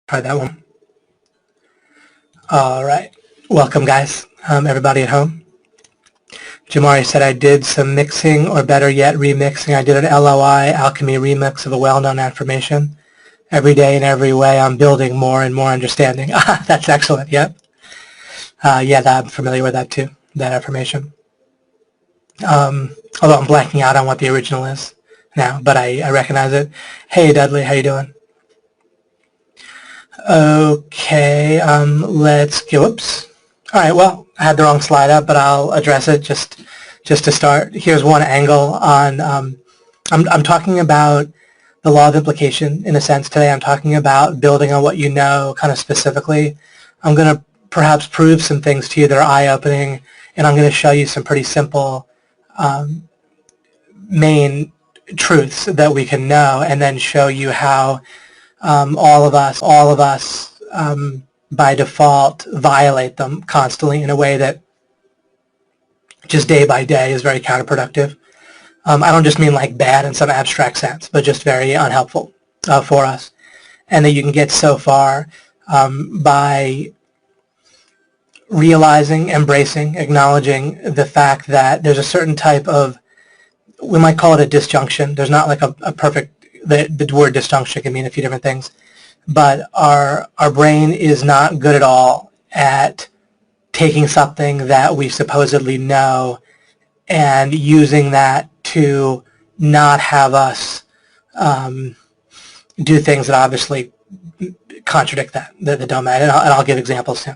Try that one. All right. Welcome, guys. Everybody at home. Jamari said I did some mixing, or better yet, remixing. I did an LOI, Alchemy remix of a well-known affirmation. Every day in every way, I'm building more and more understanding. That's excellent. Yep. Yeah, I'm familiar with that too, that affirmation. Although I'm blanking out on what the original is now, but I recognize it. Hey, Dudley, how you doing? Okay, let's go. Whoops. All right, well, I had the wrong slide up, but I'll address it just to start. Here's one angle on, I'm talking about the law of implication in a sense today. I'm talking about building on what you know kind of specifically. I'm going to perhaps prove some things to you that are eye-opening, and I'm going to show you some pretty simple main truths that we can know, and then show you how all of us by default violate them constantly in a way that just day by day is very counterproductive. I don't just mean like bad in some abstract sense, but just very unhelpful for us, and that you can get so far by realizing, embracing, acknowledging the fact that there's a certain type of, we might call it a disjunction. There's not like a perfect, the word disjunction can mean a few different things, but our brain is not good at all at taking something that we supposedly know and using that to not have us do things that obviously contradict that don't matter, and I'll give examples too.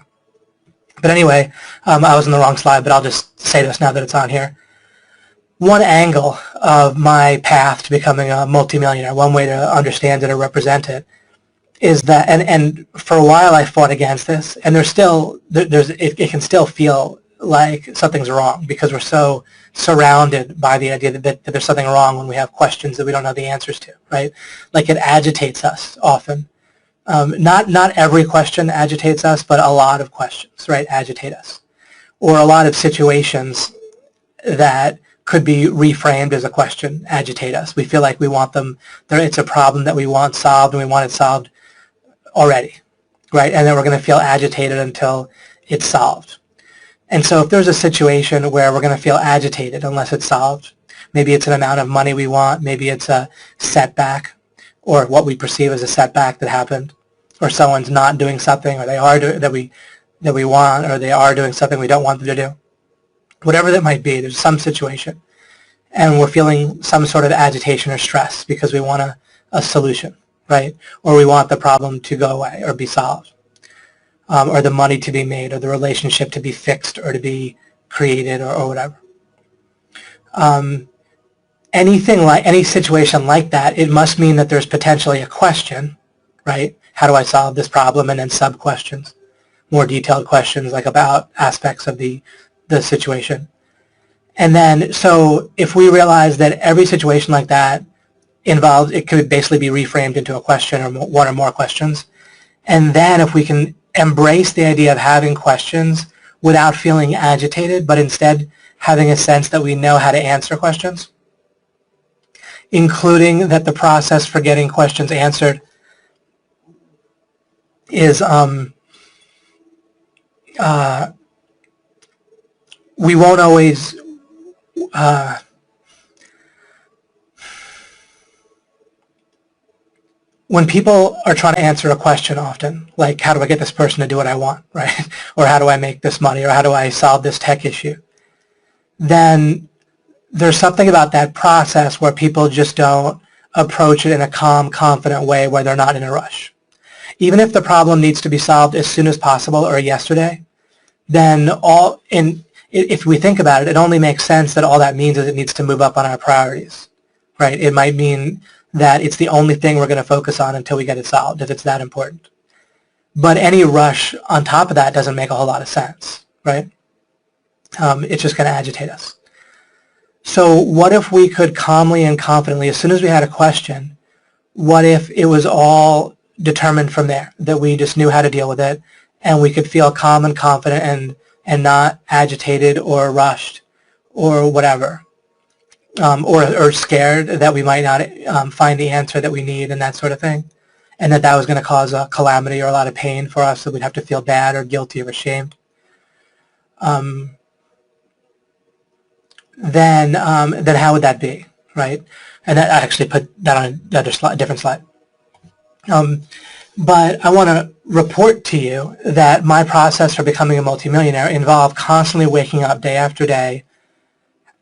But anyway, I was on the wrong slide, but I'll just say this now that it's on here. One angle of my path to becoming a multimillionaire, one way to understand it or represent it, is that, and for a while I fought against this, and it can still feel like something's wrong because we're so surrounded by the idea that there's something wrong when we have questions that we don't know the answers to, right? Like it agitates us often. Not every question agitates us, but a lot of questions, right, agitate us. Or a lot of situations that could be reframed as a question agitate us. We feel like we want them, it's a problem that we want solved, and we want it solved already, right? And then we're going to feel agitated until it's solved. And so if there's a situation where we're going to feel agitated unless it's solved, maybe it's an amount of money we want, maybe it's a setback, or what we perceive as a setback that happened, or someone's not doing something, or they are doing that we want, or they are doing something we don't want them to do. Whatever that might be, there's some situation, and we're feeling some sort of agitation or stress because we want a solution, right? Or we want the problem to go away or be solved, or the money to be made, or the relationship to be fixed or to be created, or whatever. Any situation like that, it must mean that there's potentially a question, right? How do I solve this problem? And then sub-questions, more detailed questions like about aspects of the situation. And then, so if we realize that every situation like that involves, it could basically be reframed into a question or one or more questions. And then if we can embrace the idea of having questions without feeling agitated, but instead having a sense that we know how to answer questions, including that the process for getting questions answered is we won't always when people are trying to answer a question often, like how do I get this person to do what I want, right? Or how do I make this money, or how do I solve this tech issue, then there's something about that process where people just don't approach it in a calm, confident way where they're not in a rush. Even if the problem needs to be solved as soon as possible or yesterday, then if we think about it, it only makes sense that all that means is it needs to move up on our priorities, right? It might mean that it's the only thing we're going to focus on until we get it solved, if it's that important. But any rush on top of that doesn't make a whole lot of sense, right? It's just going to agitate us. So what if we could calmly and confidently, as soon as we had a question, what if it was all determined from there, that we just knew how to deal with it, and we could feel calm and confident and not agitated or rushed or whatever, or scared that we might not find the answer that we need and that sort of thing. and that was going to cause a calamity or a lot of pain for us, that we'd have to feel bad or guilty or ashamed, then how would that be, right? And I actually put that on another slide, different slide. But I want to report to you that my process for becoming a multimillionaire involved constantly waking up day after day,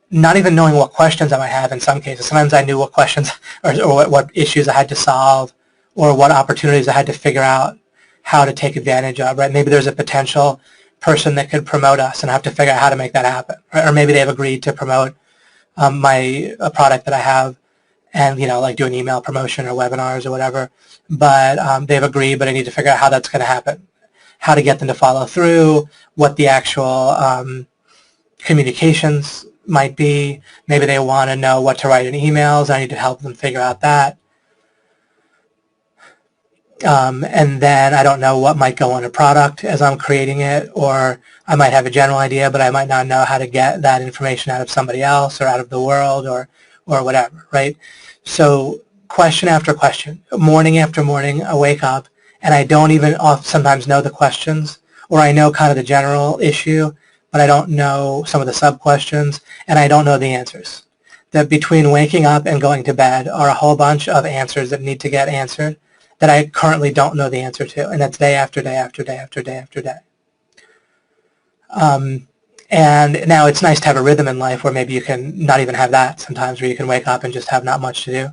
not even knowing what questions I might have in some cases. Sometimes I knew what questions or what issues I had to solve, or what opportunities I had to figure out how to take advantage of, right? Maybe there's a potential person that could promote us, and I have to figure out how to make that happen, right? Or maybe they've agreed to promote a product that I have, and like do an email promotion or webinars or whatever, but they've agreed, but I need to figure out how that's going to happen, how to get them to follow through, what the actual communications might be. Maybe they want to know what to write in emails. I need to help them figure out that. And then I don't know what might go on a product as I'm creating it, or I might have a general idea, but I might not know how to get that information out of somebody else or out of the world or whatever, right? So question after question, morning after morning, I wake up and I don't even sometimes know the questions, or I know kind of the general issue, but I don't know some of the sub-questions, and I don't know the answers. That between waking up and going to bed are a whole bunch of answers that need to get answered that I currently don't know the answer to, and that's day after day after day after day after day. And now it's nice to have a rhythm in life where maybe you can not even have that sometimes, where you can wake up and just have not much to do,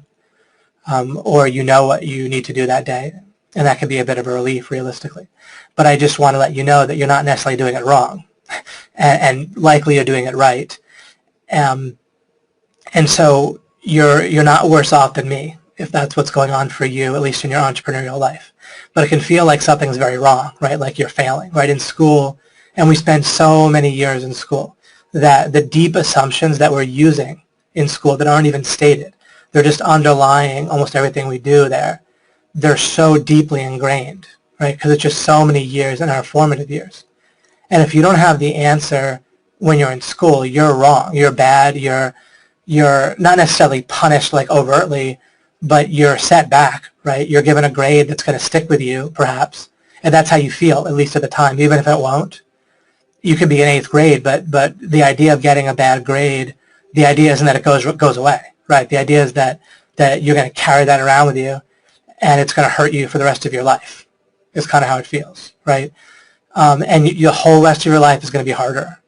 or you know what you need to do that day, and that can be a bit of a relief realistically. But I just want to let you know that you're not necessarily doing it wrong, and likely you're doing it right. And so you're not worse off than me if that's what's going on for you, at least in your entrepreneurial life. But it can feel like something's very wrong, right? Like you're failing, right? In school, and we spend so many years in school, that the deep assumptions that we're using in school that aren't even stated, they're just underlying almost everything we do there. They're so deeply ingrained, right? Because it's just so many years in our formative years. And if you don't have the answer when you're in school, you're wrong, you're bad, you're not necessarily punished like overtly, but you're set back, right? You're given a grade that's going to stick with you, perhaps, and that's how you feel, at least at the time, even if it won't. You could be in 8th grade, but the idea of getting a bad grade, the idea isn't that it goes away, right? The idea is that you're going to carry that around with you, and it's going to hurt you for the rest of your life. Is kind of how it feels, right? And your whole rest of your life is going to be harder,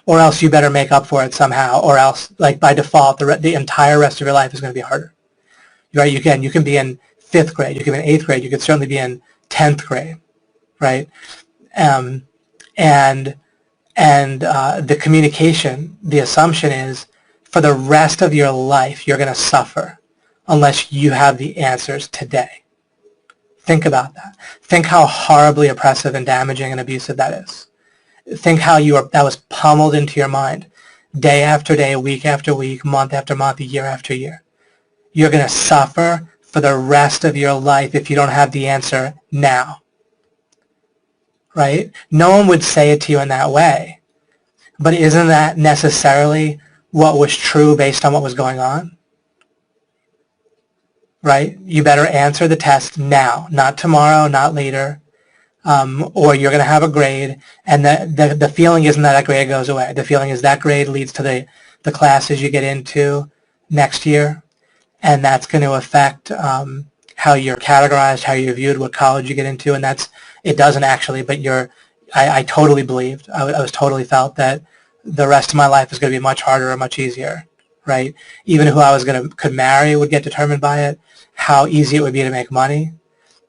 or else you better make up for it somehow, or else, like by default, the entire rest of your life is going to be harder. Right? You can be in 5th grade, you can be in 8th grade, you could certainly be in 10th grade, right? And the communication, the assumption is for the rest of your life you're going to suffer unless you have the answers today. Think about that. Think how horribly oppressive and damaging and abusive that is. Think how that was pummeled into your mind day after day, week after week, month after month, year after year. You're going to suffer for the rest of your life if you don't have the answer now, right? No one would say it to you in that way, but isn't that necessarily what was true based on what was going on? Right? You better answer the test now, not tomorrow, not later, or you're going to have a grade, and the feeling isn't that grade goes away. The feeling is that grade leads to the classes you get into next year, and that's going to affect how you're categorized, how you're viewed, what college you get into, and it doesn't actually, but I totally believed, I was totally felt that the rest of my life is going to be much harder or much easier, right? Even who I was could marry would get determined by it, how easy it would be to make money,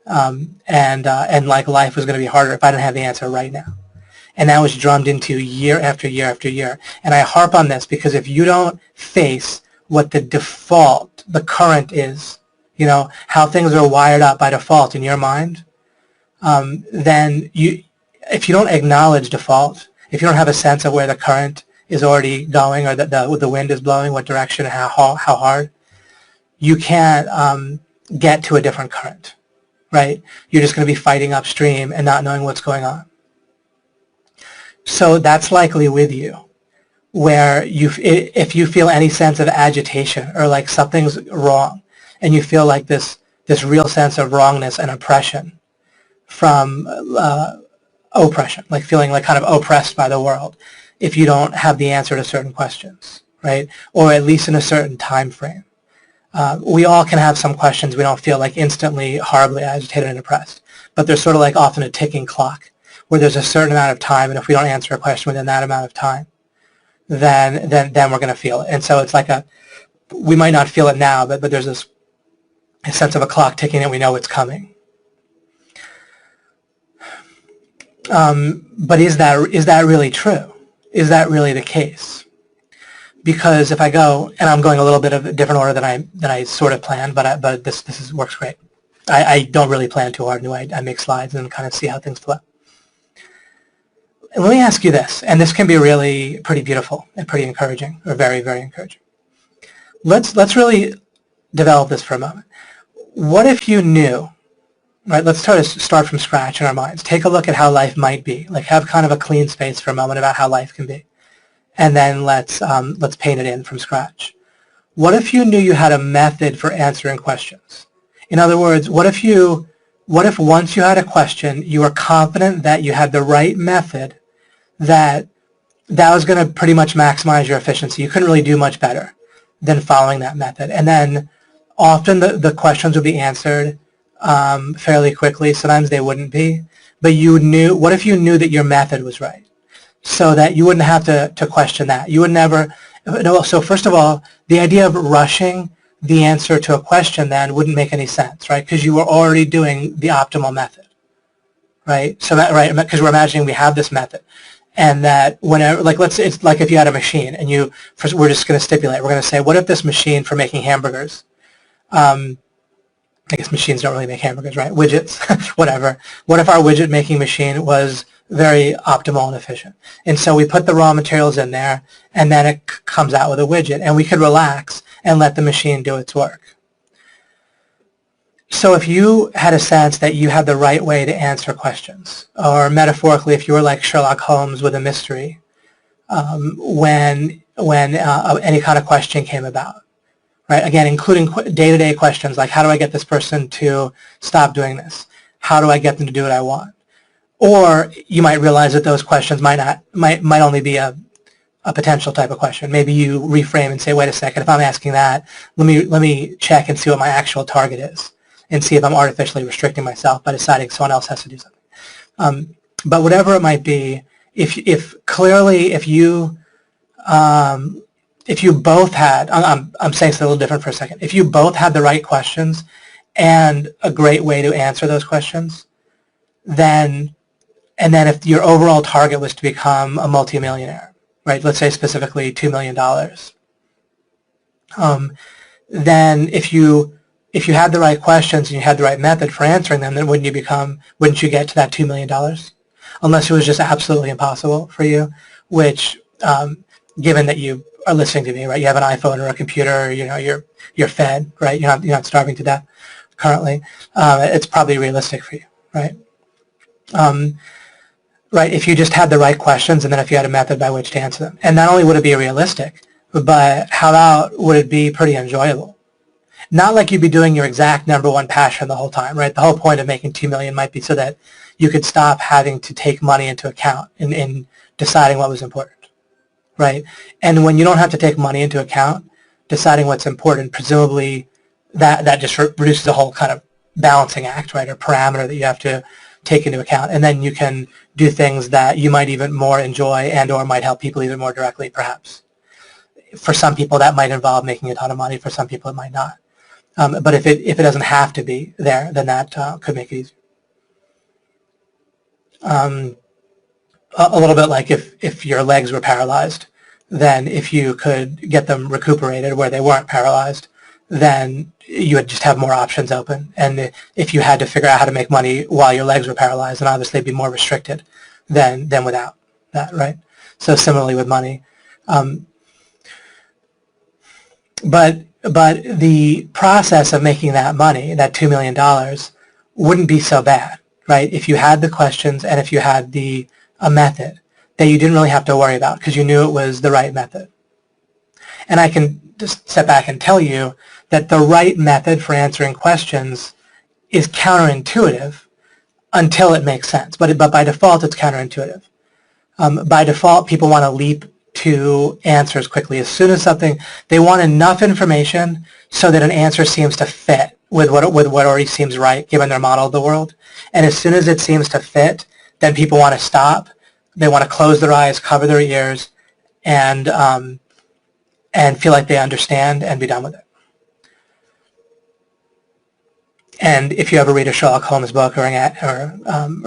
and like life was going to be harder if I didn't have the answer right now. And that was drummed into year after year after year. And I harp on this because if you don't face what the default, the current is, how things are wired up by default in your mind, then if you don't acknowledge default, if you don't have a sense of where the current is already going, or that the wind is blowing, what direction and how hard, you can't get to a different current, right? You're just going to be fighting upstream and not knowing what's going on. So that's likely with you, where if you feel any sense of agitation or like something's wrong, and you feel like this this real sense of wrongness and oppression from oppression, like feeling like kind of oppressed by the world if you don't have the answer to certain questions, right? Or at least in a certain time frame. We all can have some questions we don't feel like instantly horribly agitated and oppressed, but there's sort of like often a ticking clock where there's a certain amount of time, and if we don't answer a question within that amount of time, then we're going to feel it. And so it's like we might not feel it now, but there's a sense of a clock ticking and we know it's coming. But is that really true? Is that really the case? Because if I go, and I'm going a little bit of a different order than I sort of planned, but this works great. I don't really plan too hard, I make slides and kind of see how things flow. And let me ask you this, and this can be really pretty beautiful and pretty encouraging, or very, very encouraging. Let's really develop this for a moment. What if you knew, right? Let's try to start from scratch in our minds. Take a look at how life might be. Like have kind of a clean space for a moment about how life can be. And then let's paint it in from scratch. What if you knew you had a method for answering questions? In other words, what if once you had a question, you were confident that you had the right method that was going to pretty much maximize your efficiency? You couldn't really do much better than following that method. And then often the questions would be answered fairly quickly. Sometimes they wouldn't be. But what if you knew that your method was right? So that you wouldn't have to question that. You would never, no, so first of all, the idea of rushing the answer to a question then wouldn't make any sense, right? Because you were already doing the optimal method, right? So that, right, because we're imagining we have this method. And that whenever, like it's like if you had a machine and we're just going to stipulate, we're going to say, what if this machine for making hamburgers, I guess machines don't really make hamburgers, right? Widgets, whatever. What if our widget making machine was very optimal and efficient? And so we put the raw materials in there, and then it comes out with a widget, and we could relax and let the machine do its work. So if you had a sense that you had the right way to answer questions, or metaphorically, if you were like Sherlock Holmes with a mystery, when any kind of question came about, right? Again, including day-to-day questions like, how do I get this person to stop doing this? How do I get them to do what I want? Or you might realize that those questions might only be a potential type of question. Maybe you reframe and say, wait a second, if I'm asking that, let me check and see what my actual target is, and see if I'm artificially restricting myself by deciding someone else has to do something. But whatever it might be, if you both had, I'm saying something a little different for a second. If you both had the right questions and a great way to answer those questions, and then if your overall target was to become a multimillionaire, right? Let's say specifically $2 million. Then if you had the right questions and you had the right method for answering them, then wouldn't you get to that $2 million? Unless it was just absolutely impossible for you, which, given that you are listening to me, right? You have an iPhone or a computer, you're fed, right? You're not starving to death currently. It's probably realistic for you, right? Right, if you just had the right questions and then if you had a method by which to answer them. And not only would it be realistic, but how about would it be pretty enjoyable? Not like you'd be doing your exact number one passion the whole time, right? The whole point of making $2 million might be so that you could stop having to take money into account in deciding what was important, right? And when you don't have to take money into account, deciding what's important, presumably that just reduces the whole kind of balancing act, right, or parameter that you have to take into account. And then you can do things that you might even more enjoy and or might help people even more directly, perhaps. For some people, that might involve making a ton of money. For some people, it might not. But if it doesn't have to be there, then that could make it easier. A little bit like if your legs were paralyzed, then if you could get them recuperated where they weren't paralyzed, then you would just have more options open. And if you had to figure out how to make money while your legs were paralyzed, then obviously it'd be more restricted than without that, right? So similarly with money. But the process of making that money, that $2 million, wouldn't be so bad, right? If you had the questions and if you had a method that you didn't really have to worry about because you knew it was the right method. And I can just step back and tell you that the right method for answering questions is counterintuitive until it makes sense. But by default, it's counterintuitive. By default, people want to leap to answers quickly. As soon as something, they want enough information so that an answer seems to fit with what already seems right, given their model of the world. And as soon as it seems to fit, then people want to stop. They want to close their eyes, cover their ears, and feel like they understand and be done with it. And if you ever read a Sherlock Holmes book or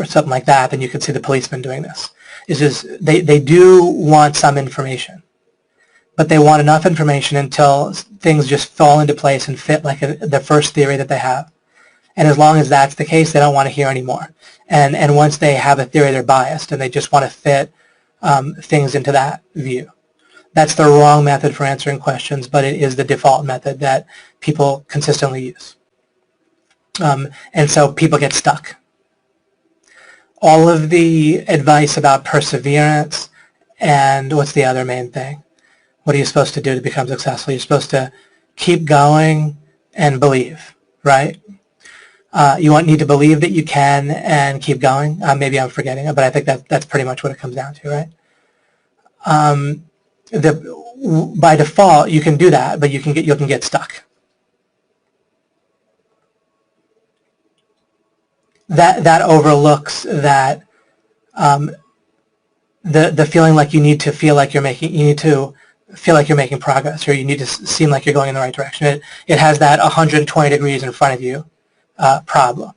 something like that, then you can see the policeman doing this. It's just they do want some information, but they want enough information until things just fall into place and fit like the first theory that they have. And as long as that's the case, they don't want to hear anymore. And once they have a theory, they're biased, and they just want to fit things into that view. That's the wrong method for answering questions, but it is the default method that people consistently use. And so people get stuck. All of the advice about perseverance and what's the other main thing? What are you supposed to do to become successful? You're supposed to keep going and believe, right? You need to believe that you can and keep going. Maybe I'm forgetting it, but I think that's pretty much what it comes down to, right? By default, you can do that, but you can get stuck. That overlooks that the feeling like you need to feel like you're making progress, or you need to seem like you're going in the right direction. It has that 120 degrees in front of you problem.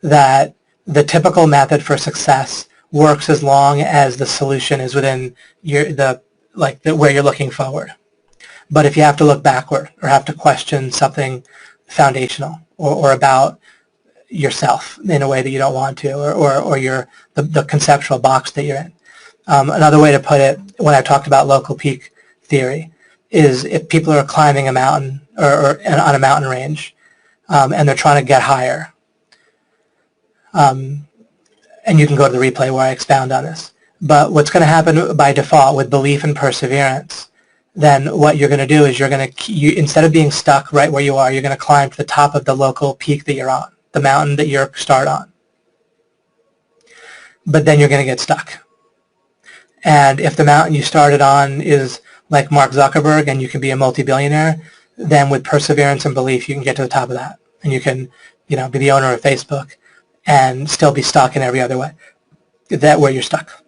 That the typical method for success works as long as the solution is within where you're looking forward. But if you have to look backward or have to question something foundational or about yourself in a way that you don't want to, or the conceptual box that you're in. Another way to put it, when I talked about local peak theory, is if people are climbing a mountain or on a mountain range, and they're trying to get higher, and you can go to the replay where I expound on this. But what's going to happen by default with belief and perseverance, then what you're going to do is instead of being stuck right where you are, you're going to climb to the top of the local peak that you're on, the mountain that you start on. But then you're going to get stuck. And if the mountain you started on is like Mark Zuckerberg and you can be a multi-billionaire, then with perseverance and belief you can get to the top of that. And you can be the owner of Facebook and still be stuck in every other way. That where you're stuck.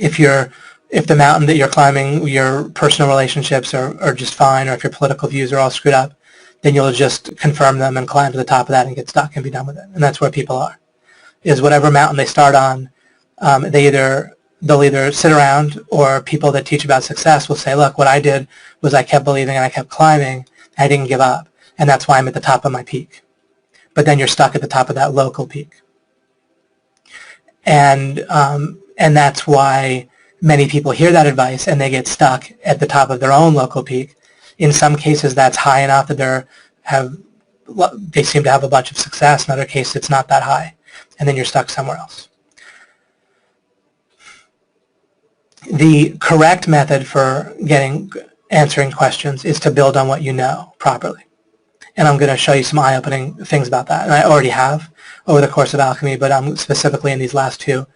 If the mountain that you're climbing, your personal relationships are just fine, or if your political views are all screwed up, then you'll just confirm them and climb to the top of that and get stuck and be done with it. And that's where people are, is whatever mountain they start on, they'll either sit around, or people that teach about success will say, look, what I did was I kept believing and I kept climbing, I didn't give up, and that's why I'm at the top of my peak. But then you're stuck at the top of that local peak. And that's why many people hear that advice and they get stuck at the top of their own local peak. In some cases, that's high enough that they seem to have a bunch of success. In other cases, it's not that high, and then you're stuck somewhere else. The correct method for answering questions is to build on what you know properly. And I'm going to show you some eye-opening things about that. And I already have over the course of Alchemy, but I'm specifically in these last two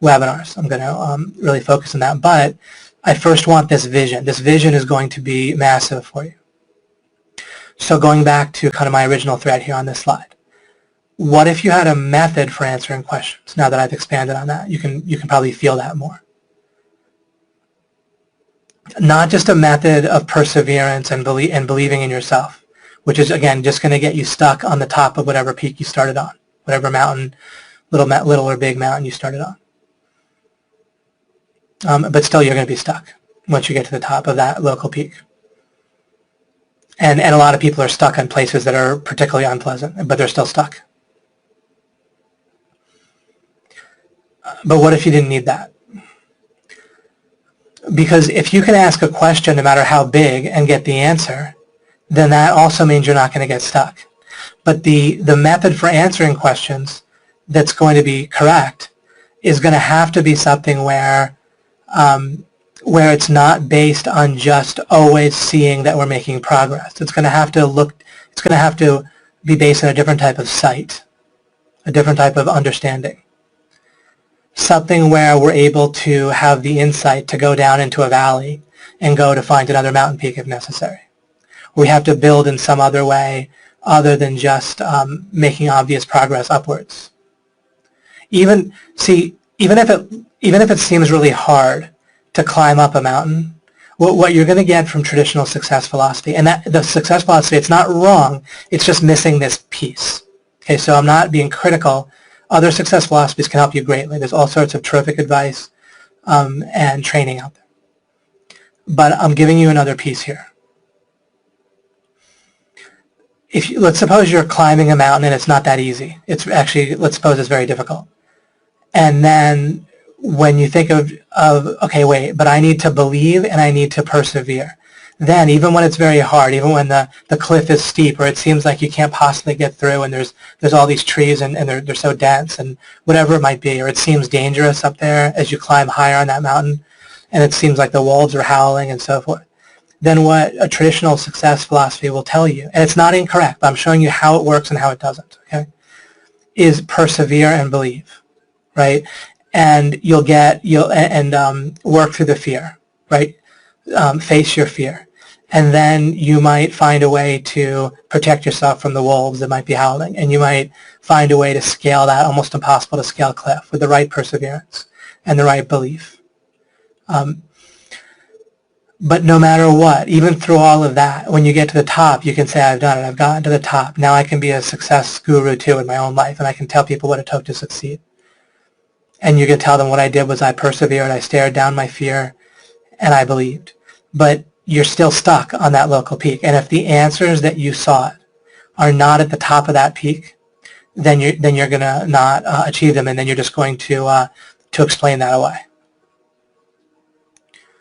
webinars. I'm going to really focus on that. But I first want this vision. This vision is going to be massive for you. So going back to kind of my original thread here on this slide, what if you had a method for answering questions? Now that I've expanded on that, you can probably feel that more. Not just a method of perseverance and believing in yourself, which is, again, just going to get you stuck on the top of whatever peak you started on, whatever mountain, little or big mountain you started on. But still, you're going to be stuck once you get to the top of that local peak. And a lot of people are stuck on places that are particularly unpleasant, but they're still stuck. But what if you didn't need that? Because if you can ask a question no matter how big and get the answer, then that also means you're not going to get stuck. But the method for answering questions that's going to be correct is going to have to be something where it's not based on just always seeing that we're making progress. It's going to have to be based on a different type of sight, a different type of understanding. Something where we're able to have the insight to go down into a valley and go to find another mountain peak if necessary. We have to build in some other way other than just making obvious progress upwards. Even if it seems really hard to climb up a mountain, what you're going to get from traditional success philosophy, and that the success philosophy, it's not wrong, it's just missing this piece. Okay, so I'm not being critical. Other success philosophies can help you greatly. There's all sorts of terrific advice and training out there. But I'm giving you another piece here. Let's suppose you're climbing a mountain and it's not that easy. It's actually, let's suppose it's very difficult. And then when you think of okay, wait, but I need to believe and I need to persevere. Then even when it's very hard, even when the cliff is steep or it seems like you can't possibly get through and there's all these trees and they're so dense and whatever it might be, or it seems dangerous up there as you climb higher on that mountain and it seems like the wolves are howling and so forth, then what a traditional success philosophy will tell you, and it's not incorrect, but I'm showing you how it works and how it doesn't, okay, is persevere and believe, right? And you'll work through the fear, right? Face your fear. And then you might find a way to protect yourself from the wolves that might be howling. And you might find a way to scale that almost impossible to scale cliff with the right perseverance and the right belief. But no matter what, even through all of that, when you get to the top, you can say, I've done it, I've gotten to the top. Now I can be a success guru too in my own life, and I can tell people what it took to succeed. And you can tell them what I did was I persevered, I stared down my fear, and I believed. But you're still stuck on that local peak. And if the answers that you sought are not at the top of that peak, then you're going to not achieve them, and then you're just going to explain that away.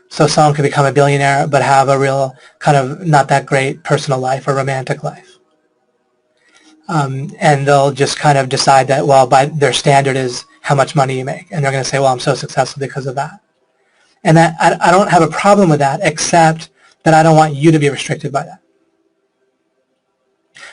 So someone could become a billionaire but have a real kind of not that great personal life or romantic life. And they'll just kind of decide that, well, by their standard is how much money you make. And they're going to say, well, I'm so successful because of that. And that I don't have a problem with that, except that I don't want you to be restricted by that.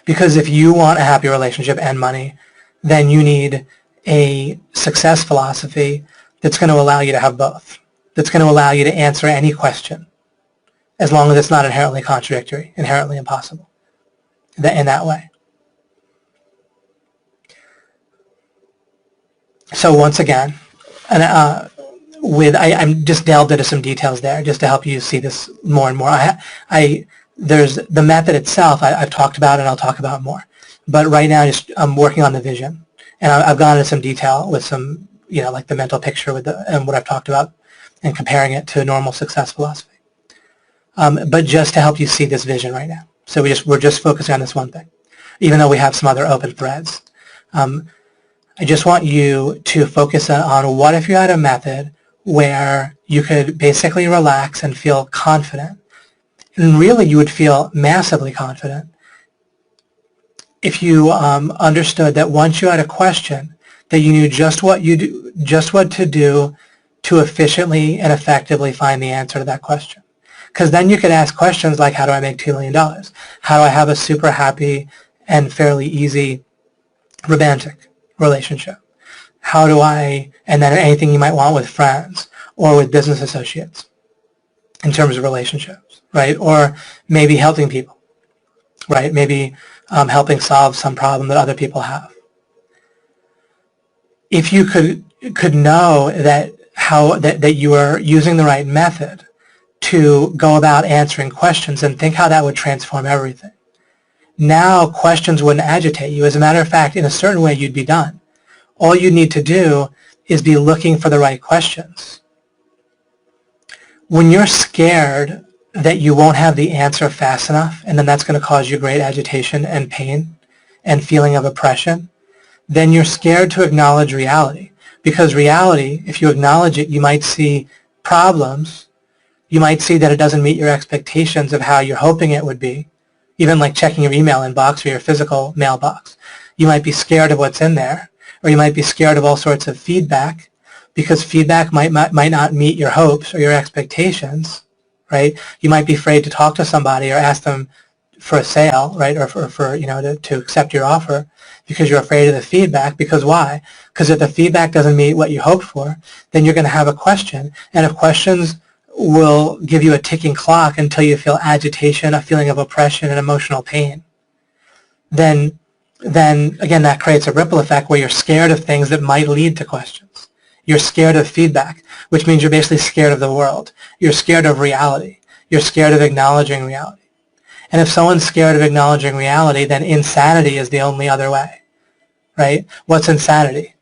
Because if you want a happy relationship and money, then you need a success philosophy that's going to allow you to have both. That's going to allow you to answer any question, as long as it's not inherently contradictory, inherently impossible in that way. So once again, and I'm just delved into some details there just to help you see this more and more. There's the method itself I've talked about and I'll talk about more. But right now I'm working on the vision, and I've gone into some detail with some, like the mental picture and what I've talked about, and comparing it to normal success philosophy. But just to help you see this vision right now. So we're just focusing on this one thing, even though we have some other open threads. I just want you to focus on what if you had a method where you could basically relax and feel confident. And really you would feel massively confident if you understood that once you had a question, that you knew just what to do to efficiently and effectively find the answer to that question. Because then you could ask questions like, how do I make $2 million? How do I have a super happy and fairly easy romantic relationship? How do I, and then anything you might want with friends or with business associates in terms of relationships, right? Or maybe helping people, right? Maybe helping solve some problem that other people have. If you could know that that you are using the right method to go about answering questions, and think how that would transform everything. Now questions wouldn't agitate you. As a matter of fact, in a certain way, you'd be done. All you need to do is be looking for the right questions. When you're scared that you won't have the answer fast enough, and then that's going to cause you great agitation and pain and feeling of oppression, then you're scared to acknowledge reality. Because reality, if you acknowledge it, you might see problems. You might see that it doesn't meet your expectations of how you're hoping it would be. Even like checking your email inbox or your physical mailbox. You might be scared of what's in there, or you might be scared of all sorts of feedback, because feedback might not meet your hopes or your expectations, right? You might be afraid to talk to somebody or ask them for a sale, right, or for to accept your offer, because you're afraid of the feedback. Because why? Because if the feedback doesn't meet what you hoped for, then you're going to have a question, and if questions will give you a ticking clock until you feel agitation, a feeling of oppression, and emotional pain, then again that creates a ripple effect where you're scared of things that might lead to questions. You're scared of feedback, which means you're basically scared of the world. You're scared of reality. You're scared of acknowledging reality. And if someone's scared of acknowledging reality, then insanity is the only other way, right? What's insanity?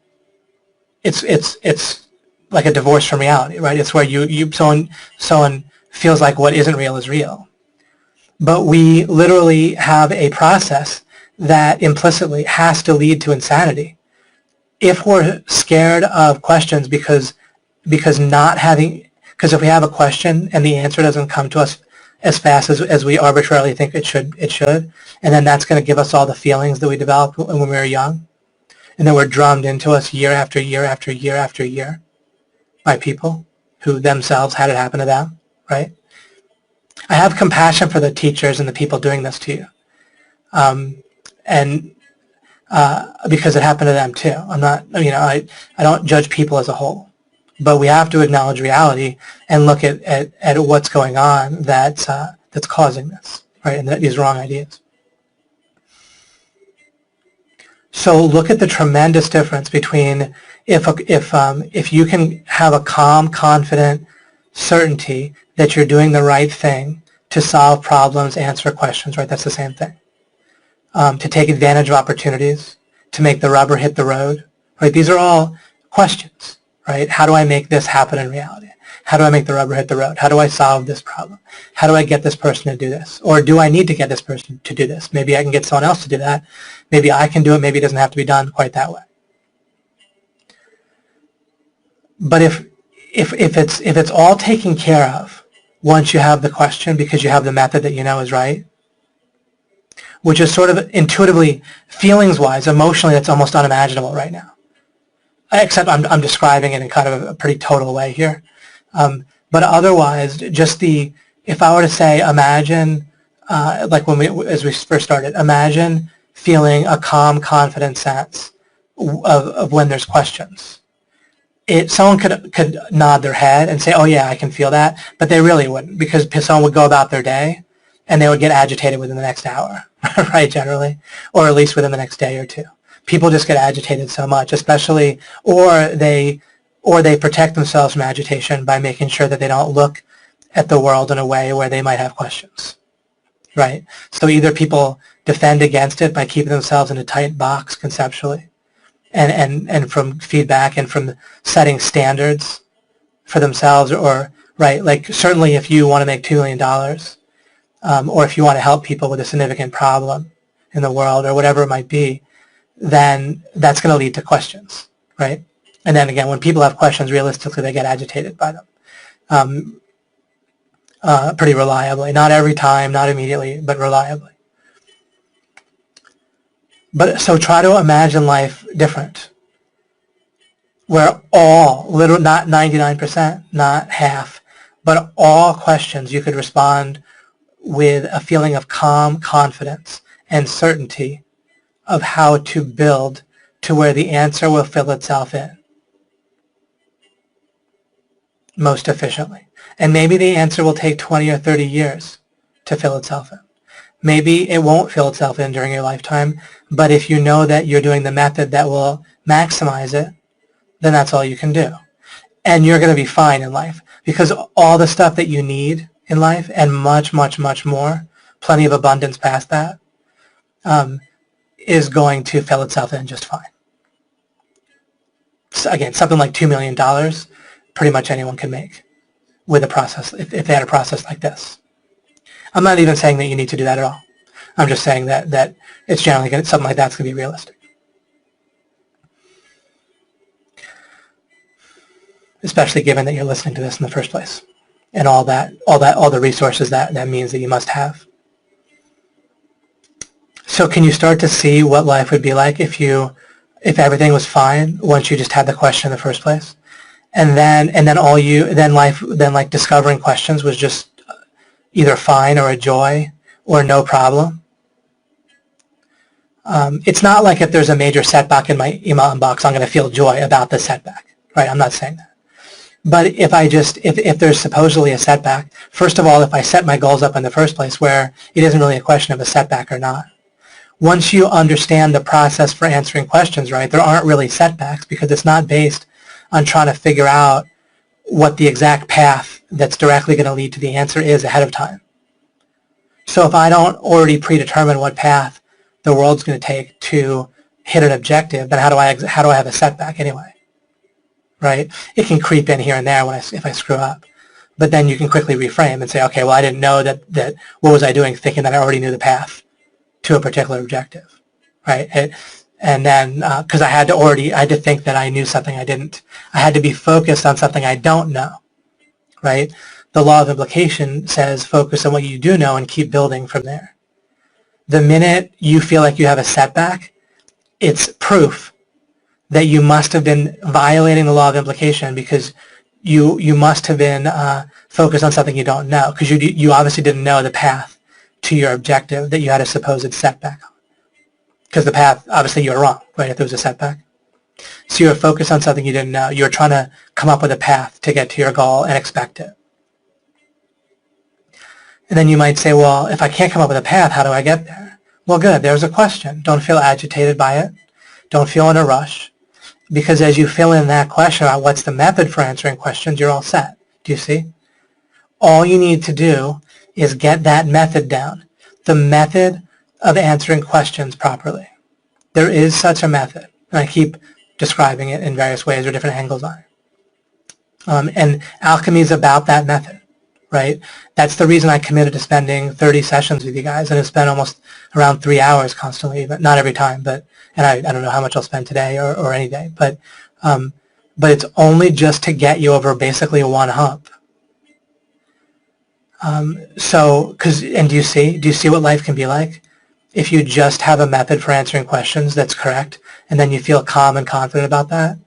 It's like a divorce from reality, right? It's where someone feels like what isn't real is real. But we literally have a process that implicitly has to lead to insanity. If we're scared of questions because if we have a question and the answer doesn't come to us as fast as we arbitrarily think it should, and then that's going to give us all the feelings that we developed when we were young, and then we're drummed into us year after year after year after year by people who themselves had it happen to them, right? I have compassion for the teachers and the people doing this to you, because it happened to them too. I'm not, I don't judge people as a whole, but we have to acknowledge reality and look at what's going on that's causing this, right? And these wrong ideas. So look at the tremendous difference between if you can have a calm, confident certainty that you're doing the right thing to solve problems, answer questions, right? That's the same thing. To take advantage of opportunities, to make the rubber hit the road, right? These are all questions, right? How do I make this happen in reality? How do I make the rubber hit the road? How do I solve this problem? How do I get this person to do this? Or do I need to get this person to do this? Maybe I can get someone else to do that. Maybe I can do it. Maybe it doesn't have to be done quite that way. But if it's all taken care of once you have the question because you have the method that you know is right, which is sort of intuitively, feelings-wise, emotionally, that's almost unimaginable right now. Except I'm describing it in kind of a pretty total way here. But otherwise, if I were to say, imagine, like as we first started, imagine feeling a calm, confident sense of when there's questions. Someone could nod their head and say, oh yeah, I can feel that, but they really wouldn't, because someone would go about their day and they would get agitated within the next hour, right, generally, or at least within the next day or two. People just get agitated so much, especially, or they protect themselves from agitation by making sure that they don't look at the world in a way where they might have questions, right? So either people defend against it by keeping themselves in a tight box conceptually, and from feedback and from setting standards for themselves, or, right, like certainly if you want to make $2 million, or if you want to help people with a significant problem in the world or whatever it might be, then that's going to lead to questions, right? And then again, when people have questions, realistically, they get agitated by them pretty reliably. Not every time, not immediately, but reliably. But so try to imagine life different, where literally not 99%, not half, but all questions you could respond with a feeling of calm confidence and certainty of how to build to where the answer will fill itself in most efficiently. And maybe the answer will take 20 or 30 years to fill itself in. Maybe it won't fill itself in during your lifetime, but if you know that you're doing the method that will maximize it, then that's all you can do. And you're going to be fine in life, because all the stuff that you need in life, and much, much, much more, plenty of abundance past that, is going to fill itself in just fine. So again, something like $2 million, pretty much anyone can make with a process, if they had a process like this. I'm not even saying that you need to do that at all. I'm just saying that it's generally going to, something like that's going to be realistic. Especially given that you're listening to this in the first place, and all the resources that means that you must have. So can you start to see what life would be like if everything was fine once you just had the question in the first place, and then like discovering questions was just either fine or a joy or no problem. It's not like if there's a major setback in my email inbox, I'm going to feel joy about the setback, right? I'm not saying that. But if there's supposedly a setback, first of all, if I set my goals up in the first place where it isn't really a question of a setback or not, once you understand the process for answering questions, right, there aren't really setbacks because it's not based on trying to figure out what the exact path that's directly going to lead to the answer is ahead of time. So if I don't already predetermine what path the world's going to take to hit an objective, then how do I have a setback anyway? Right? It can creep in here and there if I screw up. But then you can quickly reframe and say, okay, well, I didn't know that what was I doing thinking that I already knew the path to a particular objective, right? And then, because I had to think that I knew something I didn't. I had to be focused on something I don't know, right? The law of implication says focus on what you do know and keep building from there. The minute you feel like you have a setback, it's proof that you must have been violating the law of implication because you must have been focused on something you don't know because you obviously didn't know the path to your objective that you had a supposed setback on. Because the path, obviously you were wrong, right, if there was a setback. So you were focused on something you didn't know. You were trying to come up with a path to get to your goal and expect it. And then you might say, well, if I can't come up with a path, how do I get there? Well, good, there's a question. Don't feel agitated by it. Don't feel in a rush. Because as you fill in that question about what's the method for answering questions, you're all set. Do you see? All you need to do is get that method down. The method of answering questions properly. There is such a method, and I keep describing it in various ways or different angles on it. And alchemy is about that method, right? That's the reason I committed to spending 30 sessions with you guys, and have spent almost around 3 hours constantly, but not every time, but and I don't know how much I'll spend today or any day, but it's only just to get you over basically one hump. And do you see what life can be like? If you just have a method for answering questions that's correct, and then you feel calm and confident about that,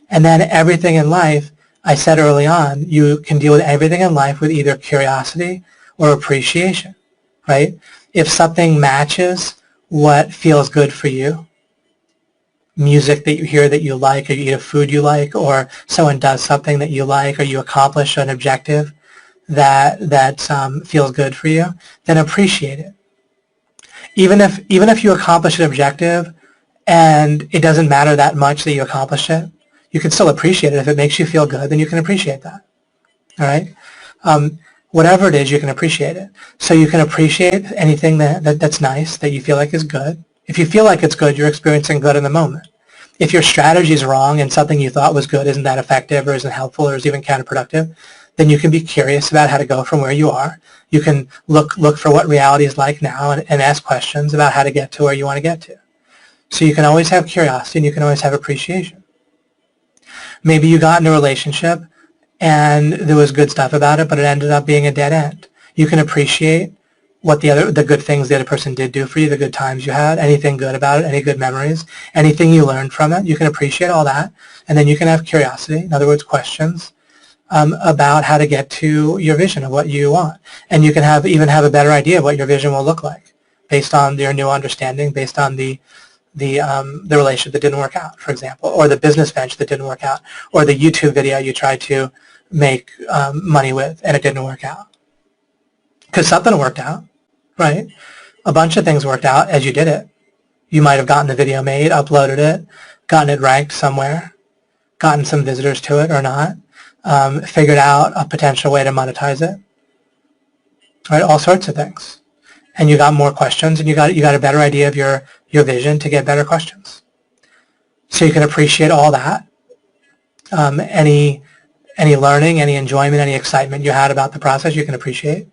and then everything in life, I said early on, you can deal with everything in life with either curiosity or appreciation, right? If something matches what feels good for you, music that you hear that you like, or you eat a food you like, or someone does something that you like, or you accomplish an objective that feels good for you, then appreciate it. Even if you accomplish an objective and it doesn't matter that much that you accomplished it, you can still appreciate it. If it makes you feel good, then you can appreciate that. All right? Whatever it is, you can appreciate it. So you can appreciate anything that's nice, that you feel like is good. If you feel like it's good, you're experiencing good in the moment. If your strategy is wrong and something you thought was good isn't that effective or isn't helpful or is even counterproductive, then you can be curious about how to go from where you are. You can look for what reality is like now and ask questions about how to get to where you want to get to. So you can always have curiosity and you can always have appreciation. Maybe you got in a relationship and there was good stuff about it, but it ended up being a dead end. You can appreciate what the good things the other person did do for you, the good times you had, anything good about it, any good memories, anything you learned from it. You can appreciate all that, and then you can have curiosity, in other words, questions about how to get to your vision of what you want. And you can even have a better idea of what your vision will look like based on your new understanding, based on the relationship that didn't work out, for example, or the business venture that didn't work out, or the YouTube video you tried to make money with and it didn't work out. Because something worked out, right? A bunch of things worked out as you did it. You might have gotten the video made, uploaded it, gotten it ranked somewhere, gotten some visitors to it or not, figured out a potential way to monetize it, right? All sorts of things. And you got more questions, and you got a better idea of your vision to get better questions. So you can appreciate all that. Any learning, any enjoyment, any excitement you had about the process, you can appreciate.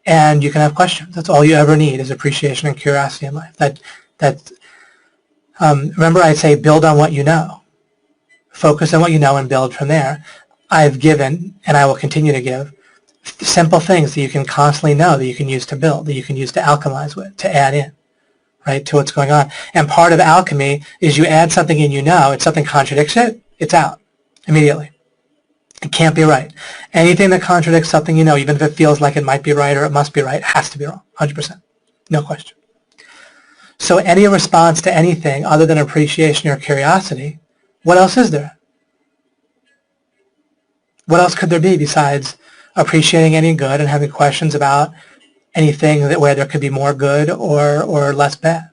And you can have questions. That's all you ever need is appreciation and curiosity in life. Remember I say build on what you know. Focus on what you know and build from there. I've given, and I will continue to give, simple things that you can constantly know, that you can use to build, that you can use to alchemize with, to add in, right, to what's going on. And part of alchemy is you add something in you know, if something contradicts it, it's out immediately. It can't be right. Anything that contradicts something you know, even if it feels like it might be right or it must be right, has to be wrong, 100%, no question. So any response to anything other than appreciation or curiosity, what else is there? What else could there be besides appreciating any good and having questions about anything that where there could be more good or less bad,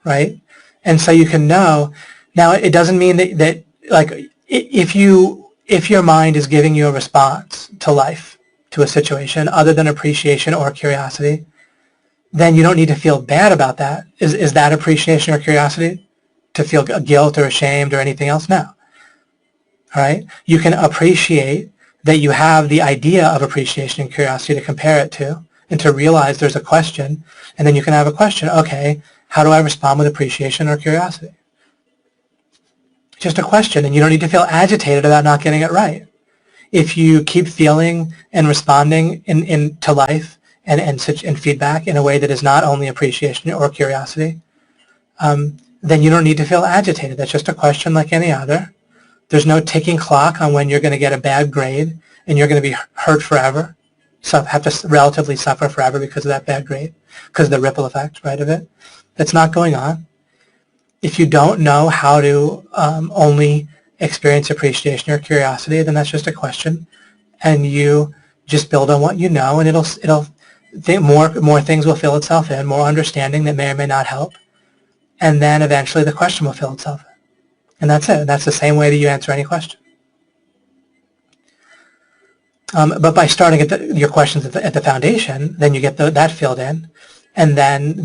right? And so you can know. Now, it doesn't mean that like if your mind is giving you a response to life, to a situation other than appreciation or curiosity, then you don't need to feel bad about that. Is that appreciation or curiosity? To feel guilt or ashamed or anything else? No. All right? You can appreciate that you have the idea of appreciation and curiosity to compare it to and to realize there's a question, and then you can have a question. Okay, how do I respond with appreciation or curiosity? Just a question, and you don't need to feel agitated about not getting it right. If you keep feeling and responding to life and feedback in a way that is not only appreciation or curiosity, then you don't need to feel agitated. That's just a question like any other. There's no ticking clock on when you're going to get a bad grade and you're going to be hurt forever, so have to relatively suffer forever because of that bad grade, because of the ripple effect, right, of it. That's not going on. If you don't know how to only experience appreciation or curiosity, then that's just a question, and you just build on what you know, and more things will fill itself in, more understanding that may or may not help, and then eventually the question will fill itself in. And that's it. That's the same way that you answer any question. But by starting at your questions at the foundation, then you get that filled in, and then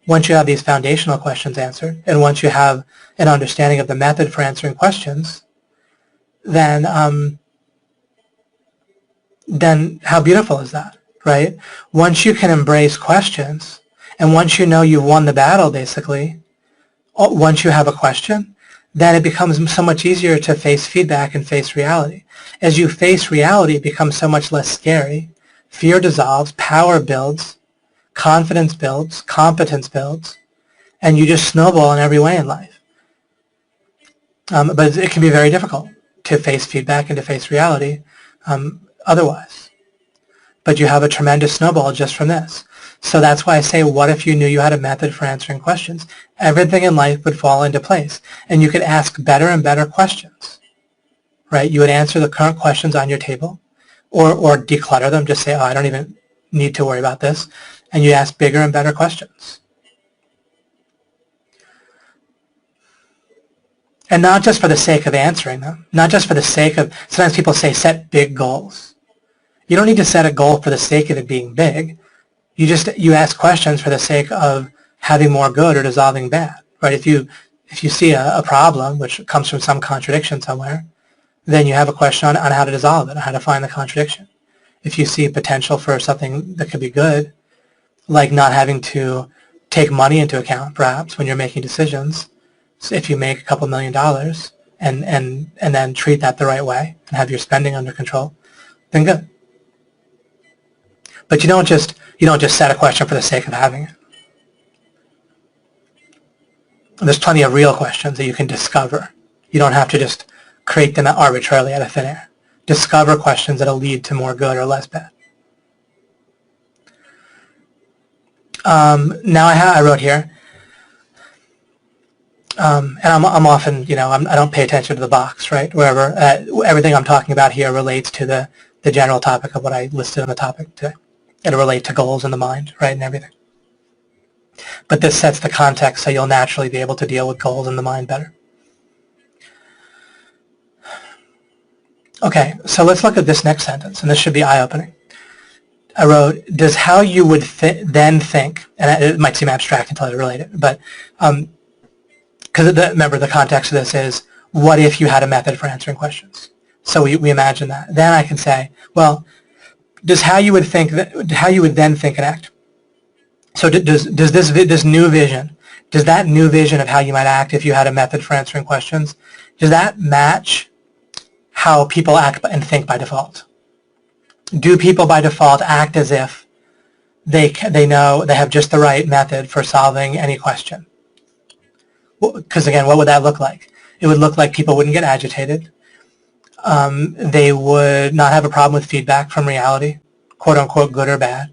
once you have these foundational questions answered, and once you have an understanding of the method for answering questions, then how beautiful is that, right? Once you can embrace questions, and once you know you've won the battle, basically, once you have a question, then it becomes so much easier to face feedback and face reality. As you face reality, it becomes so much less scary. Fear dissolves, power builds, confidence builds, competence builds, and you just snowball in every way in life. But it can be very difficult to face feedback and to face reality otherwise. But you have a tremendous snowball just from this. So that's why I say, what if you knew you had a method for answering questions? Everything in life would fall into place, and you could ask better and better questions, right? You would answer the current questions on your table, or declutter them, just say, oh, I don't even need to worry about this, and you ask bigger and better questions. And not just for the sake of answering them, not just for the sake of, sometimes people say set big goals. You don't need to set a goal for the sake of it being big. You ask questions for the sake of having more good or dissolving bad, right? If you see a problem which comes from some contradiction somewhere, then you have a question on how to dissolve it, how to find the contradiction. If you see potential for something that could be good, like not having to take money into account, perhaps, when you're making decisions, so if you make a couple $1 million and then treat that the right way and have your spending under control, then good. But you don't just set a question for the sake of having it. There's plenty of real questions that you can discover. You don't have to just create them arbitrarily out of thin air. Discover questions that will lead to more good or less bad. Now I wrote here, and I'm often, I don't pay attention to the box, right? Wherever everything I'm talking about here relates to the general topic of what I listed on the topic today. It'll relate to goals in the mind, right, and everything. But this sets the context so you'll naturally be able to deal with goals in the mind better. Okay, so let's look at this next sentence, and this should be eye-opening. I wrote, does how you would then think, and it might seem abstract until I relate it, but because remember the context of this is, what if you had a method for answering questions? So we imagine that. Then I can say, well, does how you would then think and act? So does this new vision, does that new vision of how you might act if you had a method for answering questions, does that match how people act and think by default? Do people by default act as if they know they have just the right method for solving any question? Because again, what would that look like? It would look like people wouldn't get agitated. They would not have a problem with feedback from reality, quote unquote good or bad,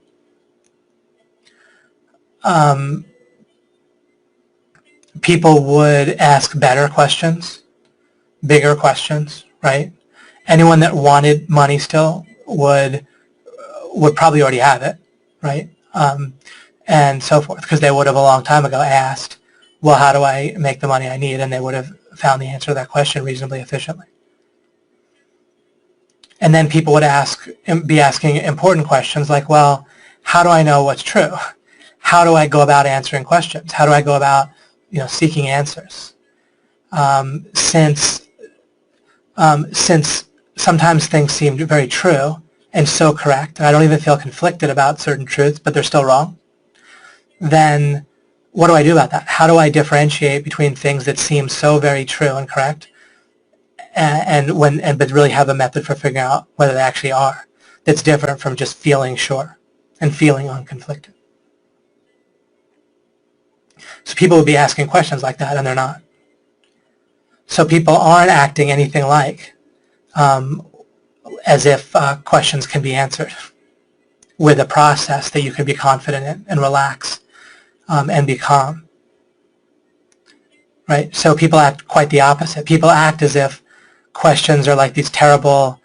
people would ask better questions, bigger questions, right? Anyone that wanted money still would probably already have it, right? And so forth, because they would have a long time ago asked, well, how do I make the money I need? And they would have found the answer to that question reasonably efficiently. And then people would be asking important questions like, well, how do I know what's true? How do I go about answering questions? How do I go about, seeking answers? Since sometimes things seem very true and so correct, and I don't even feel conflicted about certain truths, but they're still wrong, then what do I do about that? How do I differentiate between things that seem so very true and correct but really have a method for figuring out whether they actually are, that's different from just feeling sure and feeling unconflicted? So people would be asking questions like that, and they're not. So people aren't acting anything like as if questions can be answered with a process that you can be confident in and relax and be calm. Right? So people act quite the opposite. People act as if questions are like these terrible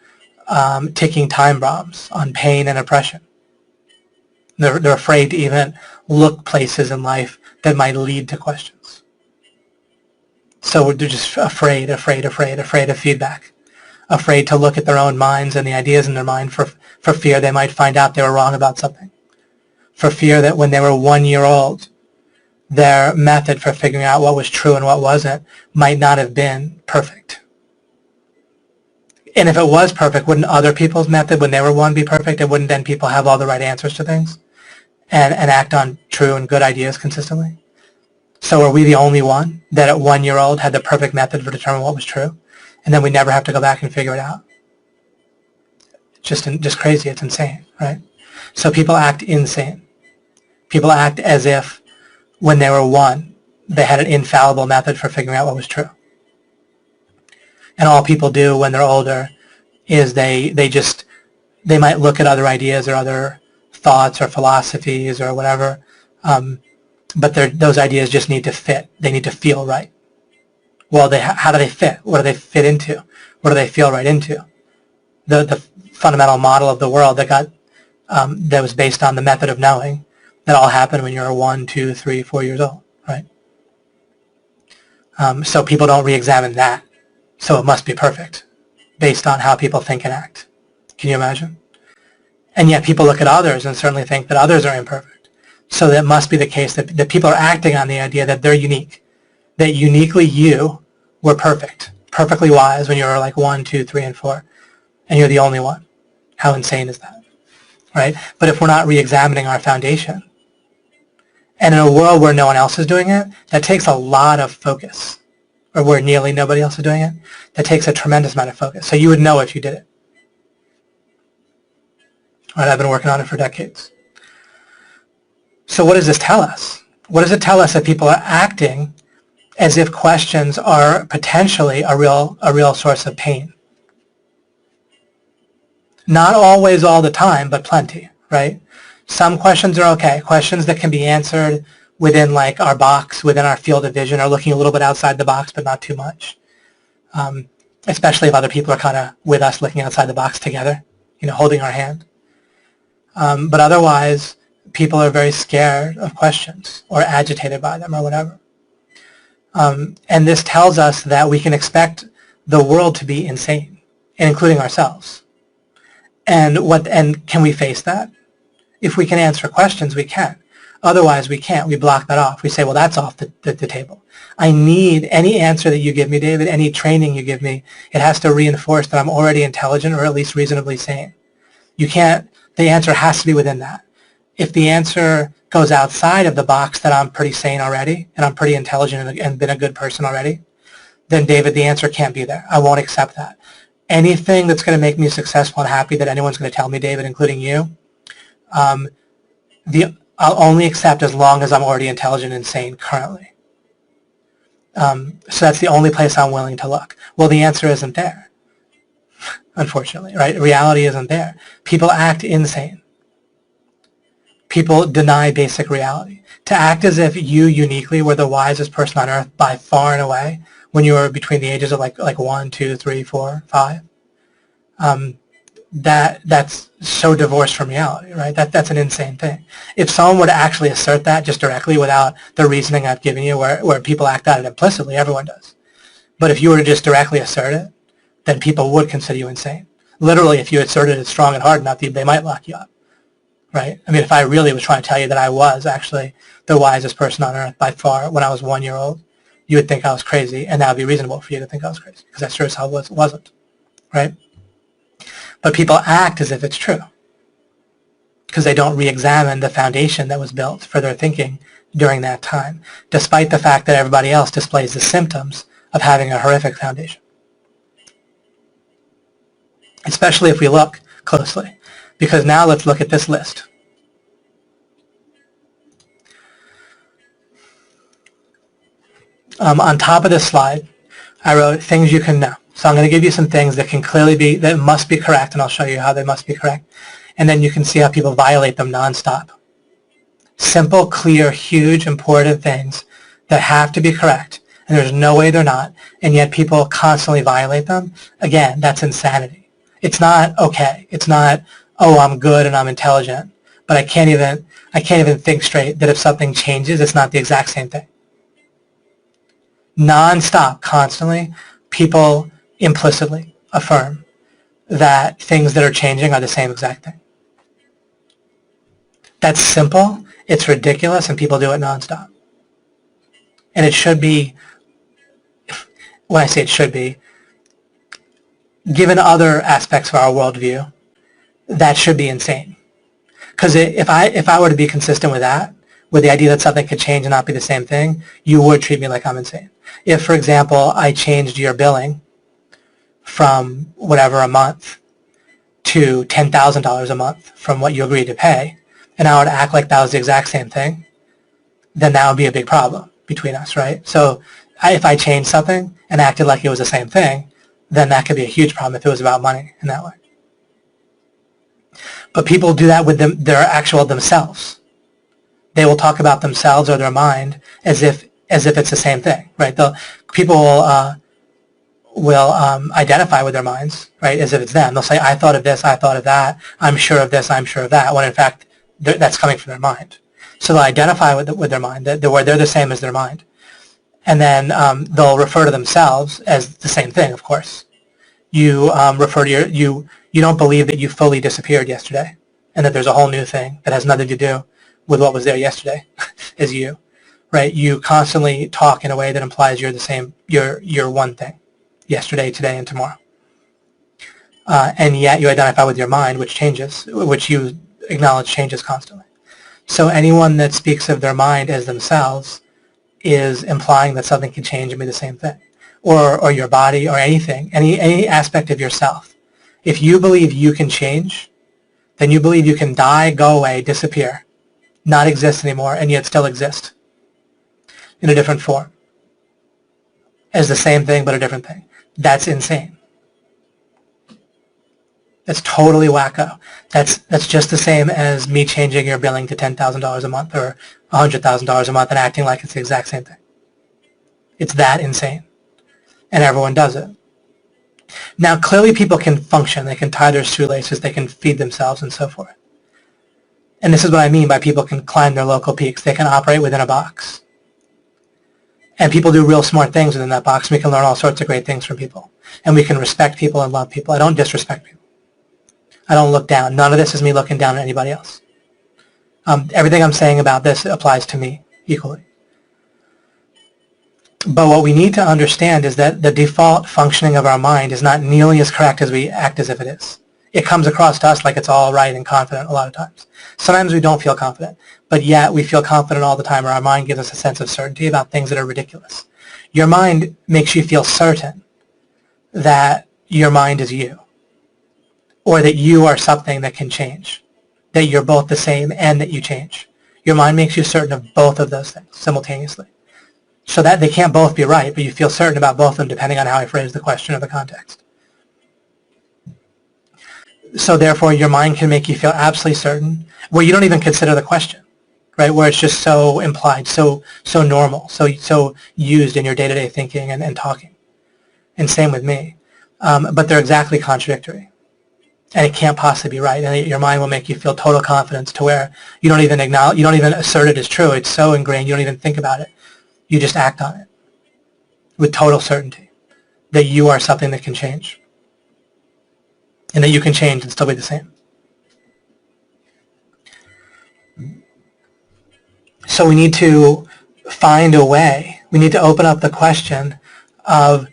ticking time bombs on pain and oppression. They're afraid to even look places in life that might lead to questions. So they're just afraid of feedback, afraid to look at their own minds and the ideas in their mind for fear they might find out they were wrong about something, for fear that when they were 1 year old, their method for figuring out what was true and what wasn't might not have been perfect. And if it was perfect, wouldn't other people's method when they were 1 be perfect? And wouldn't then people have all the right answers to things and act on true and good ideas consistently? So are we the only one that at 1 year old had the perfect method for determining what was true, and then we never have to go back and figure it out? Just crazy. It's insane, right? So people act insane. People act as if when they were 1, they had an infallible method for figuring out what was true. And all people do when they're older is they might look at other ideas or other thoughts or philosophies or whatever, but those ideas just need to fit. They need to feel right. Well, how do they fit? What do they fit into? What do they feel right into? The fundamental model of the world that was based on the method of knowing, that all happened when you were 1, 2, 3, 4 years old, right? So people don't re-examine that. So it must be perfect based on how people think and act. Can you imagine? And yet people look at others and certainly think that others are imperfect. So that must be the case that people are acting on the idea that they're unique, that uniquely you were perfect, perfectly wise when you were like 1, 2, 3, and 4, and you're the only one. How insane is that, right? But if we're not re-examining our foundation, and in a world where no one else is doing it, that takes a lot of focus, or where nearly nobody else is doing it, that takes a tremendous amount of focus. So you would know if you did it. Right, I've been working on it for decades. So what does this tell us? What does it tell us that people are acting as if questions are potentially a real source of pain? Not always all the time, but plenty, right? Some questions are okay. Questions that can be answered within like our box, within our field of vision, or looking a little bit outside the box, but not too much. Especially if other people are kind of with us looking outside the box together, holding our hand. But otherwise, people are very scared of questions or agitated by them or whatever. And this tells us that we can expect the world to be insane, including ourselves. And can we face that? If we can answer questions, we can. Otherwise, we can't. We block that off. We say, well, that's off the table. I need any answer that you give me, David, any training you give me, it has to reinforce that I'm already intelligent or at least reasonably sane. You can't, the answer has to be within that. If the answer goes outside of the box that I'm pretty sane already and I'm pretty intelligent and been a good person already, then, David, the answer can't be there. I won't accept that. Anything that's going to make me successful and happy that anyone's going to tell me, David, including you, I'll only accept as long as I'm already intelligent and sane currently. So that's the only place I'm willing to look. Well, the answer isn't there, unfortunately, right? Reality isn't there. People act insane. People deny basic reality. To act as if you uniquely were the wisest person on earth by far and away when you were between the ages of like 1, 2, 3, 4, 5, that's so divorced from reality, right? That's an insane thing. If someone were to actually assert that just directly without the reasoning I've given you, where people act out it implicitly, everyone does. But if you were to just directly assert it, then people would consider you insane. Literally, if you asserted it strong and hard enough, they might lock you up, right? I mean, if I really was trying to tell you that I was actually the wisest person on earth by far when I was 1 year old, you would think I was crazy, and that would be reasonable for you to think I was crazy, because I sure as hell wasn't, right? But people act as if it's true because they don't re-examine the foundation that was built for their thinking during that time, despite the fact that everybody else displays the symptoms of having a horrific foundation. Especially if we look closely, because now let's look at this list. On top of this slide, I wrote things you can know. So I'm going to give you some things that can clearly be, that must be correct, and I'll show you how they must be correct. And then you can see how people violate them nonstop. Simple, clear, huge, important things that have to be correct, and there's no way they're not, and yet people constantly violate them. Again, that's insanity. It's not okay. It's not, oh, I'm good and I'm intelligent, but I can't even think straight that if something changes, it's not the exact same thing. Non-stop, constantly, people implicitly affirm that things that are changing are the same exact thing. That's simple, it's ridiculous, and people do it nonstop. And it should be, when I say it should be, given other aspects of our worldview, that should be insane. Because if I were to be consistent with that, with the idea that something could change and not be the same thing, you would treat me like I'm insane. If, for example, I changed your billing from whatever a month to $10,000 a month from what you agreed to pay, and I were to act like that was the exact same thing, then that would be a big problem between us, right? So if I changed something and acted like it was the same thing, then that could be a huge problem if it was about money in that way. But people do that with their actual themselves. They will talk about themselves or their mind as if it's the same thing, right? People will identify with their minds, right, as if it's them. They'll say, I thought of this, I thought of that, I'm sure of this, I'm sure of that, when in fact that's coming from their mind. So they'll identify with their mind, where they're the same as their mind. And then they'll refer to themselves as the same thing, of course. You refer to you don't believe that you fully disappeared yesterday and that there's a whole new thing that has nothing to do with what was there yesterday as you, right? You constantly talk in a way that implies you're the same, you're one thing, yesterday, today, and tomorrow. And yet you identify with your mind, which changes, which you acknowledge changes constantly. So anyone that speaks of their mind as themselves is implying that something can change and be the same thing, or your body, or anything, any aspect of yourself. If you believe you can change, then you believe you can die, go away, disappear, not exist anymore, and yet still exist in a different form, as the same thing but a different thing. That's insane. That's totally wacko. That's just the same as me changing your billing to $10,000 a month or $100,000 a month and acting like it's the exact same thing. It's that insane. And everyone does it. Now, clearly people can function. They can tie their shoelaces. They can feed themselves and so forth. And this is what I mean by people can climb their local peaks. They can operate within a box. And people do real smart things within that box. We can learn all sorts of great things from people. And we can respect people and love people. I don't disrespect people. I don't look down. None of this is me looking down at anybody else. Everything I'm saying about this applies to me equally. But what we need to understand is that the default functioning of our mind is not nearly as correct as we act as if it is. It comes across to us like it's all right and confident a lot of times. Sometimes we don't feel confident, but yet we feel confident all the time, or our mind gives us a sense of certainty about things that are ridiculous. Your mind makes you feel certain that your mind is you, or that you are something that can change, that you're both the same and that you change. Your mind makes you certain of both of those things simultaneously, so that they can't both be right, but you feel certain about both of them depending on how I phrase the question or the context. So therefore, your mind can make you feel absolutely certain where you don't even consider the question. right? Where it's just so implied, so normal, so used in your day-to-day thinking and talking. And same with me. But they're exactly contradictory. And it can't possibly be right. And your mind will make you feel total confidence to where you don't even acknowledge, you don't even assert it as true. It's so ingrained, you don't even think about it. You just act on it with total certainty that you are something that can change. And that you can change and still be the same. So we need to find a way. We need to open up the question of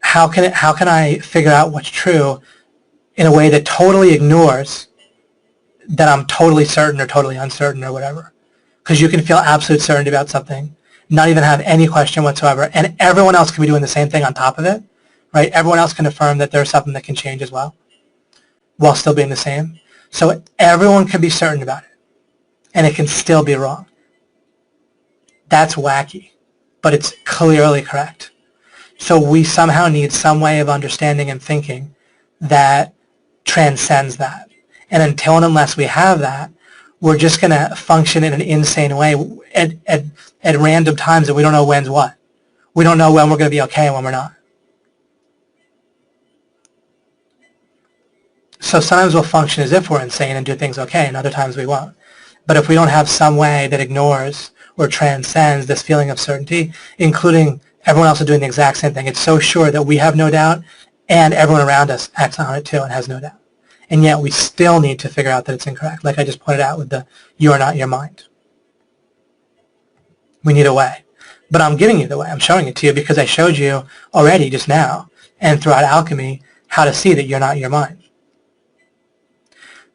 how can I figure out what's true in a way that totally ignores that I'm totally certain or totally uncertain or whatever. Because you can feel absolute certainty about something, not even have any question whatsoever, and everyone else can be doing the same thing on top of it, right? Everyone else can affirm that there's something that can change as well, while still being the same. So everyone can be certain about it, and it can still be wrong. That's wacky, but it's clearly correct. So we somehow need some way of understanding and thinking that transcends that. And until and unless we have that, we're just going to function in an insane way at random times that we don't know when's what. We don't know when we're going to be okay and when we're not. So sometimes we'll function as if we're insane and do things okay, and other times we won't. But if we don't have some way that ignores or transcends this feeling of certainty, including everyone else is doing the exact same thing, it's so sure that we have no doubt, and everyone around us acts on it too and has no doubt. And yet we still need to figure out that it's incorrect, like I just pointed out with the you are not your mind. We need a way. But I'm giving you the way. I'm showing it to you because I showed you already just now and throughout alchemy how to see that you're not your mind.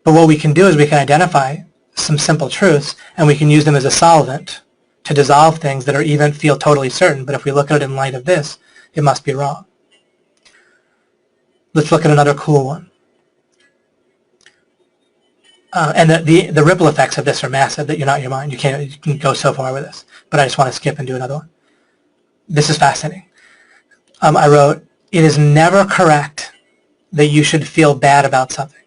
But what we can do is we can identify some simple truths and we can use them as a solvent to dissolve things that are even feel totally certain. But if we look at it in light of this, it must be wrong. Let's look at another cool one. And the ripple effects of this are massive, that you're not your mind. You can go so far with this. But I just want to skip and do another one. This is fascinating. I wrote, it is never correct that you should feel bad about something.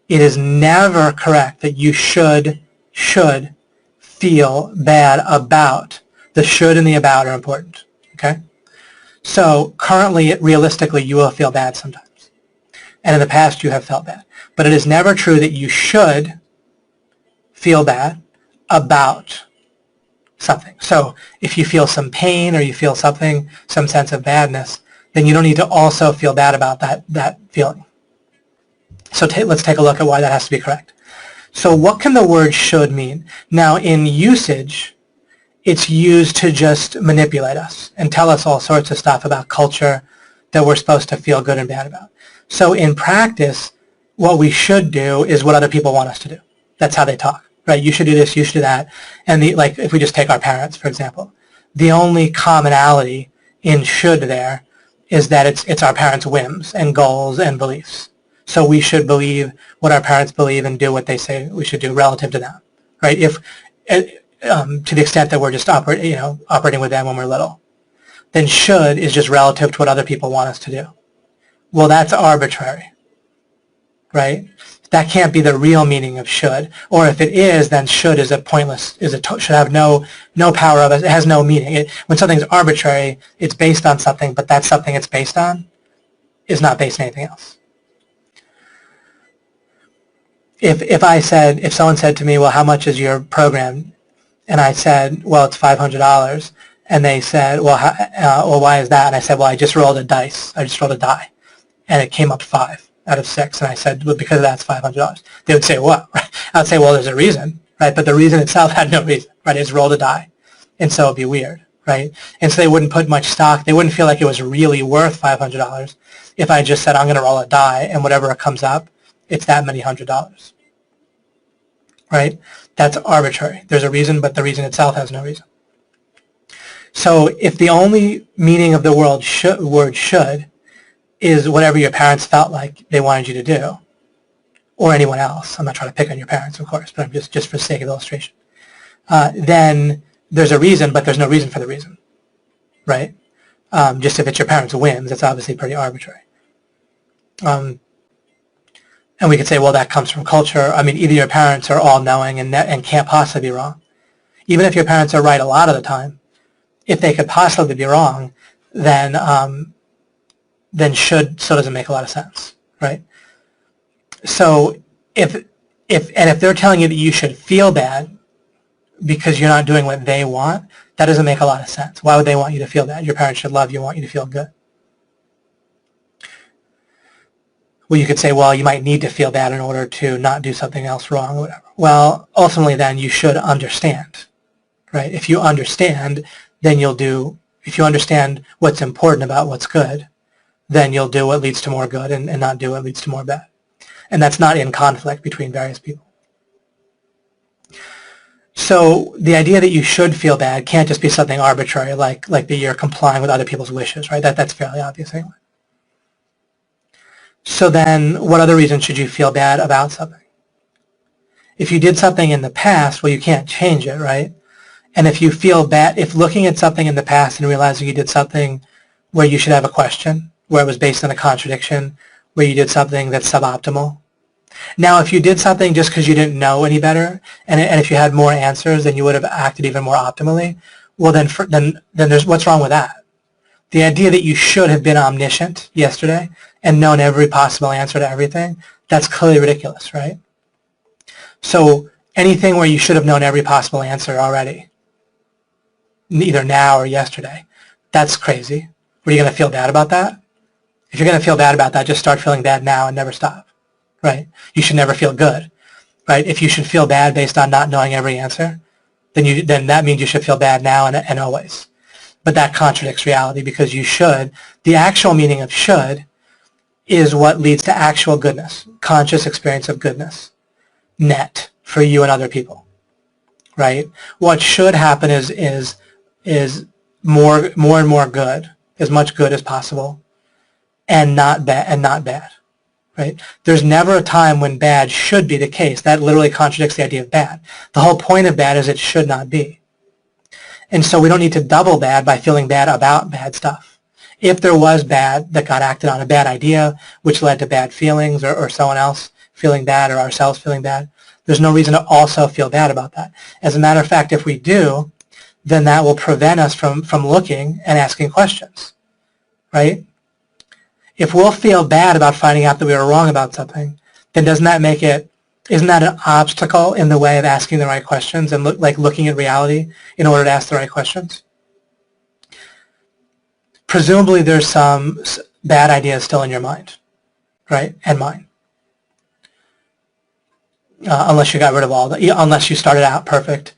It is never correct that you should feel bad about. The should and the about are important. Okay? So currently, realistically, you will feel bad sometimes. And in the past, you have felt bad. But it is never true that you should feel bad about something. So if you feel some pain or you feel something, some sense of badness, then you don't need to also feel bad about that feeling. So let's take a look at why that has to be correct. So what can the word should mean? Now in usage, it's used to just manipulate us and tell us all sorts of stuff about culture that we're supposed to feel good and bad about. So in practice, what we should do is what other people want us to do. That's how they talk, right? You should do this, you should do that. And like if we just take our parents, for example, the only commonality in should there is that it's our parents' whims and goals and beliefs. So we should believe what our parents believe and do what they say we should do relative to them, right? If to the extent that we're just operating with them when we're little, then should is just relative to what other people want us to do. Well, that's arbitrary, right? That can't be the real meaning of should. Or if it is, then should is a pointless, should have no power of it. It has no meaning. When something's arbitrary, it's based on something, but that something it's based on is not based on anything else. If someone said to me, well, how much is your program? And I said, well, it's $500. And they said, well, why is that? And I said, well, I just rolled a dice. I just rolled a die. And it came up 5 out of 6. And I said, well, because of that, it's $500. They would say, what? I would say, well, there's a reason, right? But the reason itself had no reason, right? It's rolled a die. And so it'd be weird, right? And so they wouldn't put much stock. They wouldn't feel like it was really worth $500 if I just said, I'm going to roll a die, and whatever comes up, it's that many $100, right? That's arbitrary. There's a reason, but the reason itself has no reason. So if the only meaning of the word should is whatever your parents felt like they wanted you to do, or anyone else, I'm not trying to pick on your parents, of course, but I'm just for the sake of illustration, then there's a reason, but there's no reason for the reason, right? Just if it's your parents' whims, it's obviously pretty arbitrary. And we could say, well, that comes from culture. I mean, either your parents are all-knowing and can't possibly be wrong, Even if your parents are right a lot of the time, if they could possibly be wrong, then should still doesn't make a lot of sense, right? So if they're telling you that you should feel bad because you're not doing what they want, that doesn't make a lot of sense. Why would they want you to feel bad? Your parents should love you and want you to feel good. Well, you could say, well, you might need to feel bad in order to not do something else wrong or whatever. Well, ultimately then you should understand, right? If you understand, then you'll do, if you understand what's important about what's good, then you'll do what leads to more good and not do what leads to more bad. And that's not in conflict between various people. So the idea that you should feel bad can't just be something arbitrary, like that you're complying with other people's wishes, right? That's fairly obvious anyway. So then what other reason should you feel bad about something? If you did something in the past, well, you can't change it, right? And if you feel bad, if looking at something in the past and realizing you did something where you should have a question, where it was based on a contradiction, where you did something that's suboptimal. Now, if you did something just because you didn't know any better, and if you had more answers, then you would have acted even more optimally, well, then there's, what's wrong with that? The idea that you should have been omniscient yesterday and known every possible answer to everything, that's clearly ridiculous, right? So anything where you should have known every possible answer already, either now or yesterday, that's crazy. Were you going to feel bad about that? If you're going to feel bad about that, just start feeling bad now and never stop, right? You should never feel good, right? If you should feel bad based on not knowing every answer, then that means you should feel bad now and always. But that contradicts reality because you should, the actual meaning of should is what leads to actual goodness, conscious experience of goodness, net for you and other people, right? What should happen is more and more good, as much good as possible, and not bad, right? There's never a time when bad should be the case. That literally contradicts the idea of bad. The whole point of bad is it should not be. And so we don't need to double bad by feeling bad about bad stuff. If there was bad that got acted on, a bad idea, which led to bad feelings or someone else feeling bad or ourselves feeling bad, there's no reason to also feel bad about that. As a matter of fact, if we do, then that will prevent us from looking and asking questions, right? If we'll feel bad about finding out that we were wrong about something, then doesn't that make it, isn't that an obstacle in the way of asking the right questions and looking at reality in order to ask the right questions? Presumably there's some bad ideas still in your mind, right, and mine. Unless you got rid of unless you started out perfect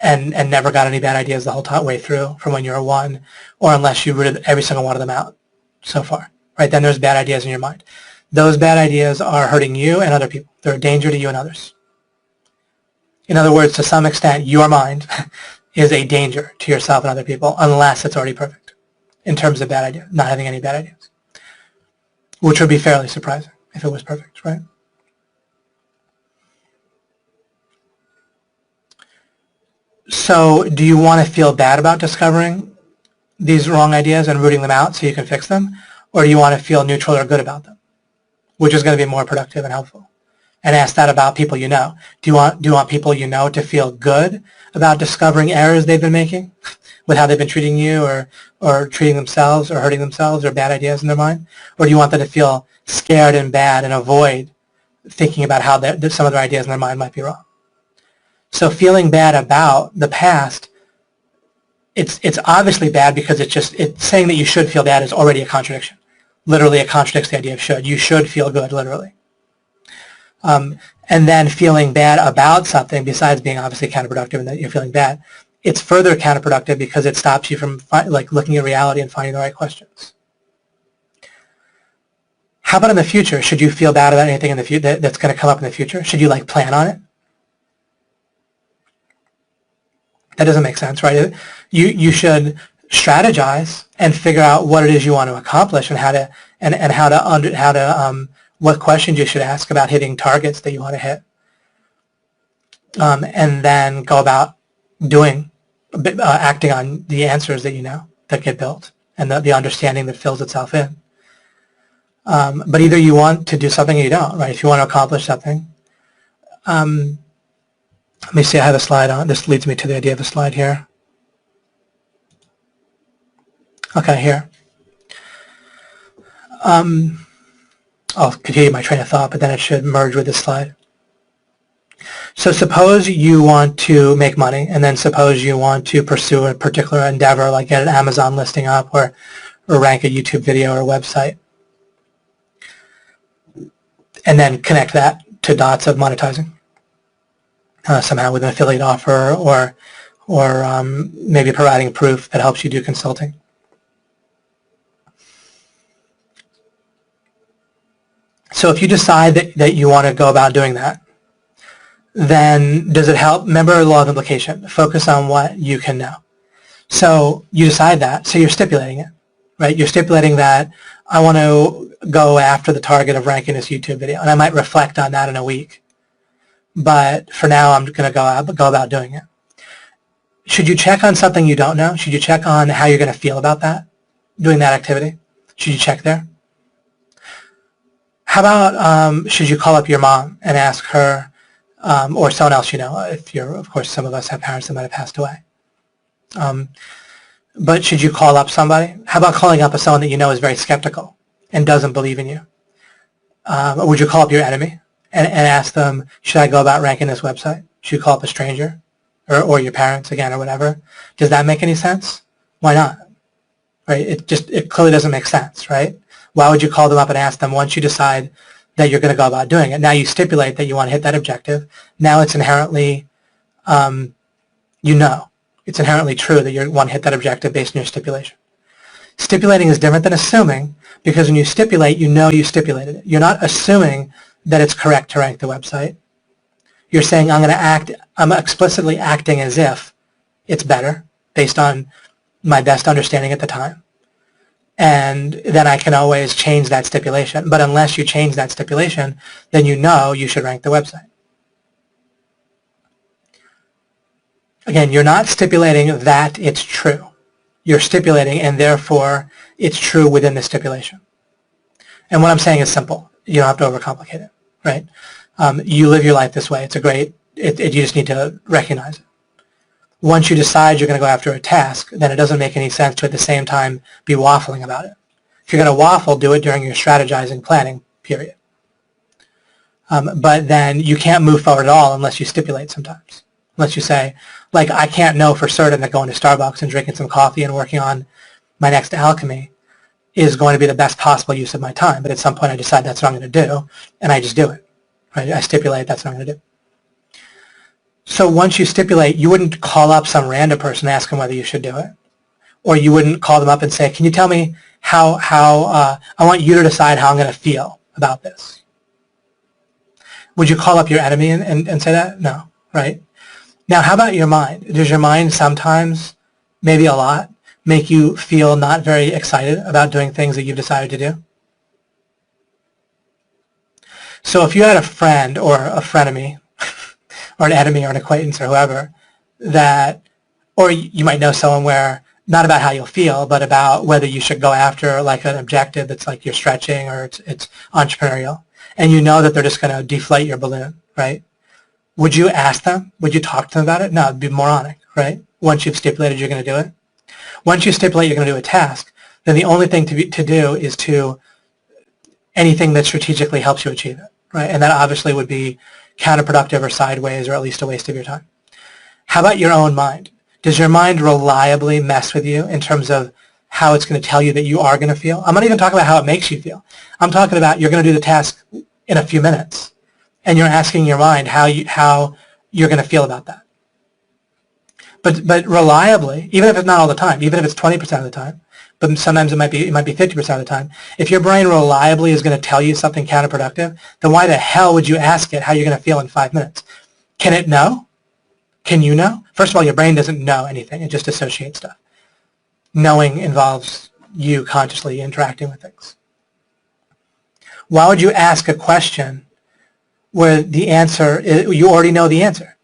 and never got any bad ideas the whole way through from when you were 1, or unless you rooted every single one of them out so far, right? Then there's bad ideas in your mind. Those bad ideas are hurting you and other people. They're a danger to you and others. In other words, to some extent, your mind is a danger to yourself and other people unless it's already perfect in terms of bad ideas, not having any bad ideas, which would be fairly surprising if it was perfect, right? So do you want to feel bad about discovering these wrong ideas and rooting them out so you can fix them? Or do you want to feel neutral or good about them, which is going to be more productive and helpful? And ask that about people you know. Do you want people you know to feel good about discovering errors they've been making with how they've been treating you or treating themselves or hurting themselves or bad ideas in their mind? Or do you want them to feel scared and bad and avoid thinking about how some of their ideas in their mind might be wrong? So feeling bad about the past, it's obviously bad because it's saying that you should feel bad is already a contradiction. Literally, it contradicts the idea of should. You should feel good, literally. And then feeling bad about something, besides being obviously counterproductive and that you're feeling bad, it's further counterproductive because it stops you from looking at reality and finding the right questions. How about in the future? Should you feel bad about anything in the future that's going to come up in the future? Should you plan on it? That doesn't make sense, right? You should strategize and figure out what it is you want to accomplish and what questions you should ask about hitting targets that you want to hit, and then go about acting on the answers that you know that get built and the understanding that fills itself in. But either you want to do something or you don't, right? If you want to accomplish something, Let me see, I have a slide on. This leads me to the idea of a slide here. Okay, here. I'll continue my train of thought, but then it should merge with this slide. So suppose you want to make money, and then suppose you want to pursue a particular endeavor, like get an Amazon listing up or rank a YouTube video or website, and then connect that to dots of monetizing somehow with an affiliate offer or maybe providing proof that helps you do consulting. So if you decide that you want to go about doing that, then does it help? Remember the law of implication. Focus on what you can know. So you decide that, so you're stipulating it, right? You're stipulating that I want to go after the target of ranking this YouTube video, and I might reflect on that in a week. But for now, I'm going to go about doing it. Should you check on something you don't know? Should you check on how you're going to feel about that, doing that activity? Should you check there? How about should you call up your mom and ask her, or someone else you know, if you're, of course, some of us have parents that might have passed away. But should you call up somebody? How about calling up someone that you know is very skeptical and doesn't believe in you? Or would you call up your enemy and ask them, should I go about ranking this website? Should you call up a stranger or your parents again or whatever? Does that make any sense? Why not? Right? It clearly doesn't make sense, right? Why would you call them up and ask them once you decide that you're going to go about doing it? Now you stipulate that you want to hit that objective. Now it's inherently, it's inherently true that you want to hit that objective based on your stipulation. Stipulating is different than assuming, because when you stipulate, you know you stipulated it. You're not assuming that it's correct to rank the website. You're saying I'm explicitly acting as if it's better based on my best understanding at the time. And then I can always change that stipulation. But unless you change that stipulation, then you know you should rank the website. Again, you're not stipulating that it's true. You're stipulating, and therefore it's true within the stipulation. And what I'm saying is simple. You don't have to overcomplicate it, right? You live your life this way. It's a great, you just need to recognize it. Once you decide you're going to go after a task, then it doesn't make any sense to at the same time be waffling about it. If you're going to waffle, do it during your strategizing planning period. But then you can't move forward at all unless you stipulate sometimes. Unless you say, like, I can't know for certain that going to Starbucks and drinking some coffee and working on my next alchemy is going to be the best possible use of my time. But at some point I decide that's what I'm going to do, and I just do it. Right? I stipulate that's what I'm going to do. So once you stipulate, you wouldn't call up some random person and ask them whether you should do it. Or you wouldn't call them up and say, can you tell me how I want you to decide how I'm going to feel about this. Would you call up your enemy and say that? No, right? Now, how about your mind? Does your mind sometimes, maybe a lot, make you feel not very excited about doing things that you've decided to do? So if you had a friend or a frenemy, or an enemy or an acquaintance or whoever, or you might know someone where, not about how you'll feel, but about whether you should go after like an objective that's like you're stretching or it's entrepreneurial, and you know that they're just going to deflate your balloon, right? Would you ask them? Would you talk to them about it? No, it'd be moronic, right? Once you've stipulated you're going to do it. Once you stipulate you're going to do a task, then the only thing to do is to anything that strategically helps you achieve it, right? And that obviously would be counterproductive or sideways or at least a waste of your time. How about your own mind? Does your mind reliably mess with you in terms of how it's going to tell you that you are going to feel? I'm not even talking about how it makes you feel. I'm talking about you're going to do the task in a few minutes, and you're asking your mind how you're going to feel about that. But reliably, even if it's not all the time, even if it's 20% of the time, but sometimes it might be 50% of the time, if your brain reliably is going to tell you something counterproductive, then why the hell would you ask it how you're going to feel in 5 minutes? Can it know? Can you know? First of all, your brain doesn't know anything. It just associates stuff. Knowing involves you consciously interacting with things. Why would you ask a question where the answer is, you already know the answer?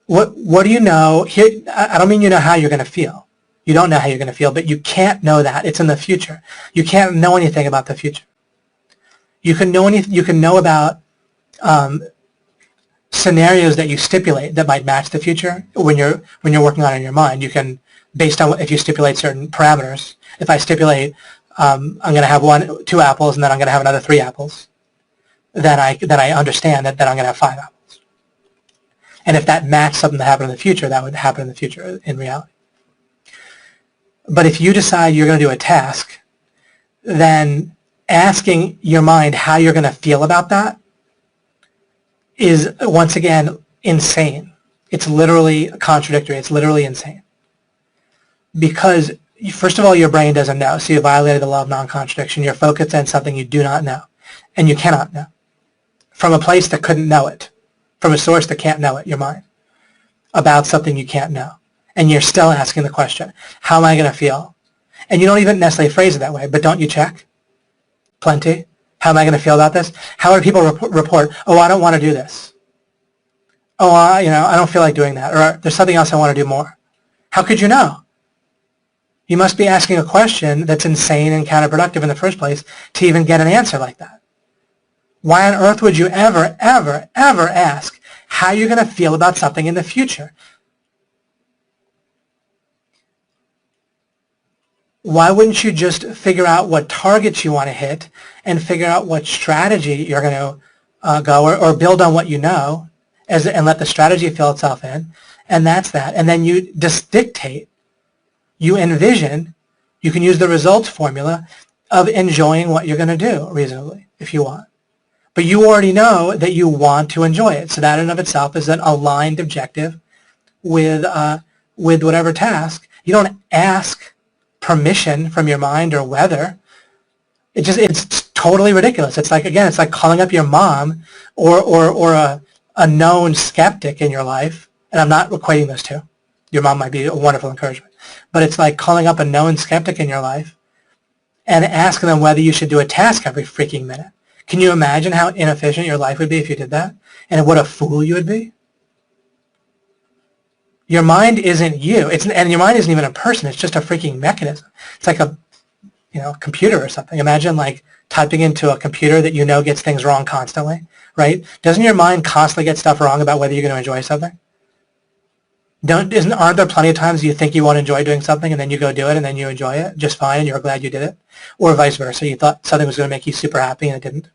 What do you know? Here, I don't mean you know how you're going to feel. You don't know how you're going to feel, but you can't know that. It's in the future. You can't know anything about the future. You can know about scenarios that you stipulate that might match the future when you're working on it in your mind. You can, based on if you stipulate certain parameters. If I stipulate I'm going to have 2 apples and then I'm going to have another 3 apples, then I understand that I'm going to have 5 apples. And if that matched something that happened in the future, that would happen in the future in reality. But if you decide you're going to do a task, then asking your mind how you're going to feel about that is, once again, insane. It's literally contradictory. It's literally insane. Because, first of all, your brain doesn't know, so you violated the law of non-contradiction. You're focused on something you do not know, and you cannot know. From a place that couldn't know it, from a source that can't know it, your mind, about something you can't know. And you're still asking the question, how am I going to feel? And you don't even necessarily phrase it that way, but don't you check? Plenty. How am I going to feel about this? How do people report, oh, I don't want to do this. Oh, I don't feel like doing that. Or there's something else I want to do more. How could you know? You must be asking a question that's insane and counterproductive in the first place to even get an answer like that. Why on earth would you ever, ever, ever ask how you're going to feel about something in the future? Why wouldn't you just figure out what targets you want to hit and figure out what strategy you're going to go, or build on what you know and let the strategy fill itself in, and that's that. And then you just dictate, you envision, you can use the results formula of enjoying what you're going to do reasonably if you want. But you already know that you want to enjoy it, so that in and of itself is an aligned objective with whatever task. You don't ask permission from your mind or whether. It's totally ridiculous. It's like, again, it's like calling up your mom or a known skeptic in your life, and I'm not equating those two. Your mom might be a wonderful encouragement, but it's like calling up a known skeptic in your life and asking them whether you should do a task every freaking minute. Can you imagine how inefficient your life would be if you did that? And what a fool you would be? Your mind isn't you, and your mind isn't even a person. It's just a freaking mechanism. It's like a computer or something. Imagine like typing into a computer that gets things wrong constantly, right? Doesn't your mind constantly get stuff wrong about whether you're going to enjoy something? Aren't there plenty of times you think you won't enjoy doing something and then you go do it and then you enjoy it just fine and you're glad you did it? Or vice versa, you thought something was going to make you super happy and it didn't?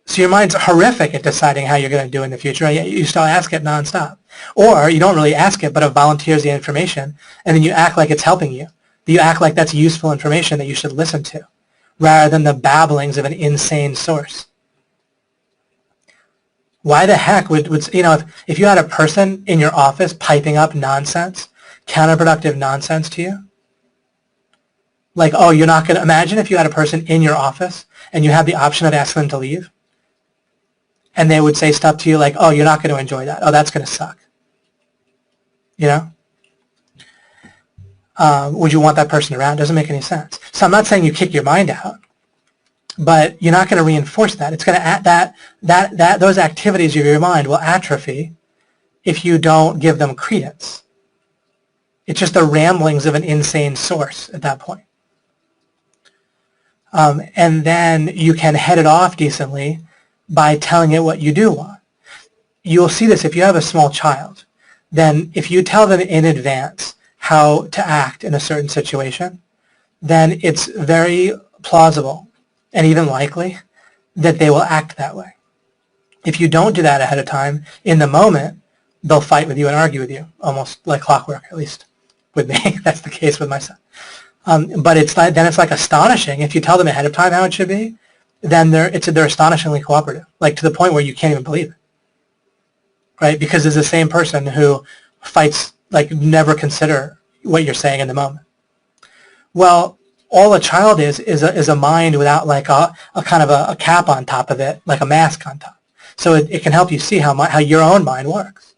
So your mind's horrific at deciding how you're going to do in the future, and yet you still ask it nonstop. Or you don't really ask it, but it volunteers the information, and then you act like it's helping you. You act like that's useful information that you should listen to, rather than the babblings of an insane source. Why the heck would if you had a person in your office piping up nonsense, counterproductive nonsense to you? Like, oh, you're not going to, imagine if you had a person in your office and you had the option of asking them to leave. And they would say stuff to you like, oh, you're not going to enjoy that. Oh, that's going to suck. Would you want that person around? Doesn't make any sense. So I'm not saying you kick your mind out, but you're not going to reinforce that. It's going to add those activities of your mind will atrophy if you don't give them credence. It's just the ramblings of an insane source at that point. And then you can head it off decently by telling it what you do want. You'll see this if you have a small child. Then if you tell them in advance how to act in a certain situation, then it's very plausible and even likely that they will act that way. If you don't do that ahead of time, in the moment, they'll fight with you and argue with you, almost like clockwork, at least with me. That's the case with my son. But it's like astonishing. If you tell them ahead of time how it should be, then they're astonishingly cooperative, like to the point where you can't even believe it, right? Because it's the same person who fights, like never consider what you're saying in the moment. Well, all a child is a mind without like a kind of a cap on top of it, like a mask on top. So it can help you see how your own mind works.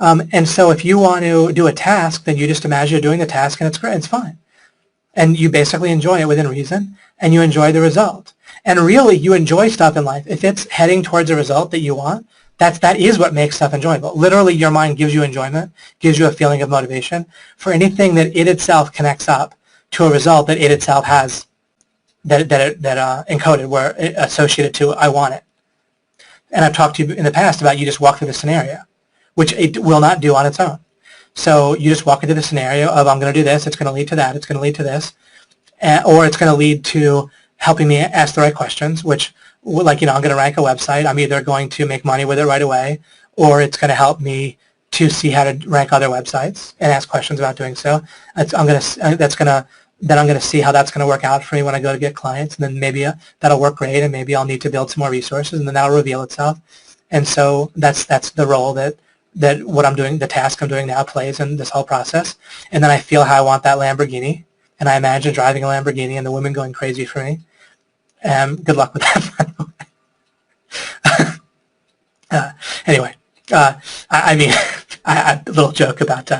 And so if you want to do a task, then you just imagine you're doing the task and it's great, it's fine. And you basically enjoy it within reason, and you enjoy the result. And really, you enjoy stuff in life. If it's heading towards a result that you want, that is what makes stuff enjoyable. Literally, your mind gives you enjoyment, gives you a feeling of motivation for anything that it itself connects up to a result that it itself has that encoded, where it associated to I want it. And I've talked to you in the past about you just walk through the scenario, which it will not do on its own. So you just walk into the scenario of I'm going to do this, it's going to lead to that, it's going to lead to this, or it's going to lead to helping me ask the right questions, which, like, I'm going to rank a website. I'm either going to make money with it right away, or it's going to help me to see how to rank other websites and ask questions about doing so. Then I'm going to see how that's going to work out for me when I go to get clients, and then maybe that'll work great, and maybe I'll need to build some more resources, and then that'll reveal itself. And so that's the role that what I'm doing, the task I'm doing now, plays in this whole process. And then I feel how I want that Lamborghini, and I imagine driving a Lamborghini and the women going crazy for me. Good luck with that, by the way. Anyway, I mean, a little joke about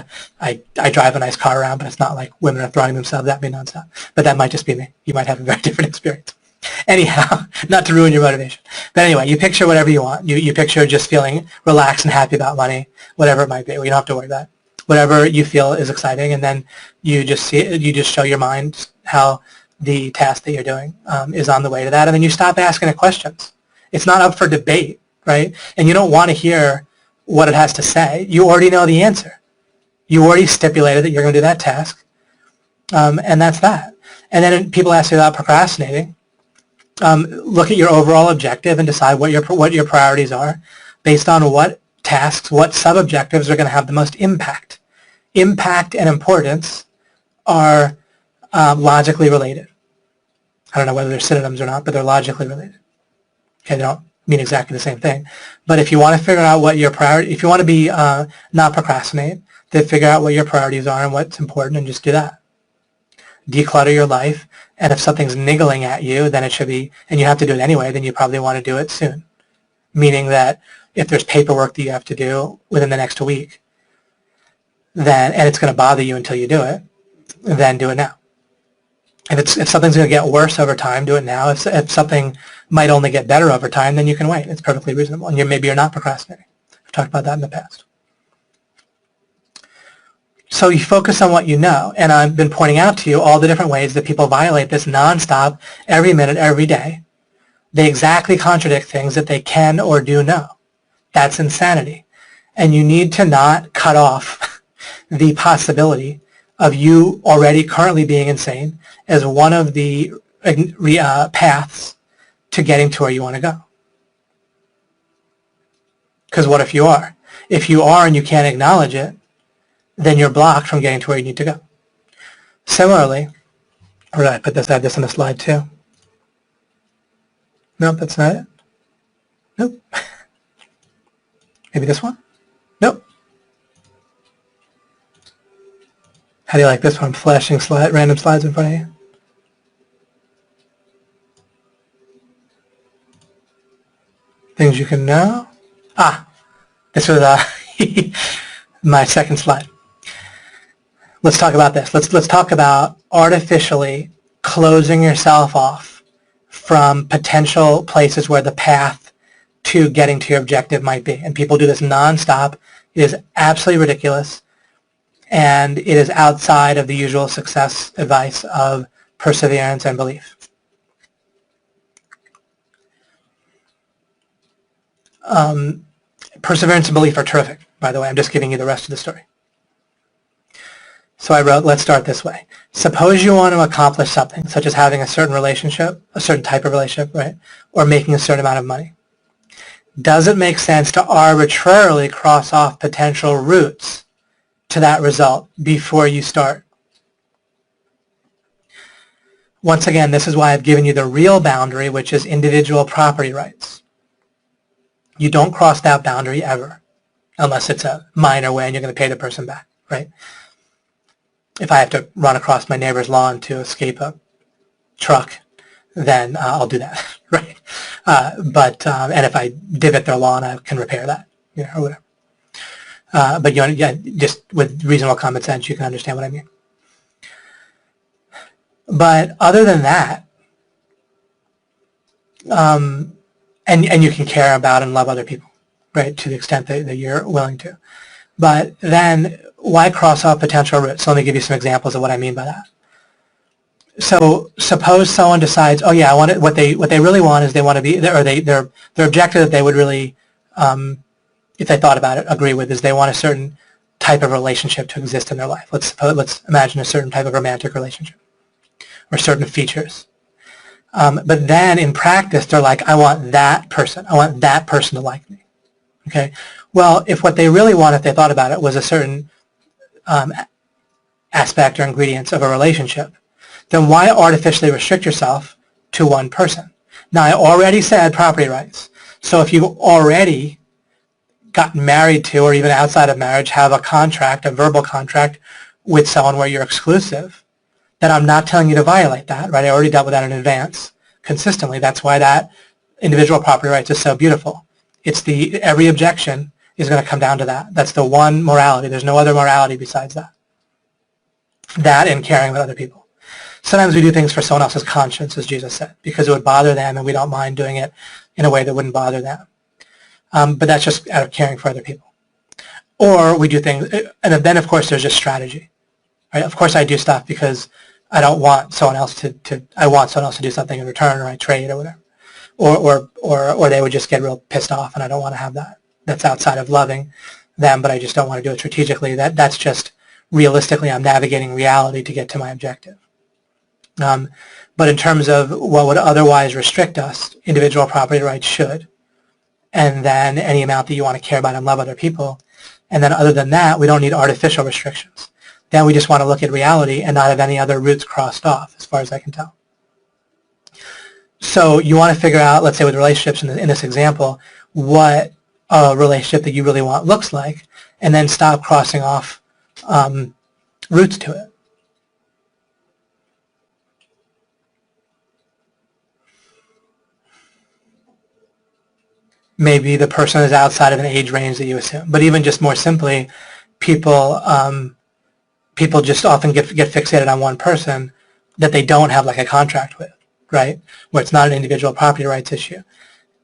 I drive a nice car around, but it's not like women are throwing themselves at me nonstop. But that might just be me. You might have a very different experience. Anyhow, not to ruin your motivation. But anyway, you picture whatever you want. You picture just feeling relaxed and happy about money, whatever it might be. Well, you don't have to worry about it. Whatever you feel is exciting, and then you just show your mind how the task that you're doing is on the way to that, and then you stop asking it questions. It's not up for debate, right? And you don't want to hear what it has to say. You already know the answer. You already stipulated that you're going to do that task, and that's that. And then people ask you about procrastinating. Look at your overall objective and decide what your priorities are based on what tasks, what sub-objectives are going to have the most impact. Impact and importance are logically related. I don't know whether they're synonyms or not, but they're logically related. Okay, they don't mean exactly the same thing. But if you want to figure out what your priority, if you want to be not procrastinate, then figure out what your priorities are and what's important, and just do that. Declutter your life, and if something's niggling at you, then it should be, and you have to do it anyway, then you probably want to do it soon. Meaning that if there's paperwork that you have to do within the next week, then, and it's going to bother you until you do it, then do it now. If something's going to get worse over time, do it now. If something might only get better over time, then you can wait. It's perfectly reasonable, and maybe you're not procrastinating. I've talked about that in the past. So you focus on what you know, and I've been pointing out to you all the different ways that people violate this nonstop, every minute, every day. They exactly contradict things that they can or do know. That's insanity. And you need to not cut off the possibility of you already currently being insane as one of the paths to getting to where you want to go. Because what if you are? If you are and you can't acknowledge it, then you're blocked from getting to where you need to go. Similarly, or did I put this, add this on the slide too? Nope, that's not it. Nope. Maybe this one? Nope. How do you like this one? Flashing random slides in front of you. Things you can know. This was my second slide. Let's talk about this. Let's talk about artificially closing yourself off from potential places where the path to getting to your objective might be. And people do this nonstop. It is absolutely ridiculous, and it is outside of the usual success advice of perseverance and belief. Perseverance and belief are terrific, by the way. I'm just giving you the rest of the story. So I wrote, let's start this way. Suppose you want to accomplish something, such as having a certain relationship, a certain type of relationship, right? Or making a certain amount of money. Does it make sense to arbitrarily cross off potential routes to that result before you start? Once again, this is why I've given you the real boundary, which is individual property rights. You don't cross that boundary ever, unless it's a minor way and you're going to pay the person back, right? If I have to run across my neighbor's lawn to escape a truck, then I'll do that, right? And if I divot their lawn, I can repair that, or whatever. But just with reasonable common sense, you can understand what I mean. But other than that, and you can care about and love other people, right, to the extent that you're willing to. But then why cross off potential routes? So let me give you some examples of what I mean by that. So suppose someone decides, oh yeah, I want it, what they really want is they want to be, or their objective that they would really, if they thought about it, agree with, is they want a certain type of relationship to exist in their life. Let's imagine a certain type of romantic relationship or certain features. But then in practice, they're like, I want that person. I want that person to like me. Okay. Well, if what they really want, if they thought about it, was a certain aspect or ingredients of a relationship, then why artificially restrict yourself to one person? Now, I already said property rights. So if you've already gotten married to, or even outside of marriage, have a contract, a verbal contract with someone where you're exclusive, then I'm not telling you to violate that, right? I already dealt with that in advance consistently. That's why that individual property rights is so beautiful. It's every objection is going to come down to that. That's the one morality. There's no other morality besides that. That and caring about other people. Sometimes we do things for someone else's conscience, as Jesus said, because it would bother them and we don't mind doing it in a way that wouldn't bother them. But that's just out of caring for other people. Or we do things, and then of course there's just strategy. Right? Of course I do stuff because I don't want someone else I want someone else to do something in return, or I trade or whatever. Or they would just get real pissed off and I don't want to have that. That's outside of loving them, but I just don't want to do it strategically. That's just realistically I'm navigating reality to get to my objective. But in terms of what would otherwise restrict us, individual property rights should, and then any amount that you want to care about and love other people. And then other than that, we don't need artificial restrictions. Then we just want to look at reality and not have any other routes crossed off, as far as I can tell. So you want to figure out, let's say with relationships in this example, what a relationship that you really want looks like, and then stop crossing off routes to it. Maybe the person is outside of an age range that you assume. But even just more simply, people just often get fixated on one person that they don't have like a contract with, right? Where it's not an individual property rights issue,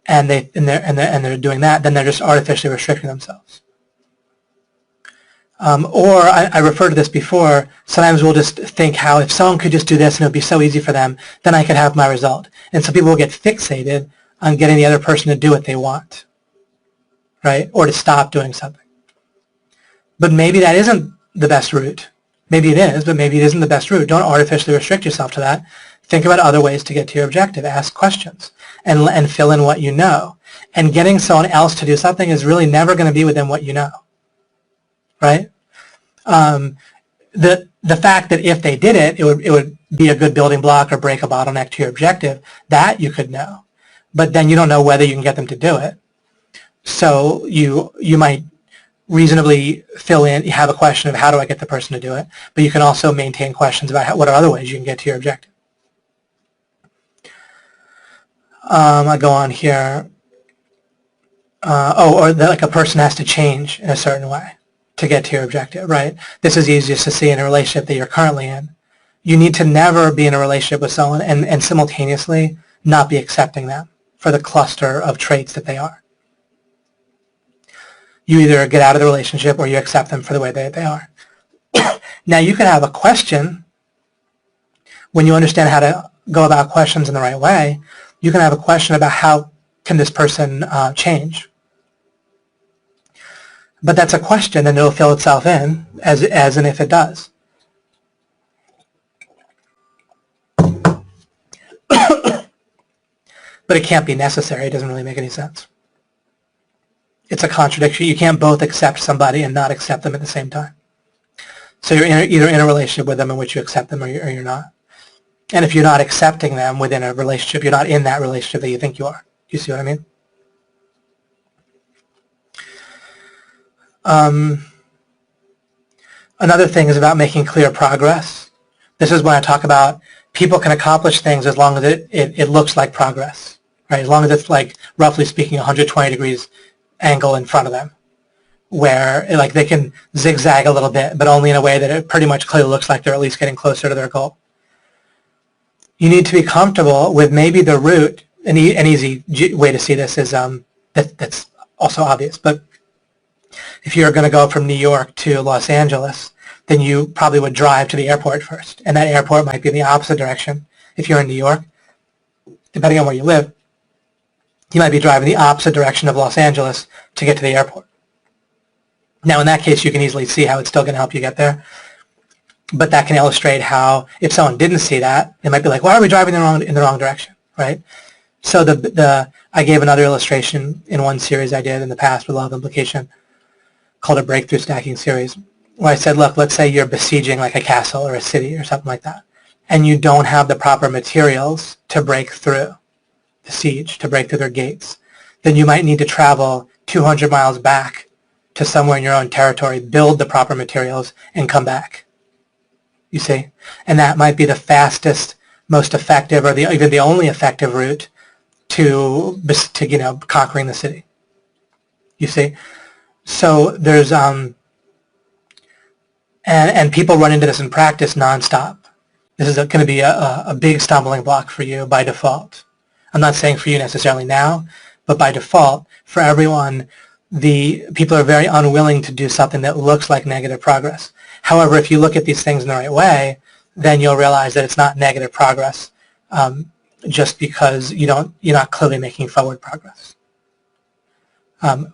and they're doing that, then they're just artificially restricting themselves. Or I referred to this before. Sometimes we'll just think how if someone could just do this and it would be so easy for them, then I could have my result. And so people will get fixated on getting the other person to do what they want, right? Or to stop doing something. But maybe that isn't the best route. Maybe it is, but maybe it isn't the best route. Don't artificially restrict yourself to that. Think about other ways to get to your objective. Ask questions and fill in what you know. And getting someone else to do something is really never going to be within what you know, right? The fact that if they did it, it would be a good building block or break a bottleneck to your objective, that you could know. But then you don't know whether you can get them to do it. So you might reasonably fill in, you have a question of how do I get the person to do it, but you can also maintain questions about what are other ways you can get to your objective. I go on here. Or that like a person has to change in a certain way to get to your objective, right? This is easiest to see in a relationship that you're currently in. You need to never be in a relationship with someone and simultaneously not be accepting them for the cluster of traits that they are. You either get out of the relationship or you accept them for the way that they are. Now you can have a question. When you understand how to go about questions in the right way, you can have a question about how can this person change. But that's a question and it'll fill itself in as and if it does. But it can't be necessary. It doesn't really make any sense. It's a contradiction. You can't both accept somebody and not accept them at the same time. So you're either in a relationship with them in which you accept them or you're not. And if you're not accepting them within a relationship, you're not in that relationship that you think you are. You see what I mean? Another thing is about making clear progress. This is when I talk about people can accomplish things as long as it looks like progress, right? As long as it's like, roughly speaking, 120 degrees angle in front of them, where like they can zigzag a little bit, but only in a way that it pretty much clearly looks like they're at least getting closer to their goal. You need to be comfortable with maybe the route. An easy way to see this is that's also obvious, but if you're going to go from New York to Los Angeles, then you probably would drive to the airport first. And that airport might be in the opposite direction. If you're in New York, depending on where you live, you might be driving the opposite direction of Los Angeles to get to the airport. Now, in that case, you can easily see how it's still going to help you get there. But that can illustrate how, if someone didn't see that, they might be like, why are we driving in the wrong direction, right? So I gave another illustration in one series I did in the past with law of implication called a breakthrough stacking series, where I said, look, let's say you're besieging like a castle or a city or something like that, and you don't have the proper materials to break through the siege, to break through their gates. Then you might need to travel 200 miles back to somewhere in your own territory, build the proper materials, and come back. You see? And that might be the fastest, most effective, or even the only effective route to conquering the city. You see? So there's and people run into this in practice nonstop. This is going to be a big stumbling block for you by default. I'm not saying for you necessarily now, but by default, for everyone, the people are very unwilling to do something that looks like negative progress. However, if you look at these things in the right way, then you'll realize that it's not negative progress just because you're not clearly making forward progress.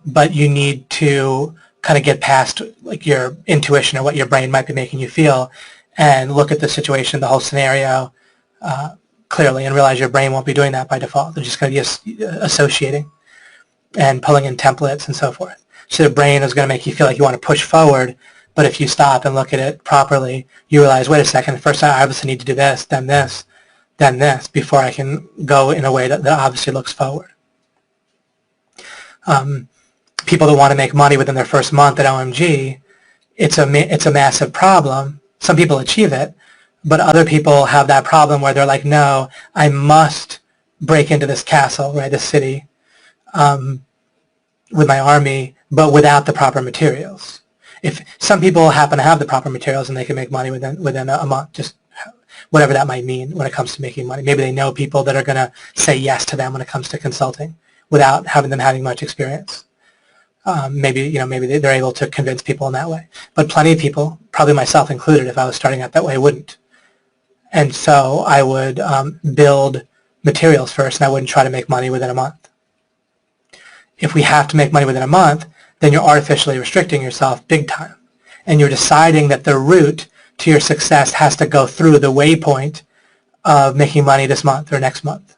But you need to kind of get past like your intuition or what your brain might be making you feel and look at the situation, the whole scenario clearly, and realize your brain won't be doing that by default. They're just going to be associating and pulling in templates and so forth. So the brain is going to make you feel like you want to push forward, but if you stop and look at it properly, you realize, wait a second, first I obviously need to do this, then this, then this, before I can go in a way that obviously looks forward. People that want to make money within their first month at OMG, it's a massive problem. Some people achieve it, but other people have that problem where they're like, no, I must break into this castle, right, this city, with my army, but without the proper materials. If some people happen to have the proper materials and they can make money within a month, just whatever that might mean when it comes to making money. Maybe they know people that are going to say yes to them when it comes to consulting without having much experience. Maybe they're able to convince people in that way. But plenty of people, probably myself included, if I was starting out that way, wouldn't. And so I would build materials first, and I wouldn't try to make money within a month. If we have to make money within a month, then you're artificially restricting yourself big time. And you're deciding that the route to your success has to go through the waypoint of making money this month or next month.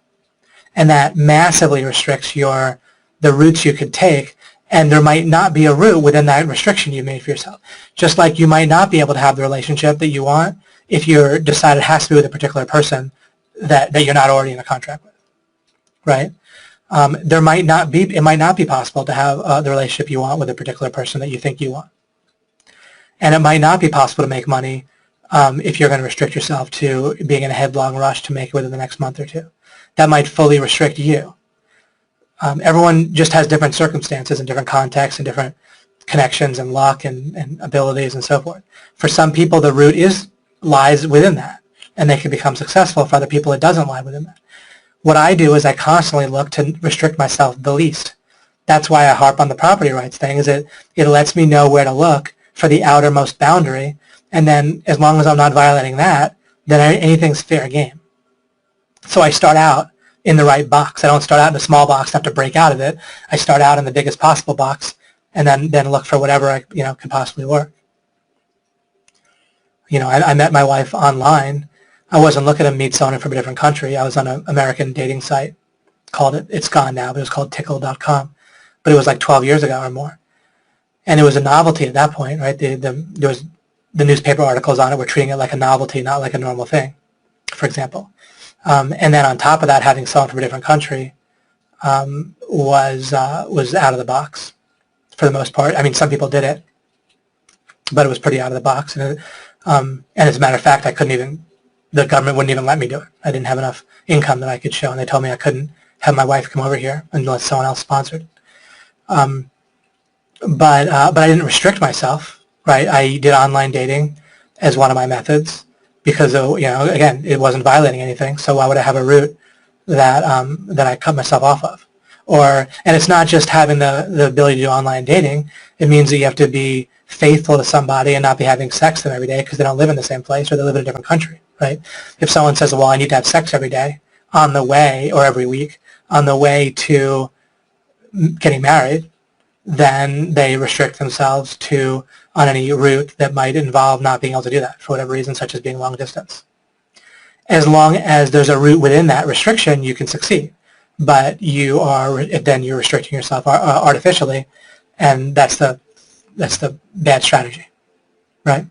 And that massively restricts the routes you could take, and there might not be a route within that restriction you made for yourself. Just like you might not be able to have the relationship that you want if you decide it has to be with a particular person that you're not already in a contract with, right? It might not be possible to have the relationship you want with a particular person that you think you want. And it might not be possible to make money if you're going to restrict yourself to being in a headlong rush to make it within the next month or two. That might fully restrict you. Everyone just has different circumstances and different contexts and different connections and luck and abilities and so forth. For some people, the route lies within that, and they can become successful. For other people, it doesn't lie within that. What I do is I constantly look to restrict myself the least. That's why I harp on the property rights thing, is it lets me know where to look for the outermost boundary, and then as long as I'm not violating that, then anything's fair game. So I start out in the right box. I don't start out in a small box and have to break out of it. I start out in the biggest possible box, and then look for whatever could possibly work. I met my wife online. I wasn't looking to meet someone from a different country. I was on an American dating site it's gone now, but it was called Tickle.com. But it was like 12 years ago or more. And it was a novelty at that point, right? There was the newspaper articles on it were treating it like a novelty, not like a normal thing, for example. And then on top of that, having someone from a different country was out of the box for the most part. I mean, some people did it, but it was pretty out of the box. And as a matter of fact, the government wouldn't even let me do it. I didn't have enough income that I could show, and they told me I couldn't have my wife come over here unless someone else sponsored. But I didn't restrict myself, right? I did online dating as one of my methods because, again, it wasn't violating anything. So why would I have a route that I cut myself off of? And it's not just having the ability to do online dating. It means that you have to be faithful to somebody and not be having sex with them every day because they don't live in the same place or they live in a different country, right? If someone says, well, I need to have sex every day on the way, or every week, on the way to getting married, then they restrict themselves to on any route that might involve not being able to do that for whatever reason, such as being long distance. As long as there's a route within that restriction, you can succeed. But then you're restricting yourself artificially, and that's the bad strategy, right?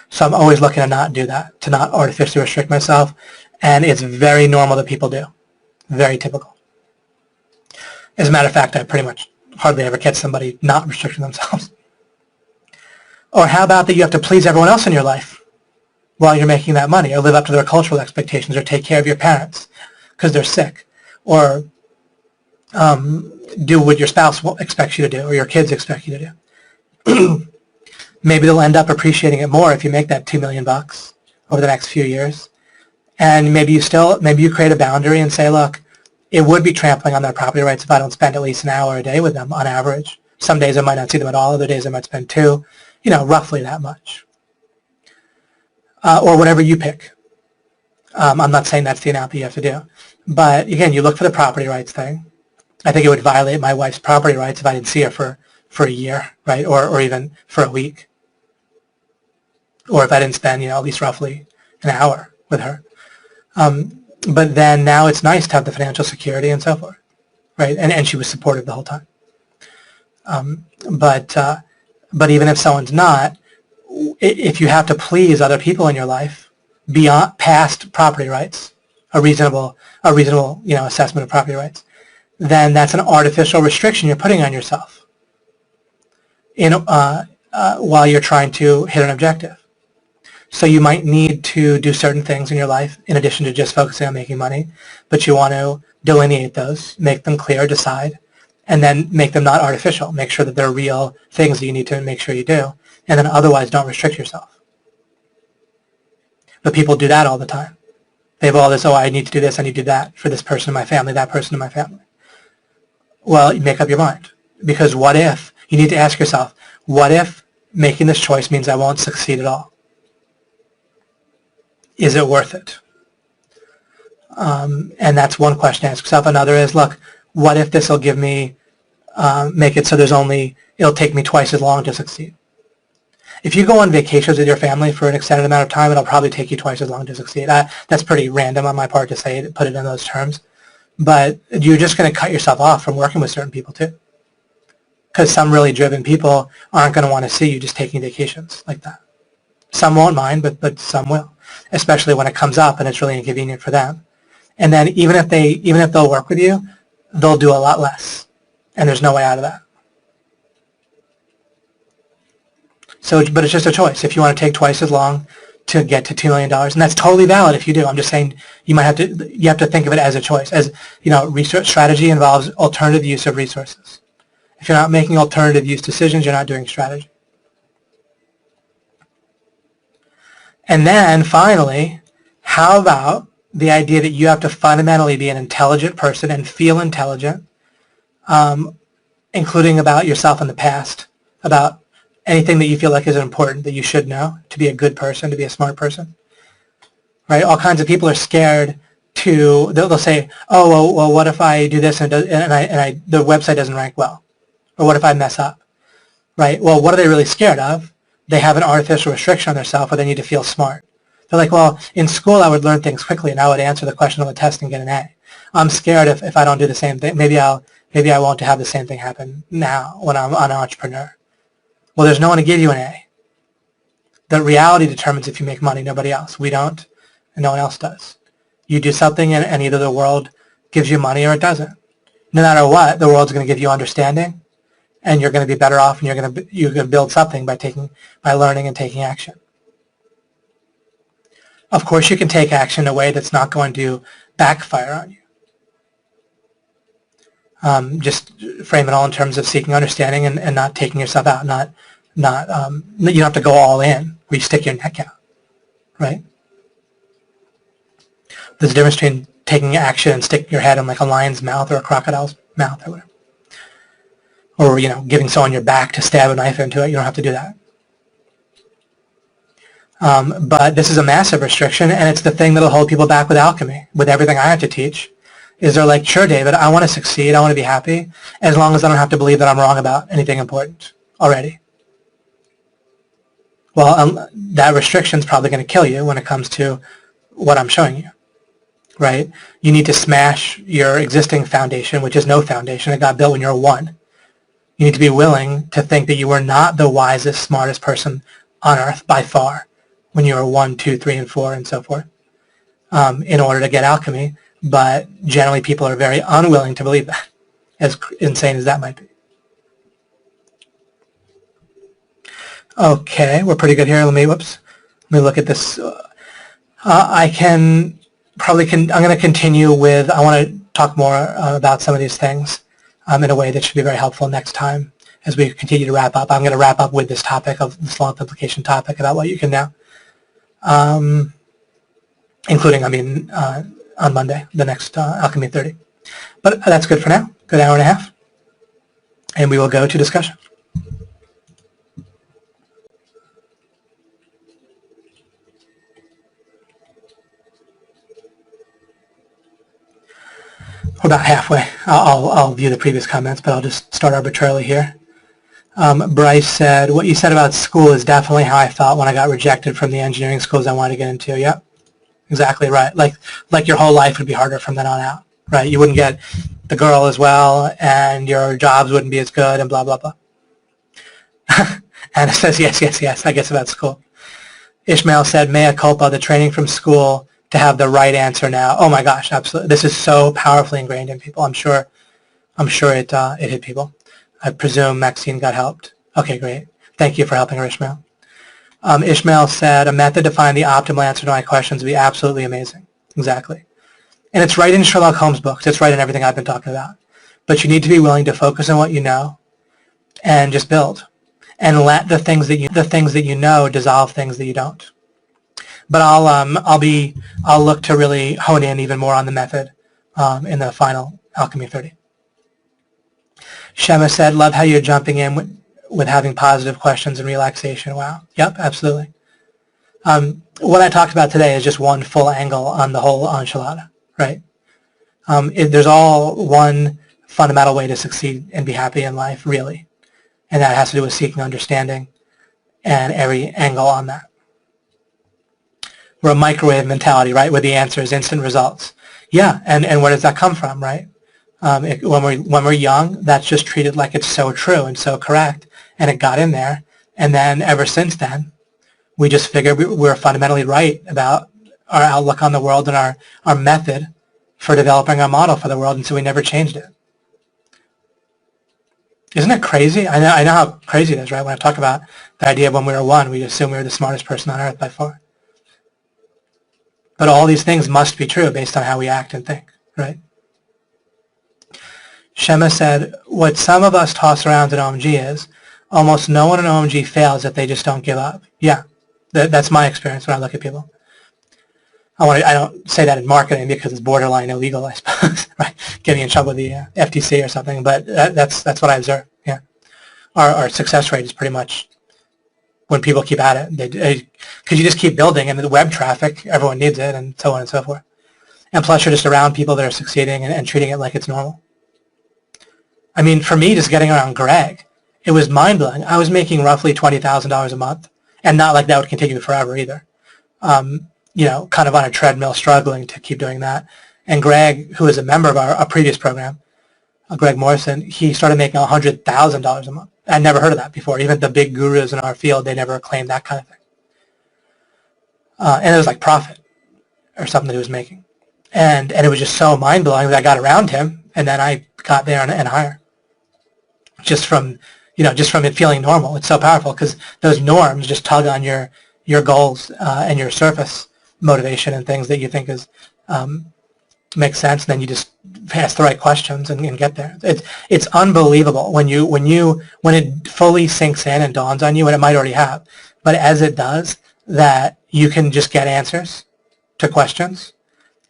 So I'm always looking to not do that, to not artificially restrict myself, and it's very normal that people do, very typical. As a matter of fact, I pretty much hardly ever catch somebody not restricting themselves. Or how about that you have to please everyone else in your life while you're making that money, or live up to their cultural expectations, or take care of your parents because they're sick, or do what your spouse expects you to do, or your kids expect you to do. Maybe they'll end up appreciating it more if you make that $2 million over the next few years. And maybe you create a boundary and say, look, it would be trampling on their property rights if I don't spend at least an hour a day with them on average. Some days I might not see them at all, other days I might spend 2, roughly that much. Or whatever you pick. I'm not saying that's the amount that you have to do. But again, you look for the property rights thing. I think it would violate my wife's property rights if I didn't see her for a year, right? Or even for a week. Or if I didn't spend, at least roughly an hour with her. But then now it's nice to have the financial security and so forth, right? And she was supportive the whole time. But even if someone's not, if you have to please other people in your life beyond past property rights, a reasonable assessment of property rights, then that's an artificial restriction you're putting on yourself while you're trying to hit an objective. So you might need to do certain things in your life in addition to just focusing on making money, but you want to delineate those, make them clear, decide, and then make them not artificial. Make sure that they're real things that you need to make sure you do, and then otherwise don't restrict yourself. But people do that all the time. They have all this, I need to do this, I need to do that for this person in my family, that person in my family. Well, you make up your mind. Because what if, you need to ask yourself, what if making this choice means I won't succeed at all? Is it worth it? And that's one question to ask yourself. Another is, look, what if this will give me, make it so it'll take me twice as long to succeed? If you go on vacations with your family for an extended amount of time, it'll probably take you twice as long to succeed. That's pretty random on my part to say it, put it in those terms. But you're just going to cut yourself off from working with certain people too. Because some really driven people aren't going to want to see you just taking vacations like that. Some won't mind, but some will, especially when it comes up and it's really inconvenient for them. And then even if they'll work with you, they'll do a lot less, and there's no way out of that. So, but it's just a choice. If you want to take twice as long to get to $2 million, and that's totally valid if you do. I'm just saying you have to think of it as a choice. As research strategy involves alternative use of resources. If you're not making alternative use decisions, you're not doing strategy. And then finally, how about the idea that you have to fundamentally be an intelligent person and feel intelligent, including about yourself in the past, about anything that you feel like is important that you should know to be a good person, to be a smart person, right? All kinds of people are scared they'll say, oh, well, what if I do this and the website doesn't rank well? Or what if I mess up, right? Well, what are they really scared of? They have an artificial restriction on themselves, or they need to feel smart. They're like, well, in school I would learn things quickly and I would answer the question on the test and get an A. I'm scared if I don't do the same thing. Maybe I won't have the same thing happen now when I'm an entrepreneur. Well, there's no one to give you an A. The reality determines if you make money, nobody else. We don't, and no one else does. You do something and either the world gives you money or it doesn't. No matter what, the world's going to give you understanding, and you're going to be better off, and you're going to build something by learning and taking action. Of course, you can take action in a way that's not going to backfire on you. Just frame it all in terms of seeking understanding and not taking yourself out. You don't have to go all in where you stick your neck out, right? There's a difference between taking action and sticking your head in like a lion's mouth or a crocodile's mouth or whatever. Or, giving someone your back to stab a knife into it. You don't have to do that. But this is a massive restriction, and it's the thing that'll hold people back with alchemy, with everything I have to teach. Is they're like, sure, David, I want to succeed, I want to be happy, as long as I don't have to believe that I'm wrong about anything important already. Well, that restriction's probably going to kill you when it comes to what I'm showing you, right? You need to smash your existing foundation, which is no foundation. It got built when you were 1. You need to be willing to think that you were not the wisest, smartest person on earth by far when you were 1, 2, 3, and 4, and so forth, in order to get alchemy. But generally people are very unwilling to believe that, as insane as that might be. Okay, we're pretty good here. Let me look at this. I'm going to continue with, I want to talk more about some of these things in a way that should be very helpful next time as we continue to wrap up. I'm going to wrap up with this topic of this law of implication topic about what you can know, including, on Monday, the next Alchemy 30. But that's good for now. Good hour and a half. And we will go to discussion. We're about halfway. I'll view the previous comments, but I'll just start arbitrarily here. Bryce said, what you said about school is definitely how I felt when I got rejected from the engineering schools I wanted to get into. Yep. Exactly right. Like your whole life would be harder from then on out, right? You wouldn't get the girl as well, and your jobs wouldn't be as good, and blah, blah, blah. Anna says, yes, I guess about school. Ishmael said, mea culpa, the training from school to have the right answer now. Oh my gosh, absolutely. This is so powerfully ingrained in people. I'm sure it hit people. I presume Maxine got helped. Okay, great. Thank you for helping her, Ishmael. Ishmael said, a method to find the optimal answer to my questions would be absolutely amazing. Exactly. And it's right in Sherlock Holmes' books. It's right in everything I've been talking about. But you need to be willing to focus on what you know and just build. And let the things that you know dissolve things that you don't. But I'll look to really hone in even more on the method in the final Alchemy 30. Shema said, love how you're jumping in with having positive questions and relaxation. Wow. Yep, absolutely. What I talked about today is just one full angle on the whole enchilada, right? There's all one fundamental way to succeed and be happy in life, really. And that has to do with seeking understanding and every angle on that. We're a microwave mentality, right, where the answer is instant results. Yeah, and where does that come from, right? When we're young, that's just treated like it's so true and so correct, and it got in there. And then ever since then, we just figured we're fundamentally right about our outlook on the world and our method for developing our model for the world, and so we never changed it. Isn't it crazy? I know how crazy it is, right? When I talk about the idea of when we were 1, we assume we were the smartest person on earth by far. But all these things must be true based on how we act and think, right? Shema said, what some of us toss around in OMG is almost no one in OMG fails if they just don't give up. Yeah, that's my experience when I look at people. I don't say that in marketing because it's borderline illegal, I suppose, right? Getting in trouble with the FTC or something, but that's what I observe, yeah. Our success rate is pretty much when people keep at it, because you just keep building, and the web traffic, everyone needs it, and so on and so forth. And plus, you're just around people that are succeeding and treating it like it's normal. I mean, for me, just getting around Greg, it was mind-blowing. I was making roughly $20,000 a month, and not like that would continue forever either. Kind of on a treadmill, struggling to keep doing that. And Greg, who is a member of our previous program, Greg Morrison, he started making $100,000 a month. I'd never heard of that before. Even the big gurus in our field, they never claimed that kind of thing. And it was like profit or something that he was making. And it was just so mind-blowing that I got around him, and then I got there and higher. Just from it feeling normal. It's so powerful because those norms just tug on your goals and your surface motivation and things that you think is makes sense, and then you just ask the right questions and get there. It's unbelievable when it fully sinks in and dawns on you, and it might already have, but as it does, that you can just get answers to questions,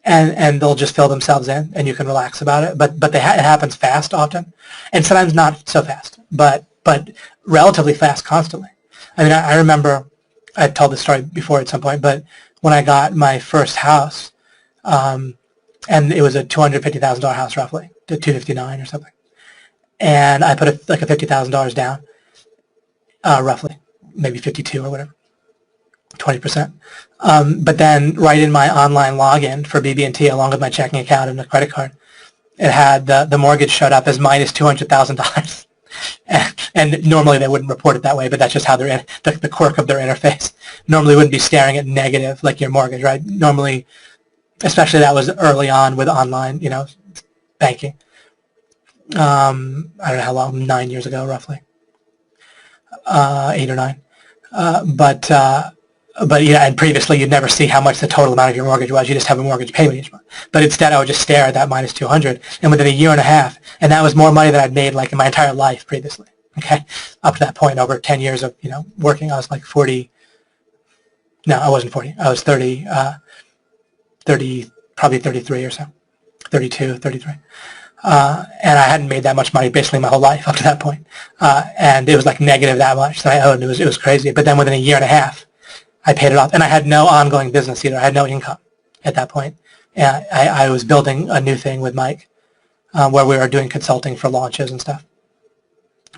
and they'll just fill themselves in, and you can relax about it. But it happens fast often, and sometimes not so fast, but relatively fast constantly. I mean, I remember I told this story before at some point, but when I got my first house, and it was a $250,000 house roughly, to $259 or something, and I put like a $50,000 down, roughly, maybe 52 or whatever, 20%. But then right in my online login for BB&T, along with my checking account and a credit card, it had the mortgage showed up as minus $200,000. And normally they wouldn't report it that way, but that's just how they're the quirk of their interface. Normally wouldn't be staring at negative like your mortgage, right? Normally, especially that was early on with online, banking. I don't know how long, 9 years ago, roughly, 8 or 9. But yeah, and previously you'd never see how much the total amount of your mortgage was. You just have a mortgage payment each month. But instead I would just stare at that minus 200, and within a year and a half, and that was more money than I'd made like in my entire life previously. Okay, up to that point, over 10 years of working, I was like 40. No, I wasn't 40. I was 30, 30, probably 33 or so, 32, 33. And I hadn't made that much money basically my whole life up to that point. And it was like negative that much that I owed. It was crazy. But then within a year and a half, I paid it off, and I had no ongoing business either. I had no income at that point. And I was building a new thing with Mike, where we were doing consulting for launches and stuff.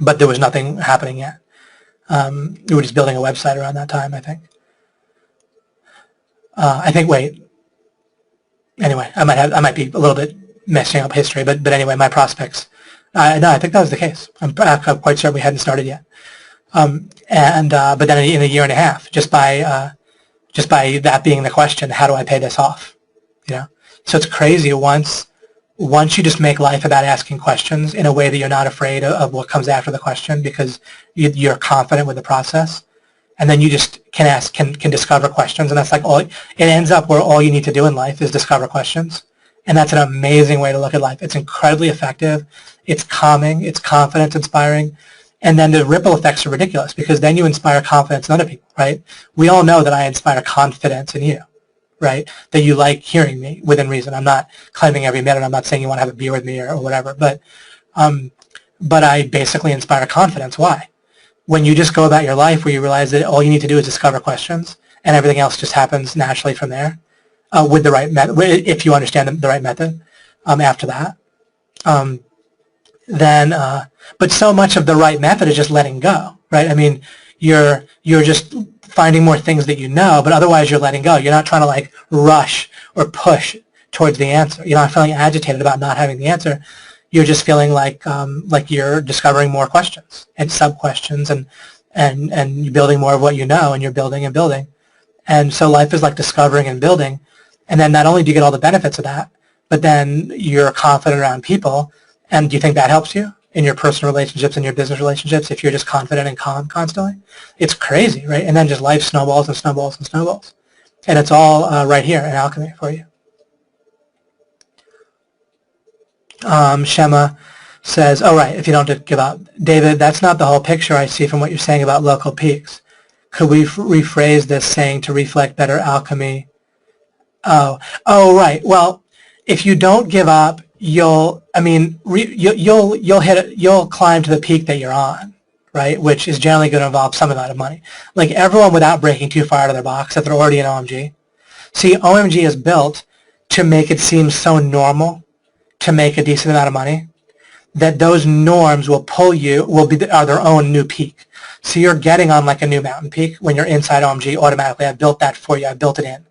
But there was nothing happening yet. We were just building a website around that time, I think. Wait. Anyway, I might be a little bit messing up history, but anyway, my prospects. No, I think that was the case. I'm quite certain we hadn't started yet. But then in a year and a half, just by that being the question, how do I pay this off? So it's crazy once you just make life about asking questions in a way that you're not afraid of what comes after the question, because you're confident with the process, and then you just can discover questions, and that's like it ends up where all you need to do in life is discover questions, and that's an amazing way to look at life. It's incredibly effective. It's calming. It's confidence inspiring. And then the ripple effects are ridiculous, because then you inspire confidence in other people, right? We all know that I inspire confidence in you, right? That you like hearing me within reason. I'm not claiming every minute. I'm not saying you want to have a beer with me or whatever, but I basically inspire confidence. Why? When you just go about your life where you realize that all you need to do is discover questions and everything else just happens naturally from there, with the right method, if you understand the right method after that. But so much of the right method is just letting go, right? I mean, you're just finding more things that you know, but otherwise you're letting go. You're not trying to like rush or push towards the answer. You're not feeling agitated about not having the answer. You're just feeling like you're discovering more questions and sub-questions, and you're building more of what you know, and you're building and building. And so life is like discovering and building, and then not only do you get all the benefits of that, but then you're confident around people. And do you think that helps you in your personal relationships and your business relationships if you're just confident and calm constantly? It's crazy, right? And then just life snowballs and snowballs and snowballs. And it's all right here in Alchemy for you. Shema says, oh, right, if you don't give up. David, that's not the whole picture I see from what you're saying about local peaks. Could we rephrase this saying to reflect better alchemy? Oh, right. Well, if you don't give up, you'll climb to the peak that you're on, right? Which is generally going to involve some amount of money. Like everyone without breaking too far out of their box, that they're already in OMG. See, OMG is built to make it seem so normal to make a decent amount of money that those norms will pull you, are their own new peak. So you're getting on like a new mountain peak when you're inside OMG automatically. I built that for you. I built it in.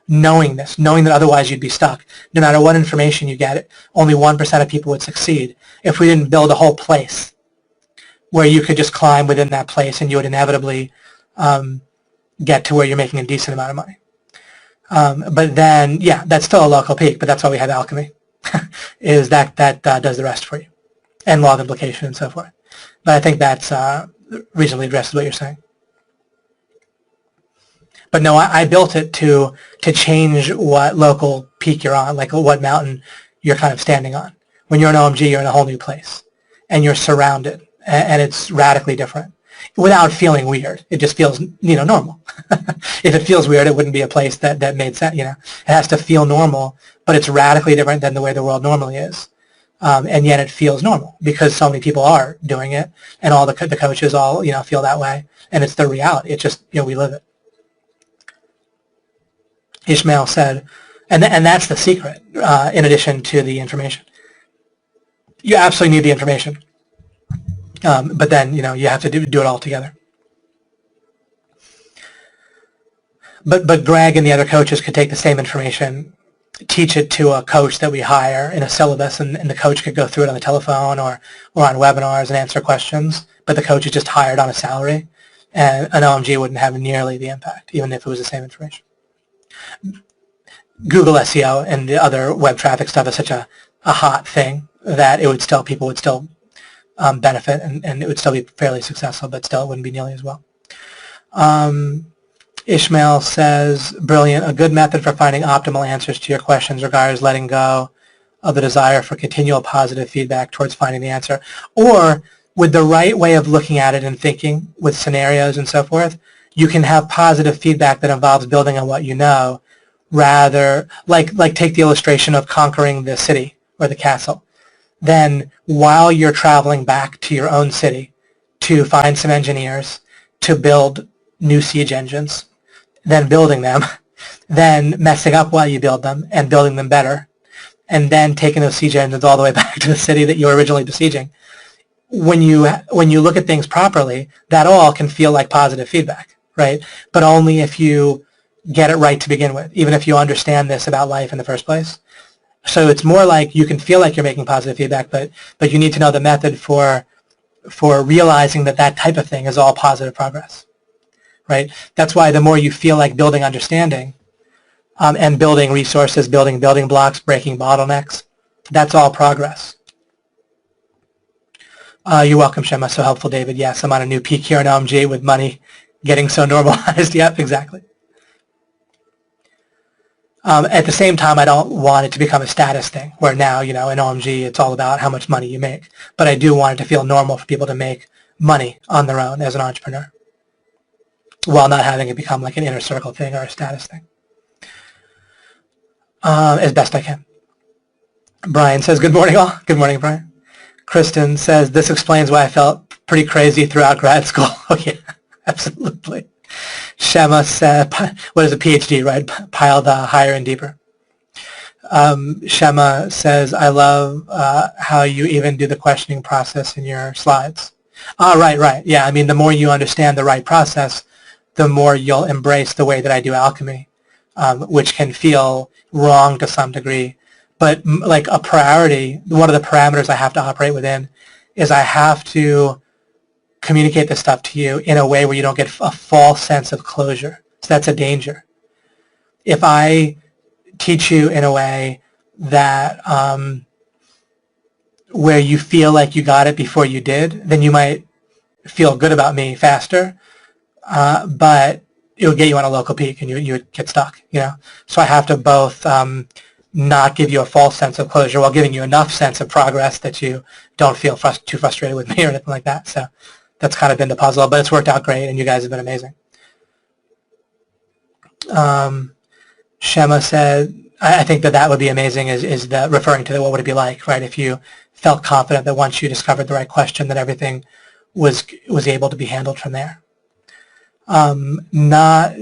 Knowing that otherwise you'd be stuck. No matter what information you get, only 1% of people would succeed if we didn't build a whole place where you could just climb within that place and you would inevitably get to where you're making a decent amount of money. But then, yeah, that's still a local peak, but that's why we have alchemy, is that does the rest for you, and law of implication and so forth. But I think that's reasonably addresses what you're saying. But no, I built it to change what local peak you're on, like what mountain you're kind of standing on. When you're in OMG, you're in a whole new place, and you're surrounded, and it's radically different without feeling weird. It just feels, normal. If it feels weird, it wouldn't be a place that made sense. It has to feel normal, but it's radically different than the way the world normally is. And yet it feels normal because so many people are doing it, and all the coaches all feel that way, and it's their reality. It's just we live it. Ishmael said, and that's the secret, in addition to the information. You absolutely need the information, but then you have to do it all together. But Greg and the other coaches could take the same information, teach it to a coach that we hire in a syllabus, and the coach could go through it on the telephone or on webinars and answer questions, but the coach is just hired on a salary, and an OMG wouldn't have nearly the impact, even if it was the same information. Google SEO and the other web traffic stuff is such a hot thing that people would still benefit, and it would still be fairly successful, but still it wouldn't be nearly as well. Ishmael says, brilliant, a good method for finding optimal answers to your questions requires letting go of the desire for continual positive feedback towards finding the answer. Or with the right way of looking at it and thinking with scenarios and so forth, you can have positive feedback that involves building on what you know, rather, like take the illustration of conquering the city or the castle. Then while you're traveling back to your own city to find some engineers to build new siege engines, then building them, then messing up while you build them and building them better, and then taking those siege engines all the way back to the city that you were originally besieging. When you look at things properly, that all can feel like positive feedback, right? But only if you get it right to begin with, even if you understand this about life in the first place. So it's more like you can feel like you're making positive feedback, but you need to know the method for realizing that type of thing is all positive progress. Right? That's why the more you feel like building understanding and building resources, building blocks, breaking bottlenecks, that's all progress. You're welcome, Shema. So helpful, David. Yes, I'm on a new peak here in OMG with money getting so normalized. Yep, exactly. At the same time, I don't want it to become a status thing where now, in OMG, it's all about how much money you make. But I do want it to feel normal for people to make money on their own as an entrepreneur, while not having it become like an inner circle thing or a status thing, as best I can. Brian says, good morning all. Good morning, Brian. Kristen says, this explains why I felt pretty crazy throughout grad school. Oh yeah, absolutely. Shema said, what is a PhD, right? Piled higher and deeper. Shema says, I love how you even do the questioning process in your slides. Right. Yeah, I mean, the more you understand the right process, the more you'll embrace the way that I do alchemy, which can feel wrong to some degree. But like a priority, one of the parameters I have to operate within is I have to communicate this stuff to you in a way where you don't get a false sense of closure. So that's a danger. If I teach you in a way that where you feel like you got it before you did, then you might feel good about me faster. But it would get you on a local peak and you would get stuck, So I have to both not give you a false sense of closure while giving you enough sense of progress that you don't feel too frustrated with me or anything like that. So that's kind of been the puzzle, but it's worked out great and you guys have been amazing. Shema said, I think that would be amazing is the referring to what would it be like, right? If you felt confident that once you discovered the right question that everything was able to be handled from there. Shema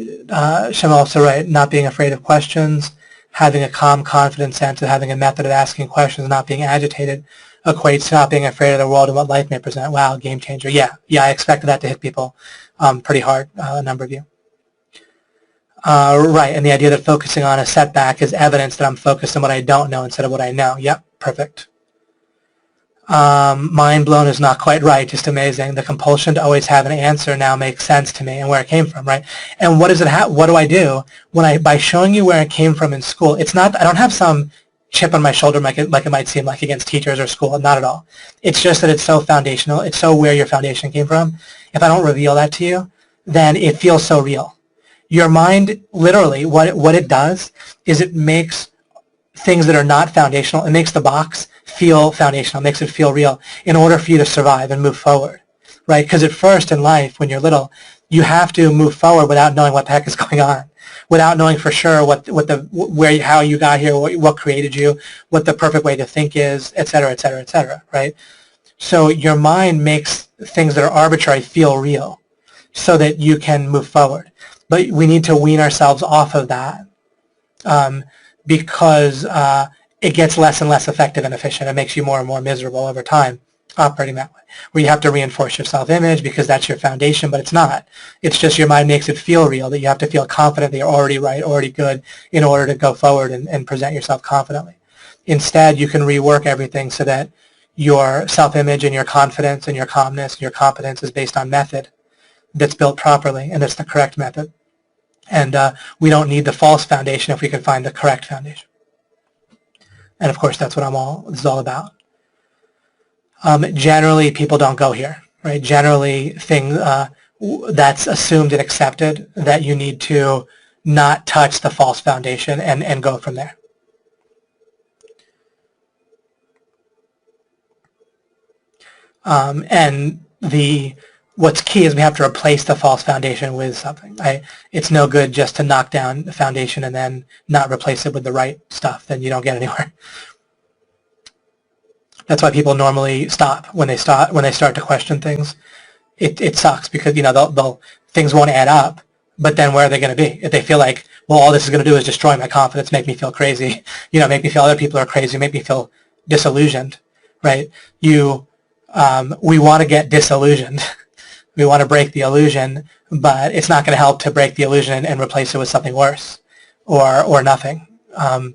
also right, not being afraid of questions, having a calm, confident sense of having a method of asking questions, not being agitated, equates to not being afraid of the world and what life may present. Wow, game changer. Yeah, I expected that to hit people pretty hard, a number of you. Right, and the idea that focusing on a setback is evidence that I'm focused on what I don't know instead of what I know. Yep, perfect. Mind blown is not quite right, just amazing. The compulsion to always have an answer now makes sense to me and where it came from, right? And what do I do when by showing you where it came from in school? It's not, I don't have some chip on my shoulder like it might seem like against teachers or school, not at all. It's just that it's so foundational, it's so where your foundation came from. If I don't reveal that to you, then it feels so real. Your mind, literally, what it does is it makes things that are not foundational, it makes the box feel foundational, makes it feel real in order for you to survive and move forward, right? Because at first in life, when you're little, you have to move forward without knowing what the heck is going on, without knowing for sure how you got here, what created you, what the perfect way to think is, et cetera, et cetera, et cetera, right? So your mind makes things that are arbitrary feel real so that you can move forward. But we need to wean ourselves off of that because it gets less and less effective and efficient. It makes you more and more miserable over time operating that way, where you have to reinforce your self-image because that's your foundation, but it's not. It's just your mind makes it feel real, that you have to feel confident that you're already right, already good, in order to go forward and present yourself confidently. Instead, you can rework everything so that your self-image and your confidence and your calmness and your competence is based on method that's built properly, and that's the correct method. And we don't need the false foundation if we can find the correct foundation. And of course, that's what this is all about. Generally, people don't go here, right? Generally, that's assumed and accepted that you need to not touch the false foundation and go from there. And what's key is we have to replace the false foundation with something. It's no good just to knock down the foundation and then not replace it with the right stuff. Then you don't get anywhere. That's why people normally stop when they start to question things. It sucks because things won't add up. But then where are they going to be? If they feel like, well, all this is going to do is destroy my confidence, make me feel crazy, make me feel other people are crazy, make me feel disillusioned, right? We want to get disillusioned. We want to break the illusion, but it's not going to help to break the illusion and replace it with something worse or nothing. So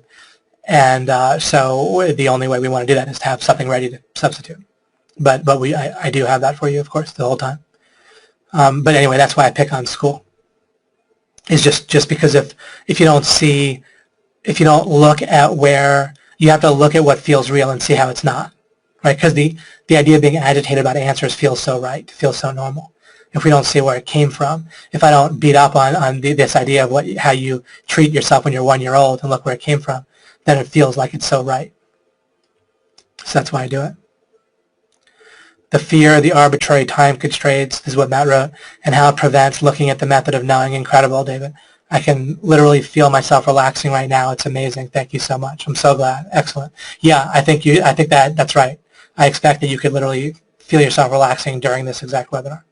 the only way we want to do that is to have something ready to substitute. But I do have that for you, of course, the whole time. But anyway, that's why I pick on school. Is just because if you don't look at where, you have to look at what feels real and see how it's not, right? Because the idea of being agitated about answers feels so right, feels so normal. If we don't see where it came from, if I don't beat up on this idea of how you treat yourself when you're 1 year old and look where it came from, then it feels like it's so right. So that's why I do it. The fear of the arbitrary time constraints, this is what Matt wrote, and how it prevents looking at the method of knowing. Incredible, David. I can literally feel myself relaxing right now. It's amazing. Thank you so much. I'm so glad. Excellent. Yeah, I think that's right. I expect that you could literally feel yourself relaxing during this exact webinar.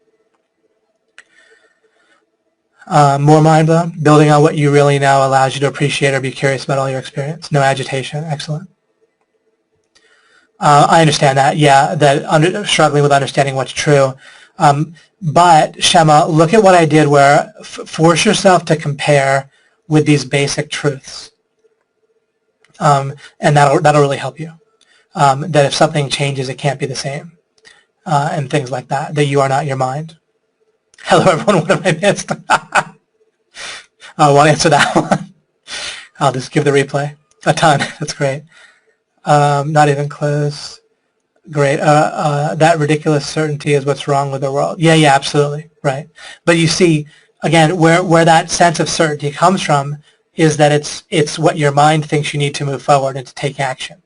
More mind blown. Building on what you really know allows you to appreciate or be curious about all your experience. No agitation. Excellent. I understand that. Yeah, struggling with understanding what's true. But Shema, look at what I did where force yourself to compare with these basic truths. And that'll really help you. That if something changes, it can't be the same. And things like that. That you are not your mind. Hello, everyone. What have I missed? I won't answer that one. I'll just give the replay. A ton. That's great. Not even close. Great. That ridiculous certainty is what's wrong with the world. Yeah, absolutely. Right. But you see, again, where that sense of certainty comes from is that it's what your mind thinks you need to move forward and to take action.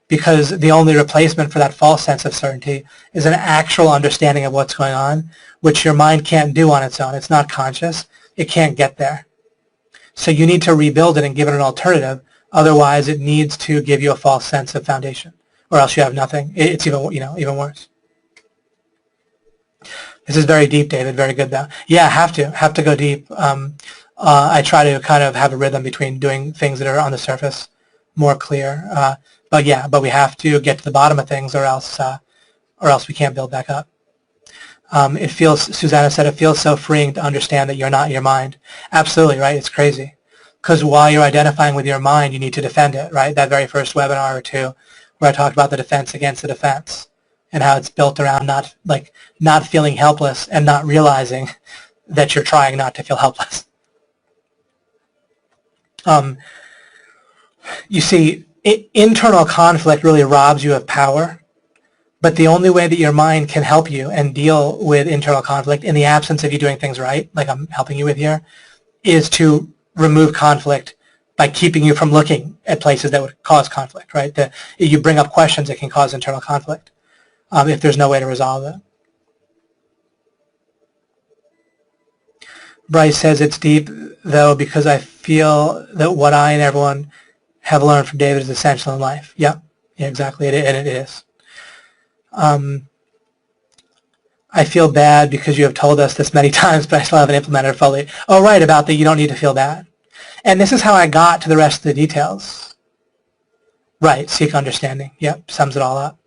Because the only replacement for that false sense of certainty is an actual understanding of what's going on, which your mind can't do on its own. It's not conscious. It can't get there. So you need to rebuild it and give it an alternative. Otherwise, it needs to give you a false sense of foundation, or else you have nothing. It's even worse. This is very deep, David. Very good, though. Yeah, have to go deep. I try to kind of have a rhythm between doing things that are on the surface more clear. But we have to get to the bottom of things, or else we can't build back up. Susanna said, it feels so freeing to understand that you're not your mind. Absolutely, right? It's crazy. Because while you're identifying with your mind, you need to defend it, right? That very first webinar or two where I talked about the defense against the defense and how it's built around not feeling helpless and not realizing that you're trying not to feel helpless. You see, internal conflict really robs you of power, but the only way that your mind can help you and deal with internal conflict in the absence of you doing things right, like I'm helping you with here, is to remove conflict by keeping you from looking at places that would cause conflict, right? You bring up questions that can cause internal conflict if there's no way to resolve it. Bryce says it's deep, though, because I feel that what I and everyone have learned from David is essential in life. Yeah, exactly, and it is. I feel bad because you have told us this many times, but I still haven't implemented it fully. Oh, right, about that you don't need to feel bad. And this is how I got to the rest of the details. Right, seek understanding. Yep, sums it all up.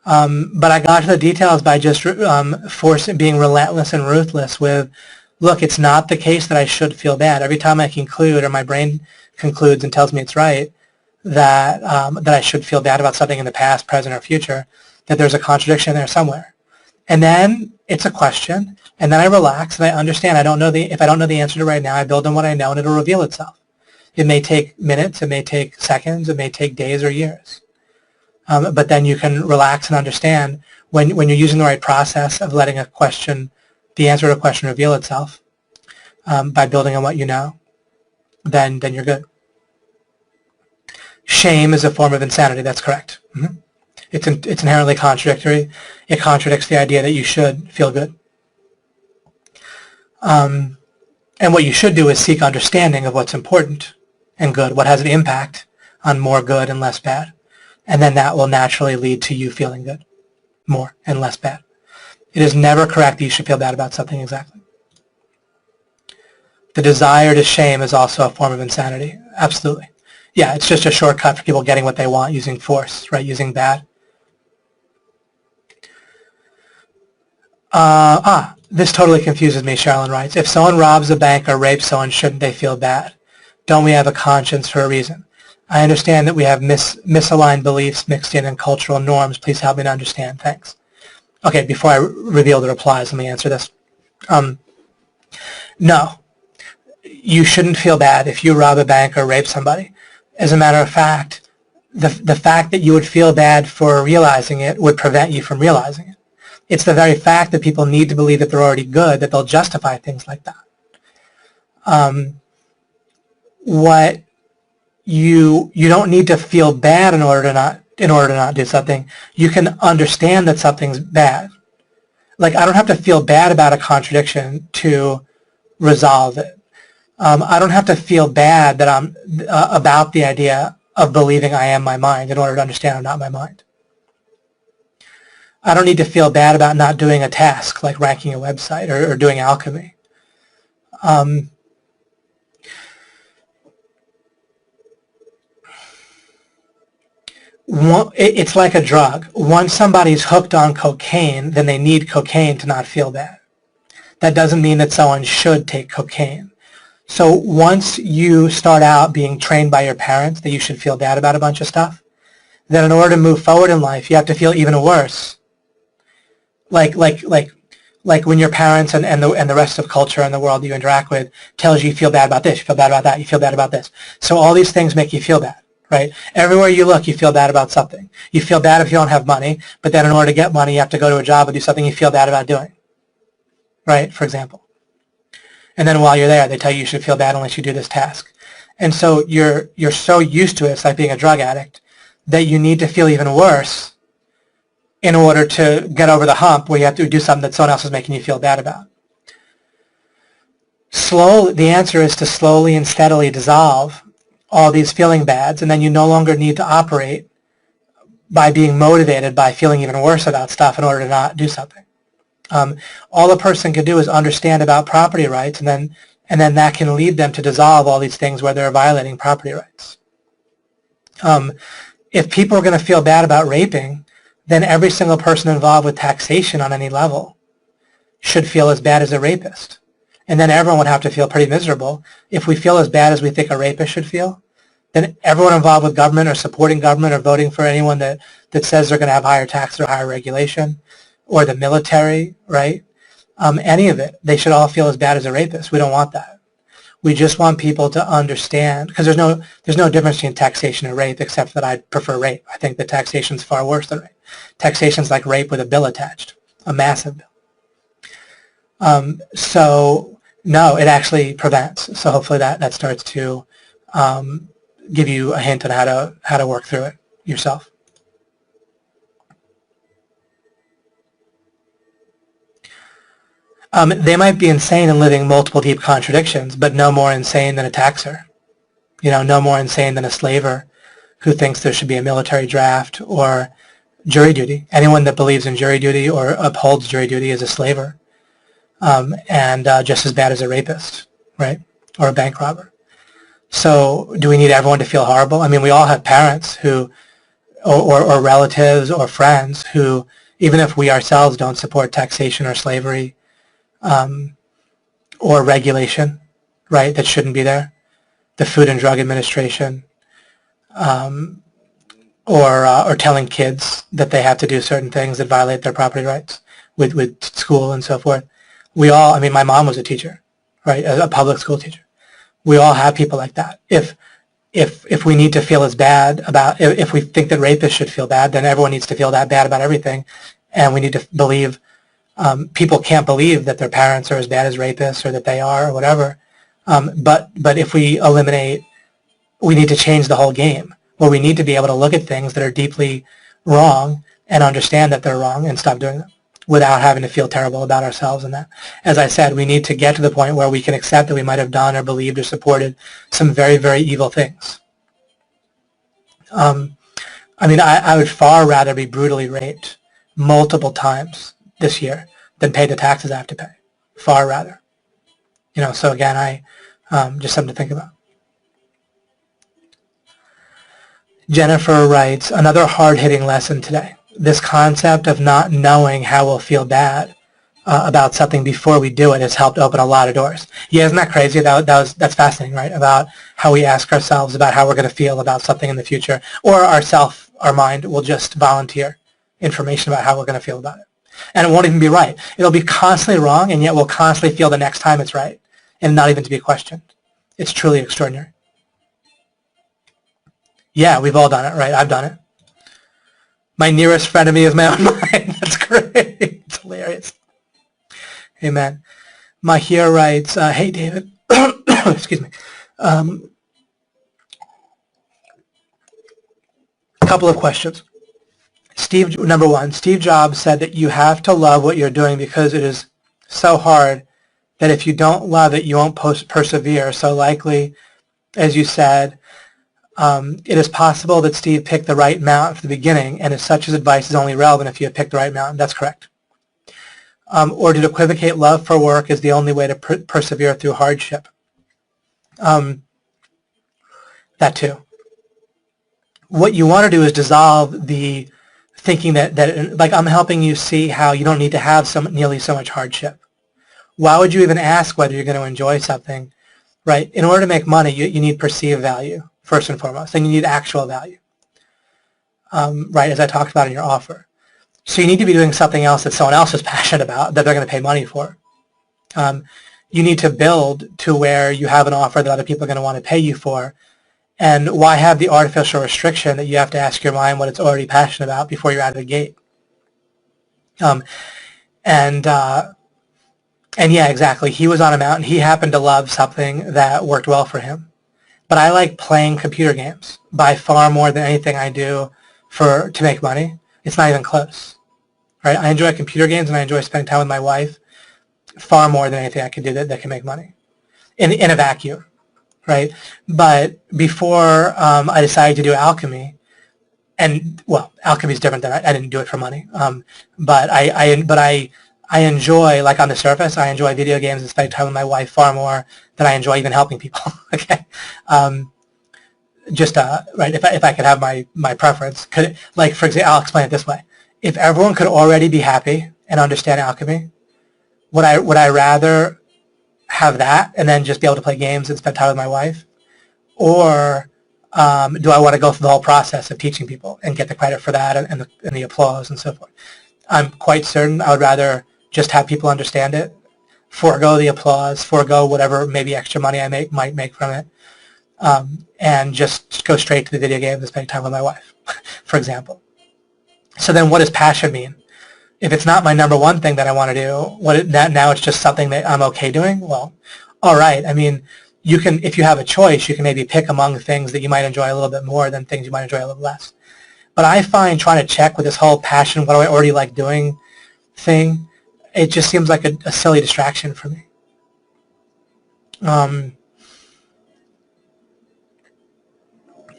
But I got to the details by just being relentless and ruthless with, look, it's not the case that I should feel bad. Every time I conclude, or my brain concludes and tells me it's right, that I should feel bad about something in the past, present, or future, that there's a contradiction there somewhere. And then it's a question, and then I relax and I understand. If I don't know the answer to right now, I build on what I know and it'll reveal itself. It may take minutes, it may take seconds, it may take days or years. But then you can relax and understand when you're using the right process of letting the answer to a question reveal itself by building on what you know, then you're good. Shame is a form of insanity. That's correct. Mm-hmm. It's inherently contradictory. It contradicts the idea that you should feel good. And what you should do is seek understanding of what's important and good, what has an impact on more good and less bad. And then that will naturally lead to you feeling good, more and less bad. It is never correct that you should feel bad about something exactly. The desire to shame is also a form of insanity. Absolutely. Yeah, it's just a shortcut for people getting what they want using force, right, using bad. This totally confuses me, Sharon writes. If someone robs a bank or rapes someone, shouldn't they feel bad? Don't we have a conscience for a reason? I understand that we have misaligned beliefs mixed in and cultural norms. Please help me to understand. Thanks. Okay, before I reveal the replies, let me answer this. No, you shouldn't feel bad if you rob a bank or rape somebody. As a matter of fact, the fact that you would feel bad for realizing it would prevent you from realizing it. It's the very fact that people need to believe that they're already good that they'll justify things like that. What you don't need to feel bad in order to not do something. You can understand that something's bad. Like, I don't have to feel bad about a contradiction to resolve it. I don't have to feel bad that I'm about the idea of believing I am my mind in order to understand I'm not my mind. I don't need to feel bad about not doing a task like ranking a website or doing alchemy. It's like a drug. Once somebody's hooked on cocaine, then they need cocaine to not feel bad. That doesn't mean that someone should take cocaine. So once you start out being trained by your parents that you should feel bad about a bunch of stuff, then in order to move forward in life, you have to feel even worse. Like when your parents and the rest of culture and the world you interact with tells you feel bad about this, you feel bad about that, you feel bad about this. So all these things make you feel bad, right? Everywhere you look, you feel bad about something. You feel bad if you don't have money, but then in order to get money, you have to go to a job and do something you feel bad about doing, right, for example. And then while you're there, they tell you should feel bad unless you do this task. And so you're so used to it, it's like being a drug addict, that you need to feel even worse in order to get over the hump where you have to do something that someone else is making you feel bad about. The answer is to slowly and steadily dissolve all these feeling bads, and then you no longer need to operate by being motivated by feeling even worse about stuff in order to not do something. All a person can do is understand about property rights, and then that can lead them to dissolve all these things where they're violating property rights. If people are going to feel bad about raping, then every single person involved with taxation on any level should feel as bad as a rapist. And then everyone would have to feel pretty miserable. If we feel as bad as we think a rapist should feel, then everyone involved with government or supporting government or voting for anyone that says they're going to have higher taxes or higher regulation, or the military, right? Any of it, they should all feel as bad as a rapist. We don't want that. We just want people to understand, because there's no difference between taxation and rape, except that I prefer rape. I think that taxation is far worse than rape. Taxation is like rape with a bill attached, a massive bill. So no, it actually prevents. So hopefully that starts to give you a hint on how to work through it yourself. They might be insane and living multiple deep contradictions, but no more insane than a taxer. No more insane than a slaver who thinks there should be a military draft or jury duty. Anyone that believes in jury duty or upholds jury duty is a slaver, and just as bad as a rapist, right, or a bank robber. So do we need everyone to feel horrible? I mean, we all have parents who, or relatives or friends who, even if we ourselves don't support taxation or slavery or regulation, right, that shouldn't be there, the Food and Drug Administration, or telling kids that they have to do certain things that violate their property rights with school and so forth. We all, I mean, my mom was a teacher, right, a public school teacher. We all have people like that. If we need to feel as bad about, if we think that rapists should feel bad, then everyone needs to feel that bad about everything, and we need to believe, people can't believe that their parents are as bad as rapists or that they are or whatever. But if we eliminate, we need to change the whole game, where we need to be able to look at things that are deeply wrong and understand that they're wrong and stop doing them without having to feel terrible about ourselves and that. As I said, we need to get to the point where we can accept that we might have done or believed or supported some very, very evil things. I mean, I would far rather be brutally raped multiple times this year than pay the taxes I have to pay. Far rather. You know, so again, just something to think about. Jennifer writes, another hard-hitting lesson today. This concept of not knowing how we'll feel bad about something before we do it has helped open a lot of doors. Yeah, isn't that crazy? That's fascinating, right? About how we ask ourselves about how we're going to feel about something in the future, or our mind will just volunteer information about how we're going to feel about it. And it won't even be right. It'll be constantly wrong, and yet we'll constantly feel the next time it's right, and not even to be questioned. It's truly extraordinary. Yeah, we've all done it, right? I've done it. My nearest friend of me is my own mind. That's great. It's hilarious. Amen. Mahir writes, hey, David. Excuse me. A couple of questions. Number one, Steve Jobs said that you have to love what you're doing because it is so hard that if you don't love it, you won't persevere. So likely, as you said, it is possible that Steve picked the right mountain from the beginning, and as such, his advice is only relevant if you have picked the right mountain. That's correct. Or did equivocate love for work is the only way to persevere through hardship? That too. What you want to do is dissolve the thinking that like, I'm helping you see how you don't need to have nearly so much hardship. Why would you even ask whether you're going to enjoy something, right? In order to make money, you need perceived value, first and foremost, and you need actual value, right, as I talked about in your offer. So you need to be doing something else that someone else is passionate about that they're going to pay money for. You need to build to where you have an offer that other people are going to want to pay you for. And why have the artificial restriction that you have to ask your mind what it's already passionate about before you're out of the gate? And yeah, exactly. He was on a mountain. He happened to love something that worked well for him. But I like playing computer games by far more than anything I do to make money. It's not even close. Right? I enjoy computer games and I enjoy spending time with my wife far more than anything I can do that can make money in a vacuum. Right? But before I decided to do alchemy, and well, alchemy is different than I didn't do it for money. But I enjoy, like on the surface, I enjoy video games and spending time with my wife far more than I enjoy even helping people. Okay, right. If I could have my preference, like for example, I'll explain it this way: if everyone could already be happy and understand alchemy, would I rather have that and then just be able to play games and spend time with my wife, or do I want to go through the whole process of teaching people and get the credit for that and the applause and so forth? I'm quite certain I would rather just have people understand it, forego the applause, forego whatever maybe extra money I might make from it, and just go straight to the video games and spend time with my wife, for example. So then what does passion mean? If it's not my number one thing that I want to do, now it's just something that I'm okay doing? Well, all right. I mean, you can, if you have a choice, you can maybe pick among things that you might enjoy a little bit more than things you might enjoy a little less. But I find trying to check with this whole passion, what do I already like doing thing, it just seems like a silly distraction for me. And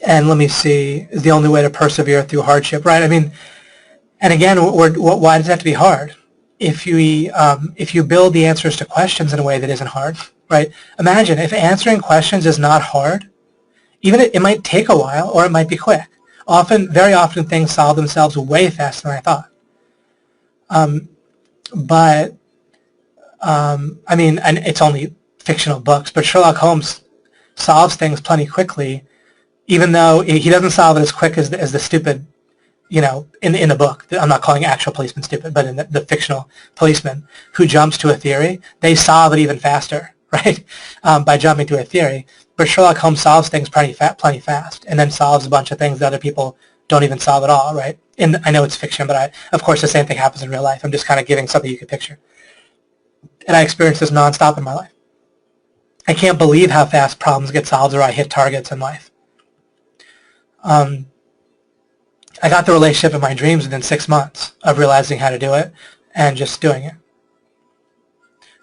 let me see, is the only way to persevere through hardship, right? I mean, and again, why does it have to be hard? If you build the answers to questions in a way that isn't hard, right? Imagine if answering questions is not hard, Even it might take a while, or it might be quick. Very often things solve themselves way faster than I thought. I mean, and it's only fictional books, but Sherlock Holmes solves things plenty quickly, even though he doesn't solve it as quick as the stupid, you know, in the book. I'm not calling actual policemen stupid, but in the fictional policeman who jumps to a theory, they solve it even faster, right, by jumping to a theory. But Sherlock Holmes solves things plenty fast, and then solves a bunch of things that other people don't even solve at all, right? And I know it's fiction, but of course the same thing happens in real life. I'm just kind of giving something you could picture. And I experience this nonstop in my life. I can't believe how fast problems get solved or I hit targets in life. I got the relationship of my dreams within 6 months of realizing how to do it and just doing it.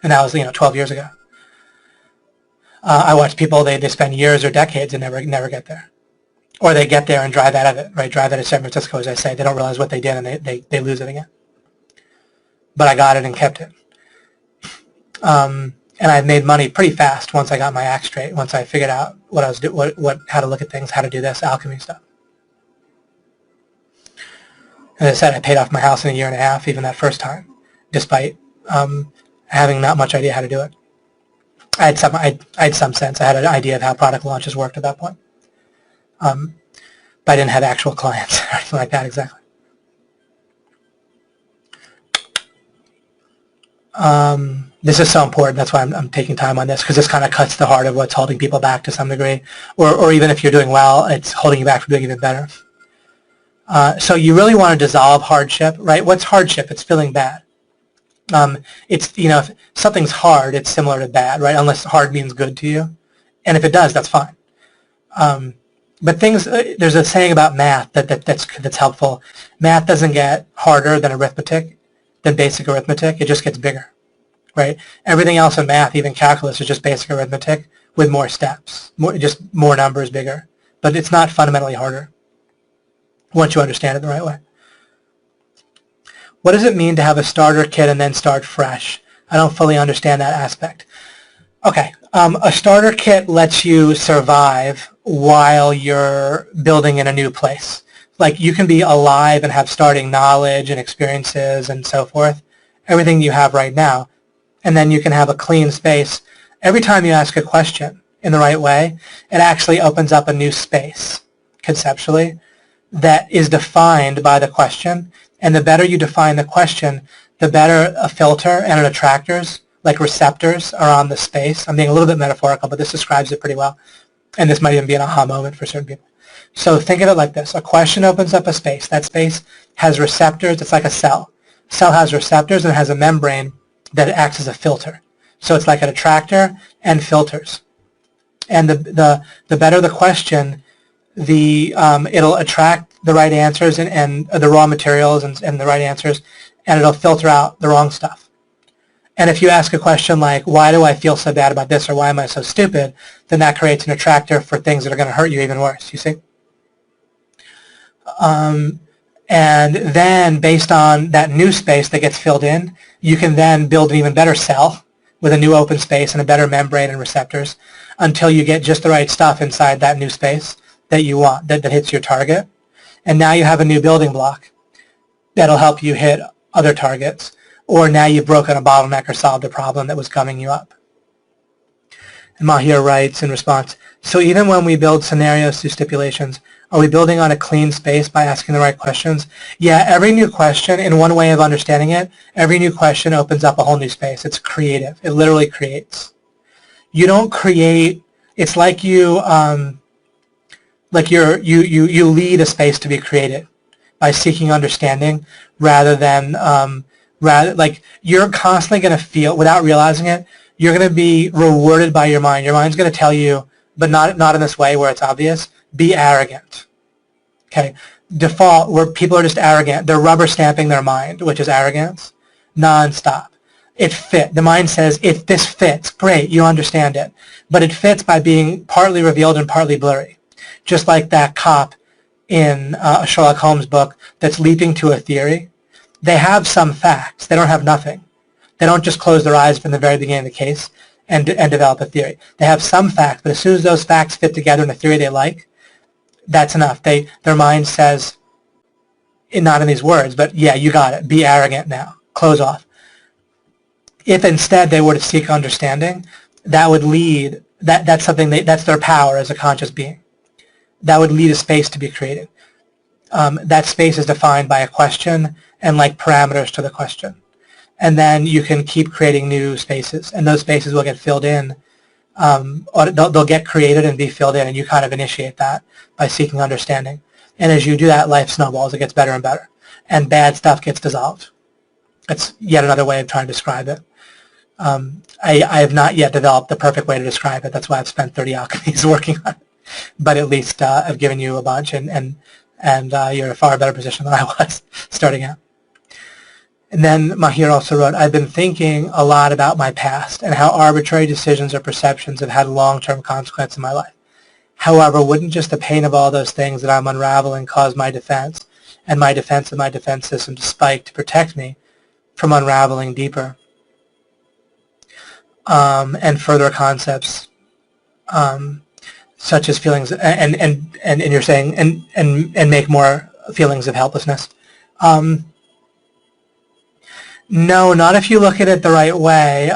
And that was, 12 years ago. I watch people, they spend years or decades and never get there. Or they get there and drive out of it, right? Drive out of San Francisco, as I say. They don't realize what they did and they lose it again. But I got it and kept it. And I made money pretty fast once I got my act straight, once I figured out what I was how to look at things, how to do this alchemy stuff. As I said, I paid off my house in 1.5 years, even that first time, despite having not much idea how to do it. I had some sense. I had an idea of how product launches worked at that point. But I didn't have actual clients or anything like that exactly. This is so important. That's why I'm taking time on this, because this kind of cuts the heart of what's holding people back to some degree. Or even if you're doing well, it's holding you back from doing even better. So you really want to dissolve hardship, right? What's hardship? It's feeling bad. It's, if something's hard, it's similar to bad, right? Unless hard means good to you. And if it does, that's fine. But there's a saying about math that's helpful. Math doesn't get harder than arithmetic, than basic arithmetic. It just gets bigger, right? Everything else in math, even calculus, is just basic arithmetic with more steps, just more numbers, bigger. But it's not fundamentally harder once you understand it the right way. What does it mean to have a starter kit and then start fresh? I don't fully understand that aspect. Okay, a starter kit lets you survive while you're building in a new place. Like, you can be alive and have starting knowledge and experiences and so forth, everything you have right now, and then you can have a clean space. Every time you ask a question in the right way, it actually opens up a new space, conceptually, that is defined by the question. And the better you define the question, the better a filter and an attractors, like receptors, are on the space. I'm being a little bit metaphorical, but this describes it pretty well. And this might even be an aha moment for certain people. So think of it like this. A question opens up a space. That space has receptors. It's like a cell. A cell has receptors and has a membrane that acts as a filter. So it's like an attractor and filters. And the better the question, it'll attract the right answers and the raw materials and the right answers, and it'll filter out the wrong stuff. And if you ask a question like, why do I feel so bad about this, or why am I so stupid, then that creates an attractor for things that are going to hurt you even worse, you see? And then, based on that new space that gets filled in, you can then build an even better cell with a new open space and a better membrane and receptors until you get just the right stuff inside that new space that you want, that hits your target. And now you have a new building block that'll help you hit other targets. Or now you've broken a bottleneck or solved a problem that was gumming you up. And Mahir writes in response, so even when we build scenarios through stipulations, are we building on a clean space by asking the right questions? Yeah, every new question, in one way of understanding it, every new question opens up a whole new space. It's creative. It literally creates. You don't create, it's like you lead a space to be created by seeking understanding rather than like, you're constantly going to feel, without realizing it, you're going to be rewarded by your mind. Your mind's going to tell you, but not in this way where it's obvious, be arrogant. Okay? Default, where people are just arrogant. They're rubber stamping their mind, which is arrogance, nonstop. The mind says, if this fits, great, you understand it. But it fits by being partly revealed and partly blurry. Just like that cop in a Sherlock Holmes book that's leaping to a theory. They have some facts. They don't have nothing. They don't just close their eyes from the very beginning of the case. and develop a theory. They have some facts, but as soon as those facts fit together in a theory they like, that's enough. Their mind says, not in these words, but yeah, you got it. Be arrogant now. Close off. If instead they were to seek understanding, that would lead, that's something, that's their power as a conscious being. That would lead a space to be created. That space is defined by a question and like parameters to the question. And then you can keep creating new spaces, and those spaces will get filled in, or they'll get created and be filled in, and you kind of initiate that by seeking understanding. And as you do that, life snowballs. It gets better and better, and bad stuff gets dissolved. That's yet another way of trying to describe it. I have not yet developed the perfect way to describe it. That's why I've spent 30 alchemies working on it. But at least I've given you a bunch, and you're in a far better position than I was starting out. And then Mahir also wrote, I've been thinking a lot about my past and how arbitrary decisions or perceptions have had long-term consequences in my life. However, wouldn't just the pain of all those things that I'm unraveling cause my defense and my defense of my defense system to spike to protect me from unraveling deeper and further concepts such as feelings and you're saying and make more feelings of helplessness? No, not if you look at it the right way.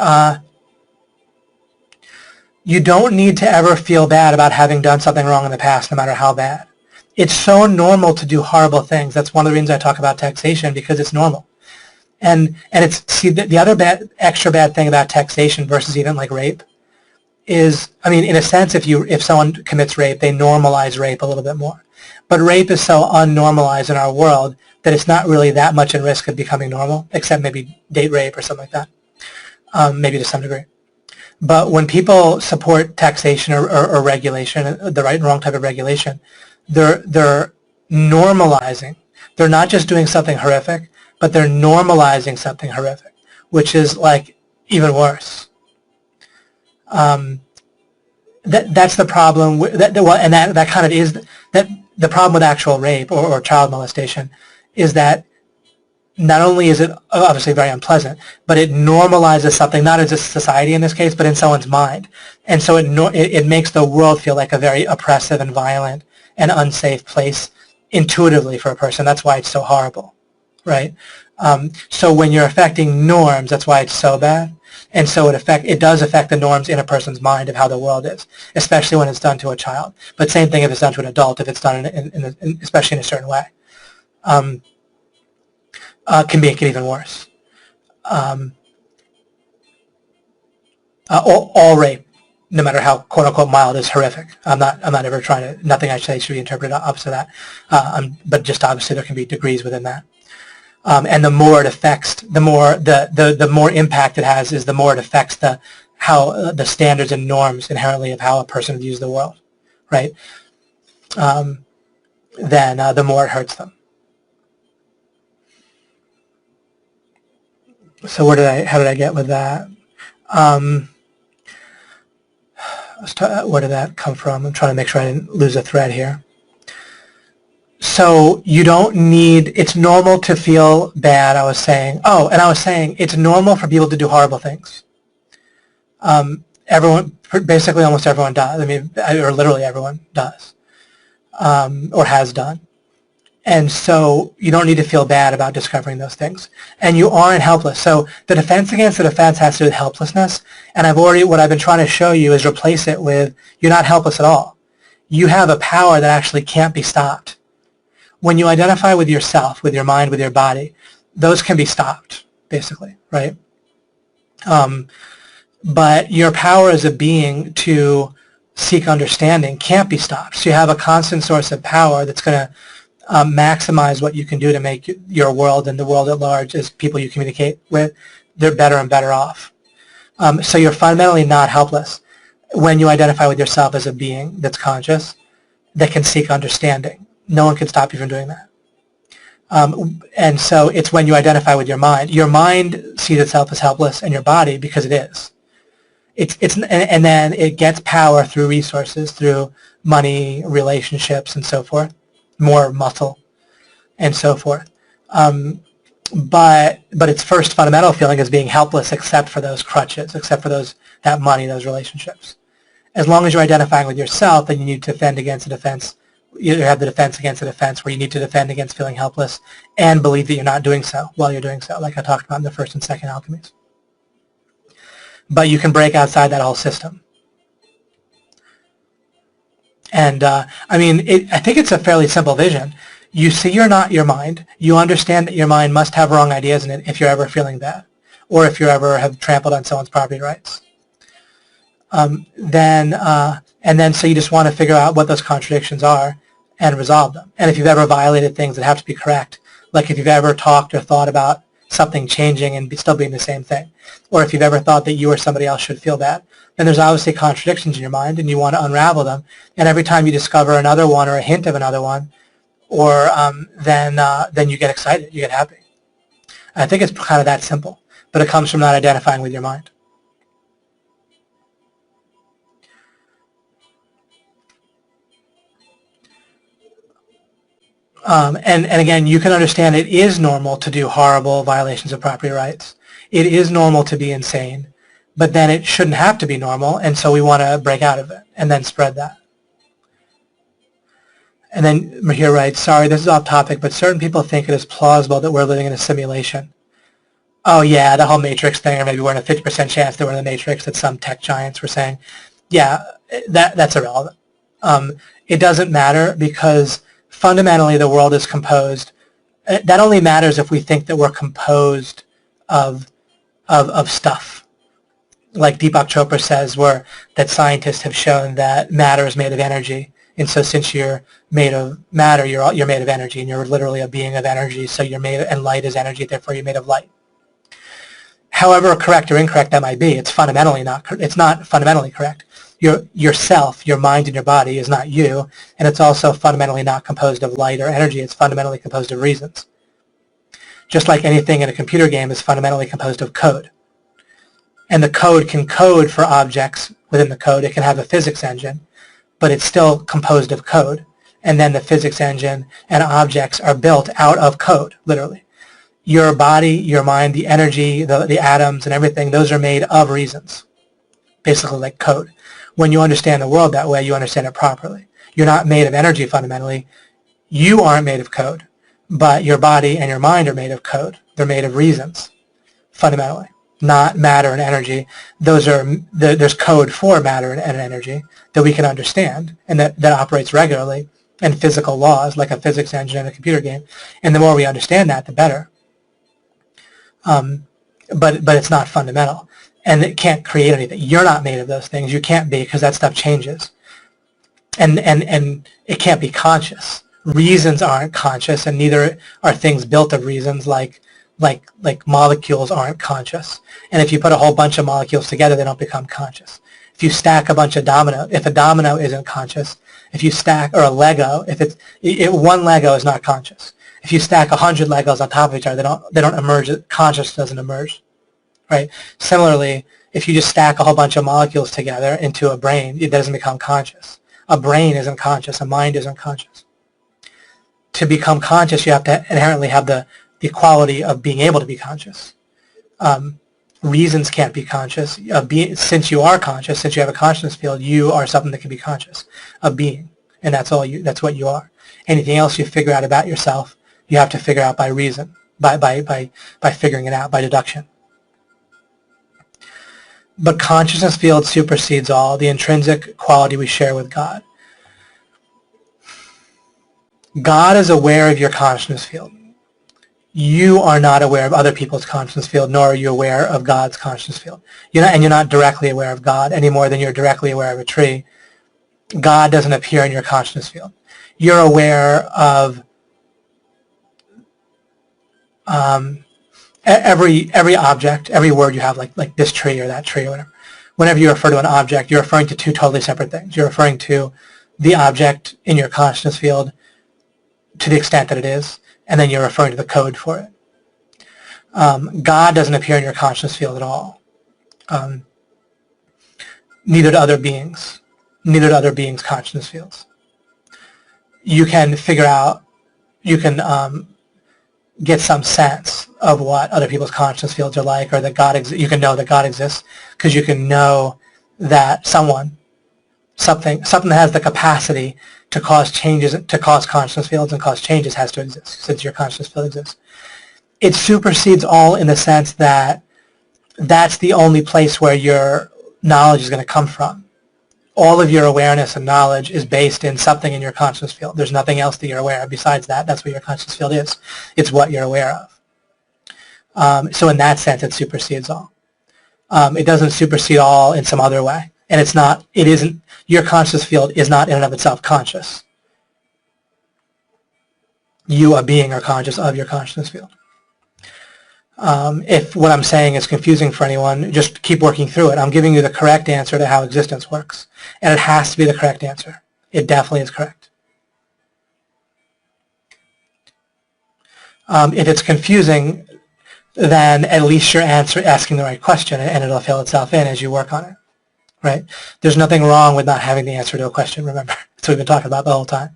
You don't need to ever feel bad about having done something wrong in the past, no matter how bad. It's so normal to do horrible things. That's one of the reasons I talk about taxation, because it's normal. And it's, see, the other extra bad thing about taxation versus even like rape is, I mean, in a sense, if someone commits rape, they normalize rape a little bit more. But rape is so unnormalized in our world that it's not really that much in risk of becoming normal, except maybe date rape or something like that, maybe to some degree. But when people support taxation or regulation, the right and wrong type of regulation, they're normalizing. They're not just doing something horrific, but they're normalizing something horrific, which is like even worse. That's the problem, and that kind of is that the problem with actual rape or child molestation is that not only is it obviously very unpleasant, but it normalizes something, not as a society in this case, but in someone's mind. And so it makes the world feel like a very oppressive and violent and unsafe place intuitively for a person. That's why it's so horrible, right? So when you're affecting norms, that's why it's so bad. And so it does affect the norms in a person's mind of how the world is, especially when it's done to a child. But same thing if it's done to an adult, if it's done especially in a certain way. Can make it even worse. All rape, no matter how quote unquote mild, is horrific. I'm not ever trying to. Nothing I say should be interpreted opposite of that. But just obviously there can be degrees within that. And the more it affects, the more impact it has is the more it affects the standards and norms inherently of how a person views the world, right? Then the more it hurts them. So how did I get with that? Where did that come from? I'm trying to make sure I didn't lose a thread here. So you don't need, it's normal to feel bad, I was saying. Oh, and I was saying it's normal for people to do horrible things. Everyone, basically almost everyone does. I mean, or literally everyone does, or has done. And so you don't need to feel bad about discovering those things. And you aren't helpless. So the defense against the defense has to do with helplessness. And what I've been trying to show you is replace it with, you're not helpless at all. You have a power that actually can't be stopped. When you identify with yourself, with your mind, with your body, those can be stopped, basically, right? But your power as a being to seek understanding can't be stopped. So you have a constant source of power that's going to maximize what you can do to make your world and the world at large, as people you communicate with, they're better and better off. So you're fundamentally not helpless when you identify with yourself as a being that's conscious, that can seek understanding. No one can stop you from doing that. And so it's when you identify with your mind. Your mind sees itself as helpless, and your body, because it is. And then it gets power through resources, through money, relationships, and so forth, more muscle, and so forth. But its first fundamental feeling is being helpless, except for those crutches, except for those that money, those relationships. As long as you're identifying with yourself, then you need to defend against a defense. You have the defense against a defense where you need to defend against feeling helpless and believe that you're not doing so while you're doing so, like I talked about in the first and second alchemies. But you can break outside that whole system. And I mean, I think it's a fairly simple vision. You see you're not your mind. You understand that your mind must have wrong ideas in it if you're ever feeling bad, or if you ever have trampled on someone's property rights. And then so you just want to figure out what those contradictions are and resolve them. And if you've ever violated things that have to be correct, like if you've ever talked or thought about something changing and still being the same thing, or if you've ever thought that you or somebody else should feel bad, then there's obviously contradictions in your mind and you want to unravel them. And every time you discover another one or a hint of another one, or then you get excited, you get happy. I think it's kind of that simple, but it comes from not identifying with your mind. And again, you can understand it is normal to do horrible violations of property rights. It is normal to be insane, but then it shouldn't have to be normal, and so we want to break out of it and then spread that. And then Mahir writes, sorry, this is off topic, but certain people think it is plausible that we're living in a simulation. Oh yeah, the whole Matrix thing, or maybe we're in a 50% chance that we're in the Matrix, that some tech giants were saying. Yeah, that's irrelevant. It doesn't matter because fundamentally the world is composed. That only matters if we think that we're composed of stuff. Like Deepak Chopra says, that scientists have shown that matter is made of energy. And so since you're made of matter, you're made of energy, and you're literally a being of energy, so you're made, and light is energy, therefore you're made of light. However correct or incorrect that might be, it's not fundamentally correct. Yourself, your mind and your body is not you, and it's also fundamentally not composed of light or energy. It's fundamentally composed of reasons. Just like anything in a computer game is fundamentally composed of code. And the code can code for objects within the code. It can have a physics engine, but it's still composed of code. And then the physics engine and objects are built out of code, literally. Your body, your mind, the energy, the atoms and everything, those are made of reasons, basically like code. When you understand the world that way, you understand it properly. You're not made of energy fundamentally. You aren't made of code, but your body and your mind are made of code. They're made of reasons, fundamentally, not matter and energy. There's code for matter and energy that we can understand and that operates regularly, and physical laws like a physics engine in a computer game. And the more we understand that, the better. But it's not fundamental. And it can't create anything. You're not made of those things. You can't be, because that stuff changes. And it can't be conscious. Reasons aren't conscious, and neither are things built of reasons like molecules aren't conscious. And if you put a whole bunch of molecules together, they don't become conscious. If you stack a bunch of if a domino isn't conscious, if you stack, or a Lego, one Lego is not conscious. If you stack 100 Legos on top of each other, they don't emerge. Conscious doesn't emerge. Right? Similarly, if you just stack a whole bunch of molecules together into a brain, it doesn't become conscious. A brain isn't conscious. A mind isn't conscious. To become conscious, you have to inherently have the quality of being able to be conscious. Reasons can't be conscious. Since you are conscious, since you have a consciousness field, you are something that can be conscious, a being, and that's what you are. Anything else you figure out about yourself, you have to figure out by reason, by figuring it out, by deduction. But consciousness field supersedes all, the intrinsic quality we share with God. God is aware of your consciousness field. You are not aware of other people's consciousness field, nor are you aware of God's consciousness field. You're not directly aware of God any more than you're directly aware of a tree. God doesn't appear in your consciousness field. You're aware of every object, every word you have, like this tree or that tree or whatever. Whenever you refer to an object, you're referring to two totally separate things. You're referring to the object in your consciousness field to the extent that it is, and then you're referring to the code for it. God doesn't appear in your consciousness field at all. Neither do other beings. Neither do other beings' consciousness fields. You can figure out, get some sense of what other people's consciousness fields are like, or that God you can know that God exists because you can know that something that has the capacity to cause changes, to cause consciousness fields and cause changes has to exist since your consciousness field exists. It supersedes all in the sense that that's the only place where your knowledge is going to come from. All of your awareness and knowledge is based in something in your consciousness field. There's nothing else that you're aware of besides that. That's what your consciousness field is. It's what you're aware of. So in that sense, it supersedes all. It doesn't supersede all in some other way. And your consciousness field is not in and of itself conscious. You, a being, are conscious of your consciousness field. If what I'm saying is confusing for anyone, just keep working through it. I'm giving you the correct answer to how existence works. And it has to be the correct answer. It definitely is correct. If it's confusing, then at least you're asking the right question, and it'll fill itself in as you work on it. Right? There's nothing wrong with not having the answer to a question, remember. That's what we've been talking about the whole time.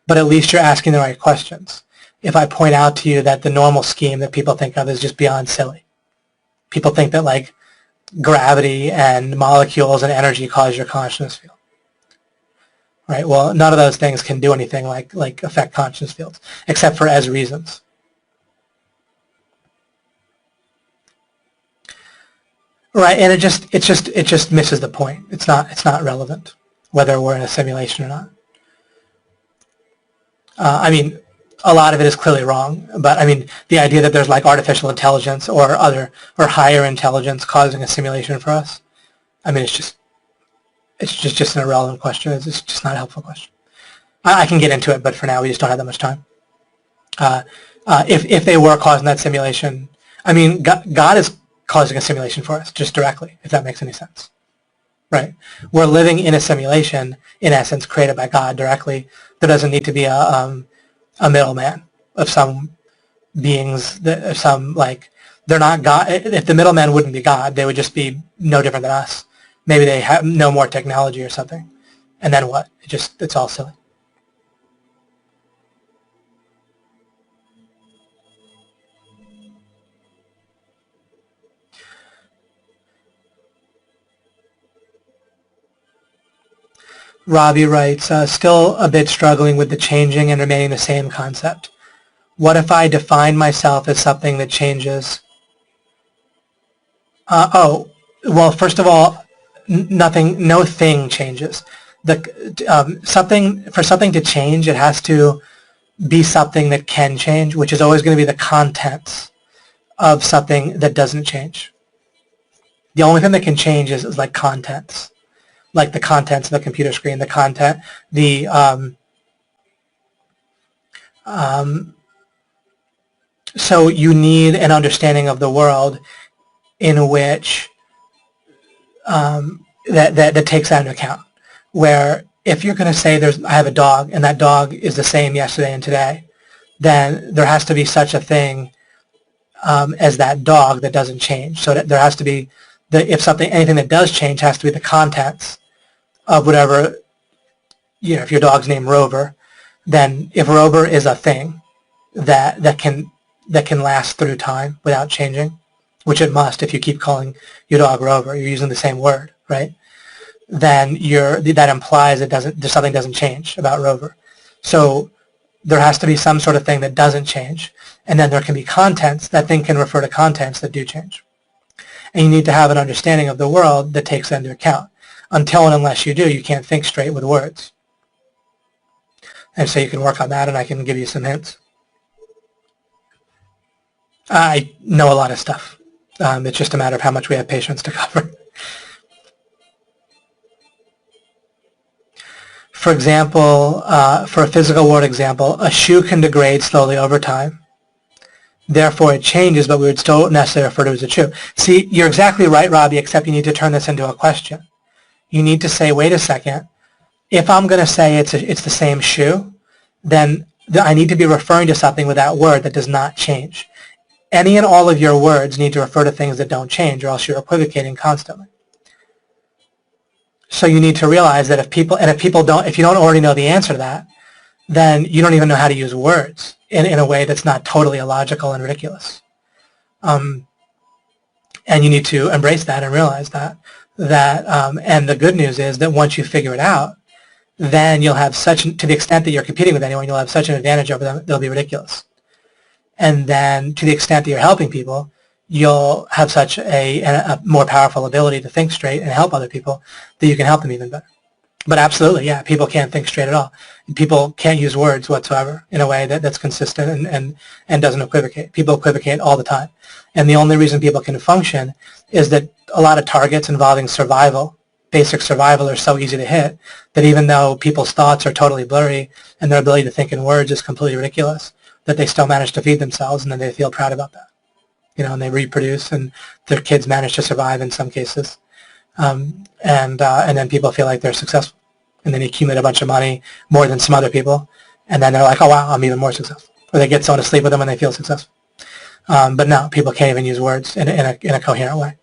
But at least you're asking the right questions. If I point out to you that the normal scheme that people think of is just beyond silly. People think that like gravity and molecules and energy cause your consciousness field. Right? Well, none of those things can do anything like affect consciousness fields, except for as reasons. Right, and it just misses the point. It's not relevant whether we're in a simulation or not. I mean, a lot of it is clearly wrong, but I mean, the idea that there's like artificial intelligence or higher intelligence causing a simulation for us, I mean, it's just an irrelevant question. It's just not a helpful question. I can get into it, but for now we just don't have that much time. If they were causing that simulation, I mean, God is causing a simulation for us, just directly, if that makes any sense. Right? We're living in a simulation, in essence, created by God directly. There doesn't need to be a middleman of some beings, they're not God. If the middleman wouldn't be God, they would just be no different than us. Maybe they have no more technology or something. And then what? It's all silly. Robbie writes, still a bit struggling with the changing and remaining the same concept. What if I define myself as something that changes? Well, first of all, no thing changes. For something to change, it has to be something that can change, which is always going to be the contents of something that doesn't change. The only thing that can change is like contents. Like the contents of the computer screen, the content, so you need an understanding of the world in which that takes that into account. Where if you're going to say I have a dog and that dog is the same yesterday and today, then there has to be such a thing as that dog that doesn't change. So there has to be anything that does change has to be the contents of whatever, if your dog's named Rover, then if Rover is a thing that can last through time without changing, which it must if you keep calling your dog Rover, you're using the same word, right? Then that implies something doesn't change about Rover. So there has to be some sort of thing that doesn't change, and then there can be contents. That thing can refer to contents that do change. And you need to have an understanding of the world that takes that into account. Until and unless you do, you can't think straight with words. And so you can work on that, and I can give you some hints. I know a lot of stuff. It's just a matter of how much we have patience to cover. For example, for a physical world example, a shoe can degrade slowly over time. Therefore, it changes, but we would still necessarily refer to it as a shoe. See, you're exactly right, Robbie, except you need to turn this into a question. You need to say, wait a second, if I'm going to say it's the same shoe, then I need to be referring to something with that word that does not change. Any and all of your words need to refer to things that don't change, or else you're equivocating constantly. So you need to realize that if you don't already know the answer to that, then you don't even know how to use words in a way that's not totally illogical and ridiculous. And you need to embrace that and realize that. And the good news is that once you figure it out, then you'll have such, to the extent that you're competing with anyone, you'll have such an advantage over them, they'll be ridiculous. And then to the extent that you're helping people, you'll have such a more powerful ability to think straight and help other people that you can help them even better. But absolutely, yeah, people can't think straight at all. People can't use words whatsoever in a way that's consistent and doesn't equivocate. People equivocate all the time. And the only reason people can function is that a lot of targets involving survival, basic survival, are so easy to hit that even though people's thoughts are totally blurry and their ability to think in words is completely ridiculous, that they still manage to feed themselves, and then they feel proud about that. And they reproduce, and their kids manage to survive in some cases. And then people feel like they're successful. And then they accumulate a bunch of money, more than some other people, and then they're like, oh wow, I'm even more successful. Or they get someone to sleep with them and they feel successful. But no, people can't even use words in a coherent way.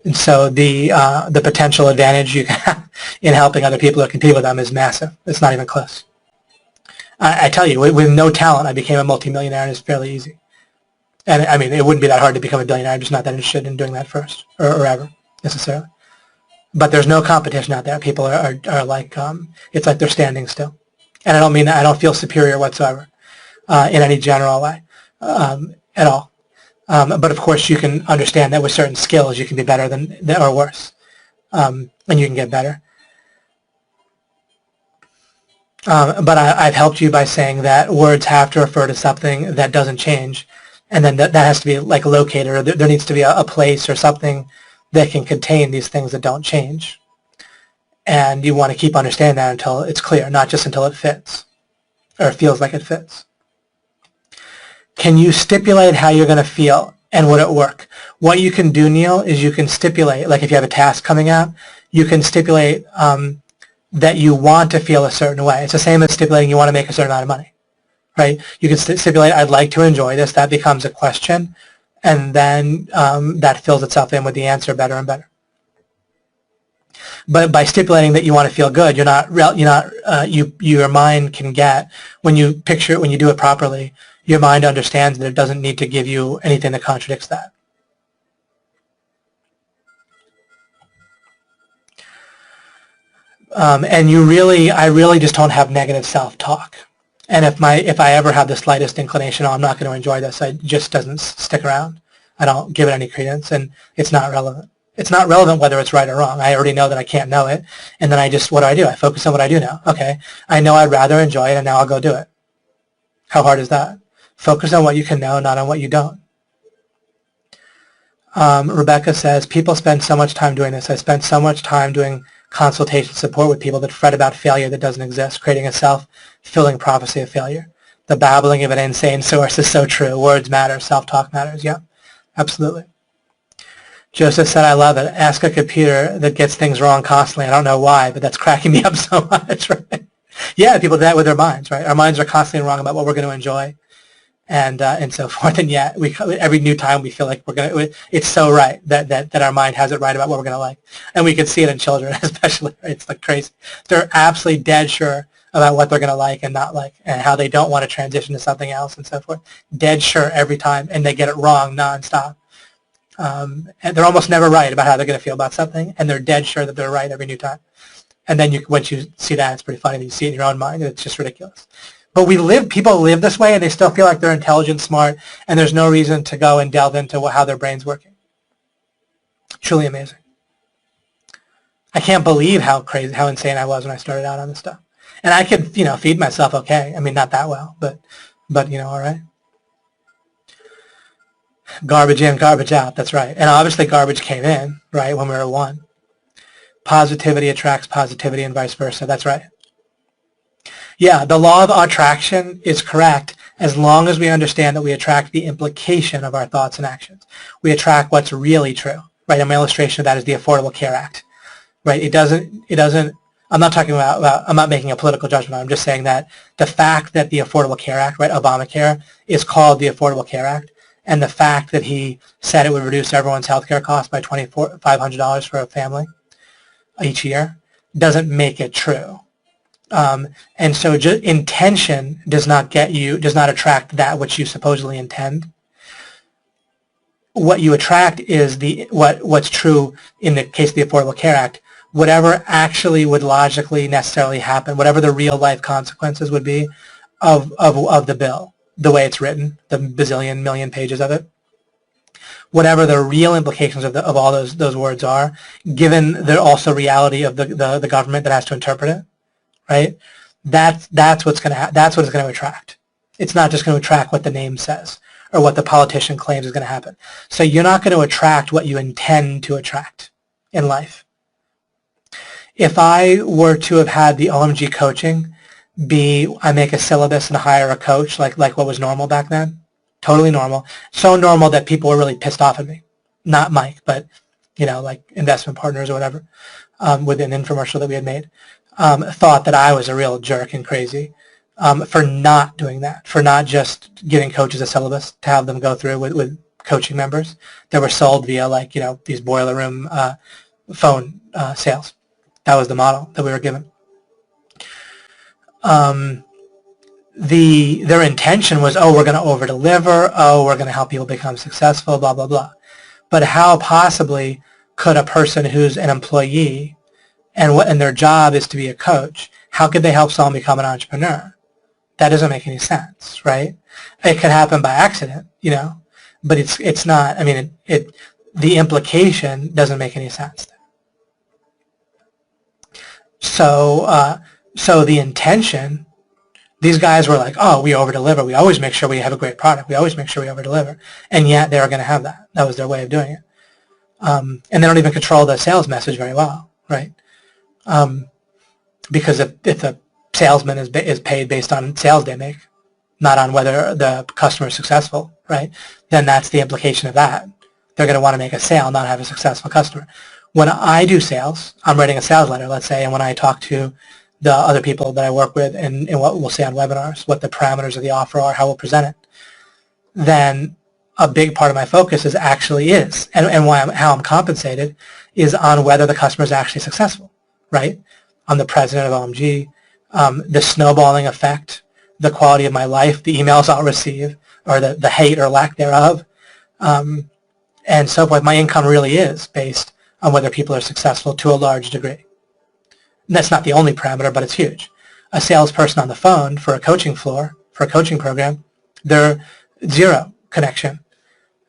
And so the potential advantage you can have in helping other people or compete with them is massive. It's not even close. I tell you, with no talent, I became a multimillionaire, and it's fairly easy. And I mean, it wouldn't be that hard to become a billionaire. I'm just not that interested in doing that first or ever necessarily. But there's no competition out there. People are like, it's like they're standing still. And I don't mean that. I don't feel superior whatsoever in any general way at all. But of course, you can understand that with certain skills, you can be better than or worse, and you can get better. But I've helped you by saying that words have to refer to something that doesn't change, and then that has to be like located, or there needs to be a place or something that can contain these things that don't change. And you want to keep understanding that until it's clear, not just until it fits or feels like it fits. Can you stipulate how you're going to feel, and would it work? What you can do, Neil, is you can stipulate, like if you have a task coming up, you can stipulate that you want to feel a certain way. It's the same as stipulating you want to make a certain amount of money, right? You can stipulate, I'd like to enjoy this. That becomes a question, and then that fills itself in with the answer better and better. But by stipulating that you want to feel good, your mind can get, when you picture it, when you do it properly, your mind understands that it doesn't need to give you anything that contradicts that. And I really just don't have negative self-talk. And if I ever have the slightest inclination, oh, I'm not going to enjoy this, it just doesn't stick around. I don't give it any credence, and it's not relevant. It's not relevant whether it's right or wrong. I already know that I can't know it, and then what do? I focus on what I do know. Okay, I know I'd rather enjoy it, and now I'll go do it. How hard is that? Focus on what you can know, not on what you don't. Rebecca says, people spend so much time doing this. I spent so much time doing consultation support with people that fret about failure that doesn't exist, creating a self-fulfilling prophecy of failure. The babbling of an insane source is so true. Words matter. Self-talk matters. Yeah, absolutely. Joseph said, I love it. Ask a computer that gets things wrong constantly. I don't know why, but that's cracking me up so much, right? Yeah, people do that with their minds, right? Our minds are constantly wrong about what we're going to enjoy and so forth. And yet, every new time we feel like it's so right that our mind has it right about what we're going to like. And we can see it in children, especially. Right? It's like crazy. They're absolutely dead sure about what they're going to like and not like, and how they don't want to transition to something else and so forth. Dead sure every time, and they get it wrong nonstop. And they're almost never right about how they're going to feel about something, and they're dead sure that they're right every new time. And then once you see that, it's pretty funny. You see it in your own mind, and it's just ridiculous. But people live this way, and they still feel like they're intelligent, smart, and there's no reason to go and delve into how their brain's working. Truly amazing. I can't believe how insane I was when I started out on this stuff. And I could, feed myself okay. I mean, not that well, but all right. Garbage in, garbage out. That's right. And obviously, garbage came in, right, when we were one. Positivity attracts positivity, and vice versa. That's right. Yeah, the law of attraction is correct as long as we understand that we attract the implication of our thoughts and actions. We attract what's really true, right? And my illustration of that is the Affordable Care Act, right? It doesn't, I'm not talking about, I'm not making a political judgment. I'm just saying that the fact that the Affordable Care Act, right, Obamacare, is called the Affordable Care Act, and the fact that he said it would reduce everyone's health care costs by $2,500 for a family each year doesn't make it true. And so intention does not attract that which you supposedly intend. What you attract is what's true in the case of the Affordable Care Act. Whatever actually would logically necessarily happen, whatever the real life consequences would be of the bill, the way it's written, the bazillion million pages of it, whatever the real implications of all those words are, given the also reality of the government that has to interpret it, right? That's what it's going to attract. It's not just going to attract what the name says or what the politician claims is going to happen. So you're not going to attract what you intend to attract in life. If I were to have had the OMG coaching be I make a syllabus and hire a coach like what was normal back then, totally normal, so normal that people were really pissed off at me. Not Mike, but like investment partners or whatever, with an infomercial that we had made, thought that I was a real jerk and crazy for not doing that, for not just giving coaches a syllabus to have them go through with coaching members that were sold via these boiler room phone sales. That was the model that we were given. Their intention was, oh, we're going to over-deliver, oh, we're going to help people become successful, blah, blah, blah. But how possibly could a person who's an employee and their job is to be a coach, how could they help someone become an entrepreneur? That doesn't make any sense, right? It could happen by accident, but it's not. I mean, the implication doesn't make any sense. So the intention, these guys were like, oh, we over-deliver. We always make sure we have a great product. We always make sure we over-deliver. And yet they were going to have that. That was their way of doing it. And they don't even control the sales message very well, right? Because if the salesman is paid based on sales they make, not on whether the customer is successful, right, then that's the implication of that. They're going to want to make a sale, not have a successful customer. When I do sales, I'm writing a sales letter, let's say, and when I talk to the other people that I work with and what we'll say on webinars, what the parameters of the offer are, how we'll present it, then a big part of my focus and how I'm compensated is on whether the customer is actually successful, right? I'm the president of OMG, the snowballing effect, the quality of my life, the emails I'll receive, or the hate or lack thereof, and so forth. My income really is based on whether people are successful to a large degree. And that's not the only parameter, but it's huge. A salesperson on the phone for a coaching floor, for a coaching program, they're zero connection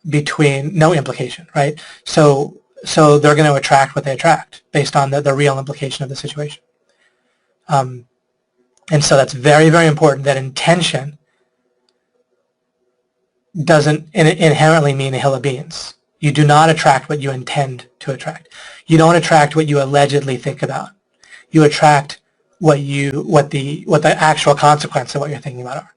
between, no implication, right? So they're going to attract what they attract based on the real implication of the situation. And so that's very, very important that intention doesn't inherently mean a hill of beans. You do not attract what you intend to attract. You don't attract what you allegedly think about. You attract what the actual consequence of what you're thinking about are.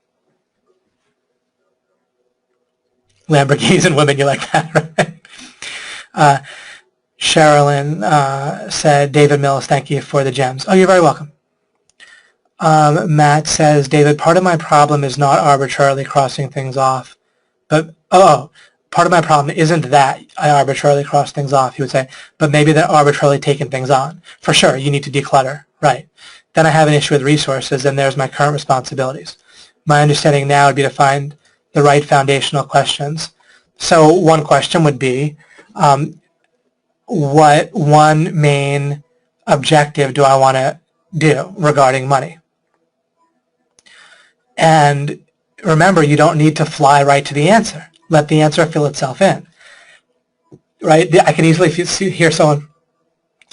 Lamborghinis and women, you like that, right? Sherilyn said, David Mills, thank you for the gems. Oh, you're very welcome. Matt says, David, part of my problem is not arbitrarily crossing things off, but, part of my problem isn't that I arbitrarily cross things off, he would say, but maybe that arbitrarily taking things on. For sure, you need to declutter, right? Then I have an issue with resources, and there's my current responsibilities. My understanding now would be to find the right foundational questions. So one question would be, what one main objective do I want to do regarding money? And remember, you don't need to fly right to the answer. Let the answer fill itself in, right? I can easily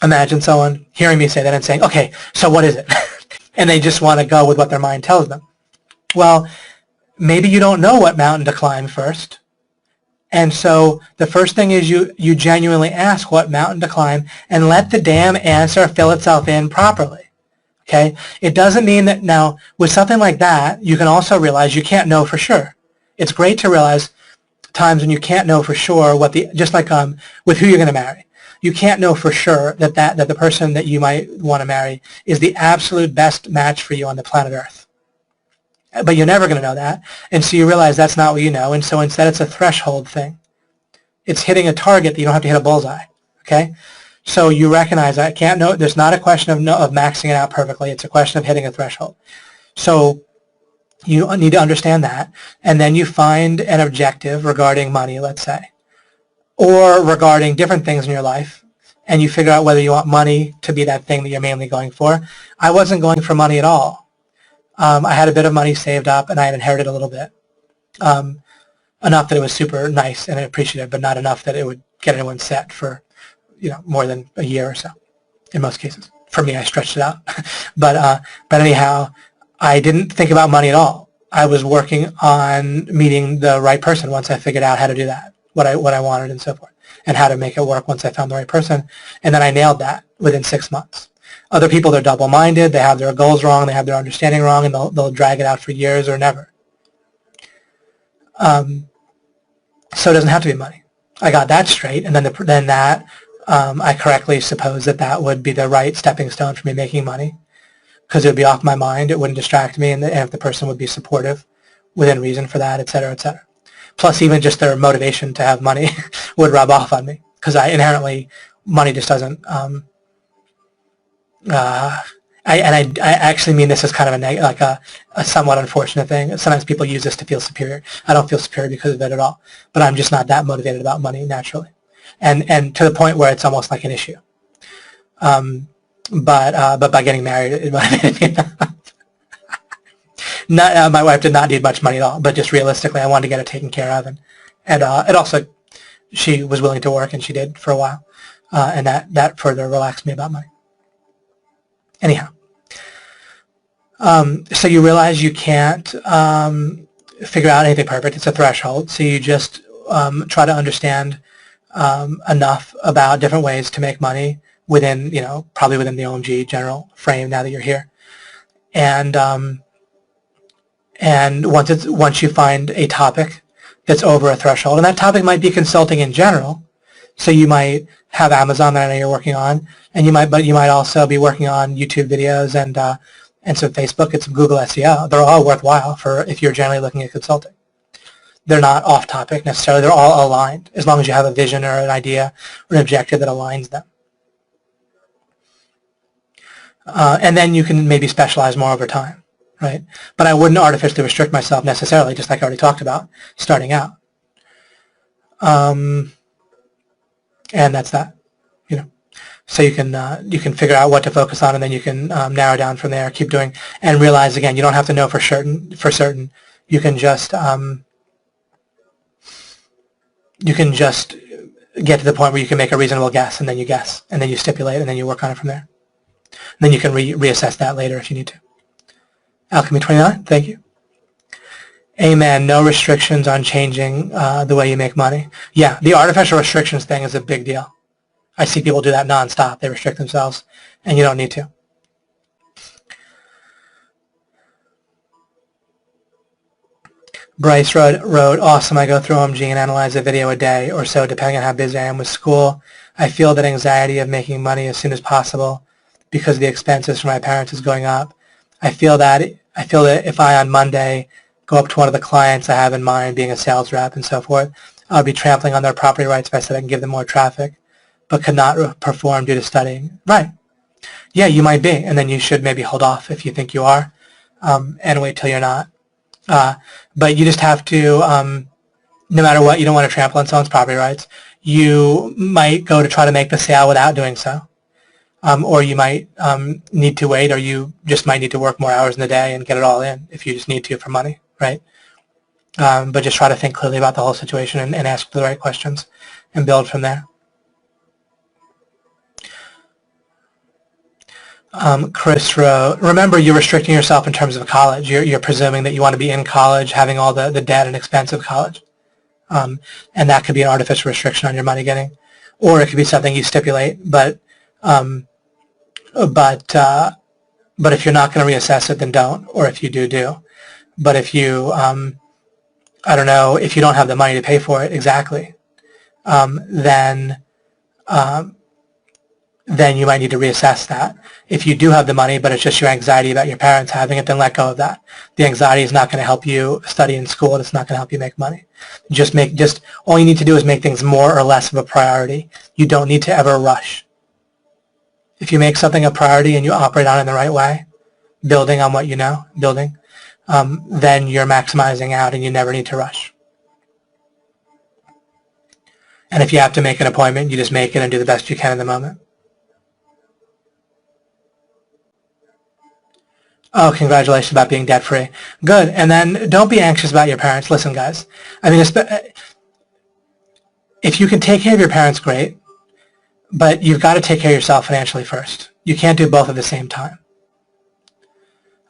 imagine someone hearing me say that and saying, okay, so what is it? And they just want to go with what their mind tells them. Well, maybe you don't know what mountain to climb first. And so the first thing is you genuinely ask what mountain to climb and let the damn answer fill itself in properly. Okay? It doesn't mean that now with something like that, you can also realize you can't know for sure. It's great to realize times when you can't know for sure just like with who you're going to marry. You can't know for sure that the person that you might want to marry is the absolute best match for you on the planet Earth. But you're never going to know that, and so you realize that's not what you know, and so instead it's a threshold thing. It's hitting a target that you don't have to hit a bullseye, okay? So you recognize that there's not a question of maxing it out perfectly. It's a question of hitting a threshold. So you need to understand that, and then you find an objective regarding money, let's say, or regarding different things in your life, and you figure out whether you want money to be that thing that you're mainly going for. I wasn't going for money at all. I had a bit of money saved up, and I had inherited a little bit, enough that it was super nice and appreciative, but not enough that it would get anyone set for more than a year or so, in most cases. For me, I stretched it out. But anyhow, I didn't think about money at all. I was working on meeting the right person once I figured out how to do that, what I wanted and so forth, and how to make it work once I found the right person. And then I nailed that within 6 months. Other people, they're double-minded, they have their goals wrong, they have their understanding wrong, and they'll drag it out for years or never. So it doesn't have to be money. I got that straight, and then I correctly supposed that would be the right stepping stone for me making money, because it would be off my mind, it wouldn't distract me, and if the person would be supportive within reason for that, et cetera, et cetera. Plus, even just their motivation to have money would rub off on me, because inherently, money just doesn't, I actually mean this as kind of a somewhat unfortunate thing. Sometimes people use this to feel superior. I don't feel superior because of it at all, but I'm just not that motivated about money naturally, and to the point where it's almost like an issue. But by getting married, it motivated me. My wife did not need much money at all, but just realistically, I wanted to get it taken care of, and it also, she was willing to work, and she did for a while, and that further relaxed me about money. Anyhow, so you realize you can't figure out anything perfect. It's a threshold, so you just try to understand enough about different ways to make money within, probably within the OMG general frame now that you're here. And once you find a topic that's over a threshold, and that topic might be consulting in general, so you might have Amazon that I know you're working on, and you might also be working on YouTube videos and some Facebook and some Google SEO. They're all worthwhile if you're generally looking at consulting. They're not off topic necessarily. They're all aligned, as long as you have a vision or an idea or an objective that aligns them. And then you can maybe specialize more over time, right? But I wouldn't artificially restrict myself necessarily, just like I already talked about, starting out. And that's that, So you can figure out what to focus on, and then you can narrow down from there. Keep doing, and realize again, you don't have to know for certain. You can just get to the point where you can make a reasonable guess, and then you guess, and then you stipulate, and then you work on it from there. And then you can reassess that later if you need to. Alchemy 29, thank you. Amen. No restrictions on changing the way you make money. Yeah, the artificial restrictions thing is a big deal. I see people do that nonstop. They restrict themselves, and you don't need to. Bryce wrote, awesome. I go through OMG and analyze a video a day or so, depending on how busy I am with school. I feel that anxiety of making money as soon as possible because the expenses for my parents is going up. I feel that if I on Monday go up to one of the clients I have in mind, being a sales rep and so forth, I'll be trampling on their property rights if I said I can give them more traffic, but could not perform due to studying. Right. Yeah, you might be, and then you should maybe hold off if you think you are, and wait till you're not. But you just have to, no matter what, you don't want to trample on someone's property rights. You might go to try to make the sale without doing so. Or you might need to wait, or you just might need to work more hours in the day and get it all in if you just need to for money, right? But just try to think clearly about the whole situation and ask the right questions and build from there. Chris wrote, remember you're restricting yourself in terms of college. You're presuming that you want to be in college, having all the debt and expense of college. And that could be an artificial restriction on your money getting. Or it could be something you stipulate, but if you're not going to reassess it, then don't. Or if you do. But if you, I don't know, if you don't have the money to pay for it exactly, then you might need to reassess that. If you do have the money, but it's just your anxiety about your parents having it, then let go of that. The anxiety is not going to help you study in school, and it's not going to help you make money. All you need to do is make things more or less of a priority. You don't need to ever rush. If you make something a priority and you operate on it in the right way, building on what you know, then you're maximizing out and you never need to rush. And if you have to make an appointment, you just make it and do the best you can in the moment. Oh, congratulations about being debt-free. Good. And then don't be anxious about your parents. Listen, guys. I mean, if you can take care of your parents, great. But you've got to take care of yourself financially first. You can't do both at the same time.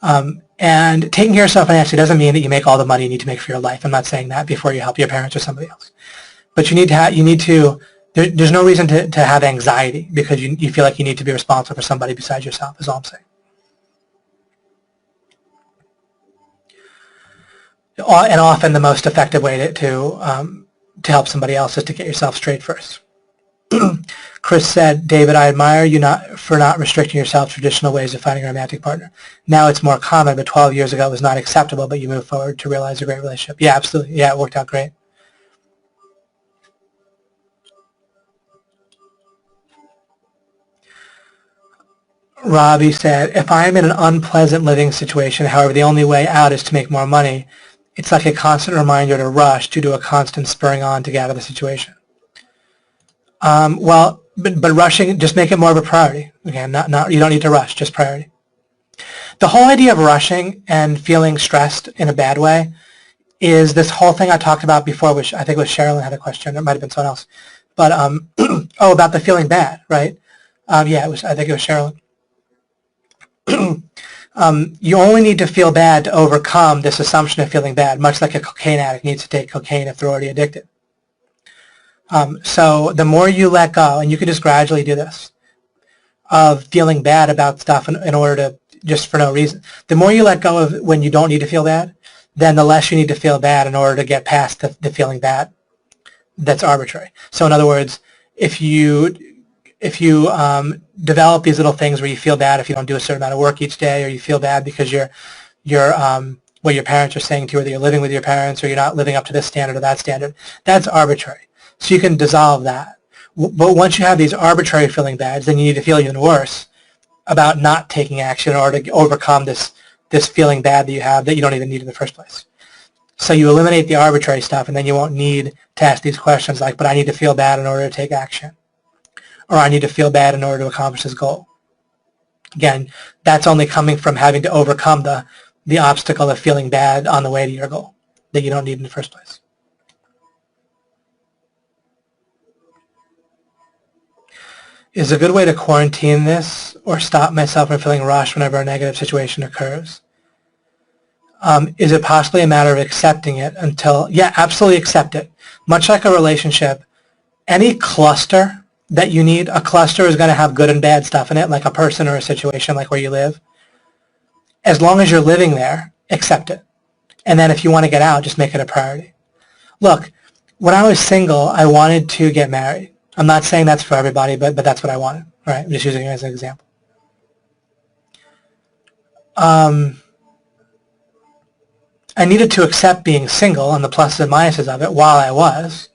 And taking care of yourself financially doesn't mean that you make all the money you need to make for your life. I'm not saying that before you help your parents or somebody else. But there's no reason to have anxiety because you feel like you need to be responsible for somebody besides yourself, is all I'm saying. And often the most effective way to help somebody else is to get yourself straight first. Chris said, David, I admire you for not restricting yourself to traditional ways of finding a romantic partner. Now it's more common, but 12 years ago it was not acceptable, but you moved forward to realize a great relationship. Yeah, absolutely. Yeah, it worked out great. Robbie said, if I am in an unpleasant living situation, however, the only way out is to make more money, it's like a constant reminder to rush due to a constant spurring on to get out of the situation. Well, but rushing, just make it more of a priority. Again, you don't need to rush, just priority. The whole idea of rushing and feeling stressed in a bad way is this whole thing I talked about before, which I think was Sherilyn had a question. It might have been someone else. But, about the feeling bad, right? Yeah, I think it was Sherilyn. You only need to feel bad to overcome this assumption of feeling bad, much like a cocaine addict needs to take cocaine if they're already addicted. So the more you let go, and you can just gradually do this, of feeling bad about stuff in order to, just for no reason, the more you let go of when you don't need to feel bad, then the less you need to feel bad in order to get past the feeling bad that's arbitrary. So in other words, if you develop these little things where you feel bad if you don't do a certain amount of work each day, or you feel bad because what your parents are saying to you, or that you're living with your parents, or you're not living up to this standard or that standard, that's arbitrary. So you can dissolve that. But once you have these arbitrary feeling bads, then you need to feel even worse about not taking action in order to overcome this feeling bad that you have that you don't even need in the first place. So you eliminate the arbitrary stuff, and then you won't need to ask these questions like, but I need to feel bad in order to take action, or I need to feel bad in order to accomplish this goal. Again, that's only coming from having to overcome the obstacle of feeling bad on the way to your goal that you don't need in the first place. Is a good way to quarantine this or stop myself from feeling rushed whenever a negative situation occurs? Is it possibly a matter of accepting it until, yeah, absolutely accept it. Much like a relationship, any cluster that you need, a cluster is going to have good and bad stuff in it, like a person or a situation like where you live. As long as you're living there, accept it. And then if you want to get out, just make it a priority. Look, when I was single, I wanted to get married. I'm not saying that's for everybody, but that's what I wanted. Right? I'm just using it as an example. I needed to accept being single and the pluses and minuses of it while I was.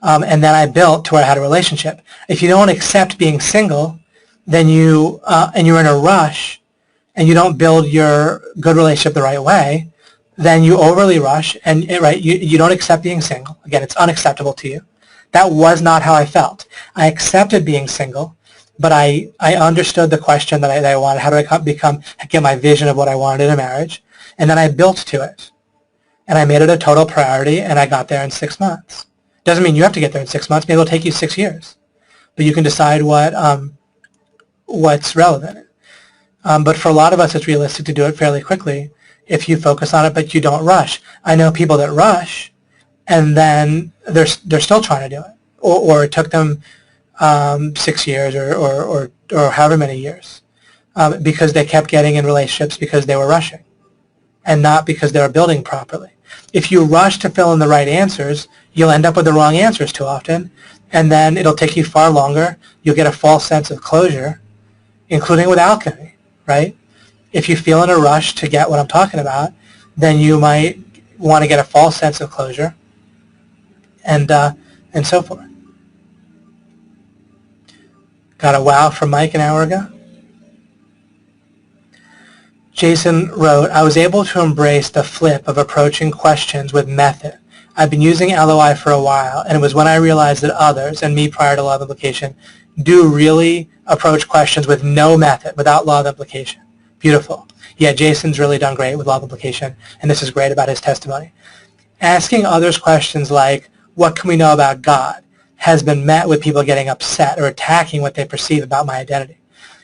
And then I built to where I had a relationship. If you don't accept being single, then and you're in a rush, and you don't build your good relationship the right way, then you overly rush, and you don't accept being single. Again, it's unacceptable to you. That was not how I felt. I accepted being single, but I understood the question that I wanted. How do I get my vision of what I wanted in a marriage? And then I built to it. And I made it a total priority, and I got there in 6 months. Doesn't mean you have to get there in 6 months. Maybe it'll take you 6 years. But you can decide what's relevant. But for a lot of us, it's realistic to do it fairly quickly if you focus on it, but you don't rush. I know people that rush, and then they're still trying to do it, or it took them 6 years or however many years, because they kept getting in relationships because they were rushing, and not because they were building properly. If you rush to fill in the right answers, you'll end up with the wrong answers too often, and then it'll take you far longer. You'll get a false sense of closure, including with alchemy, right? If you feel in a rush to get what I'm talking about, then you might want to get a false sense of closure, and so forth. Got a wow from Mike an hour ago. Jason wrote, I was able to embrace the flip of approaching questions with method. I've been using LOI for a while, and it was when I realized that others, and me prior to law of implication, do really approach questions with no method, without law of implication. Beautiful. Yeah, Jason's really done great with law of implication, and this is great about his testimony. Asking others questions like, what can we know about God, has been met with people getting upset or attacking what they perceive about my identity.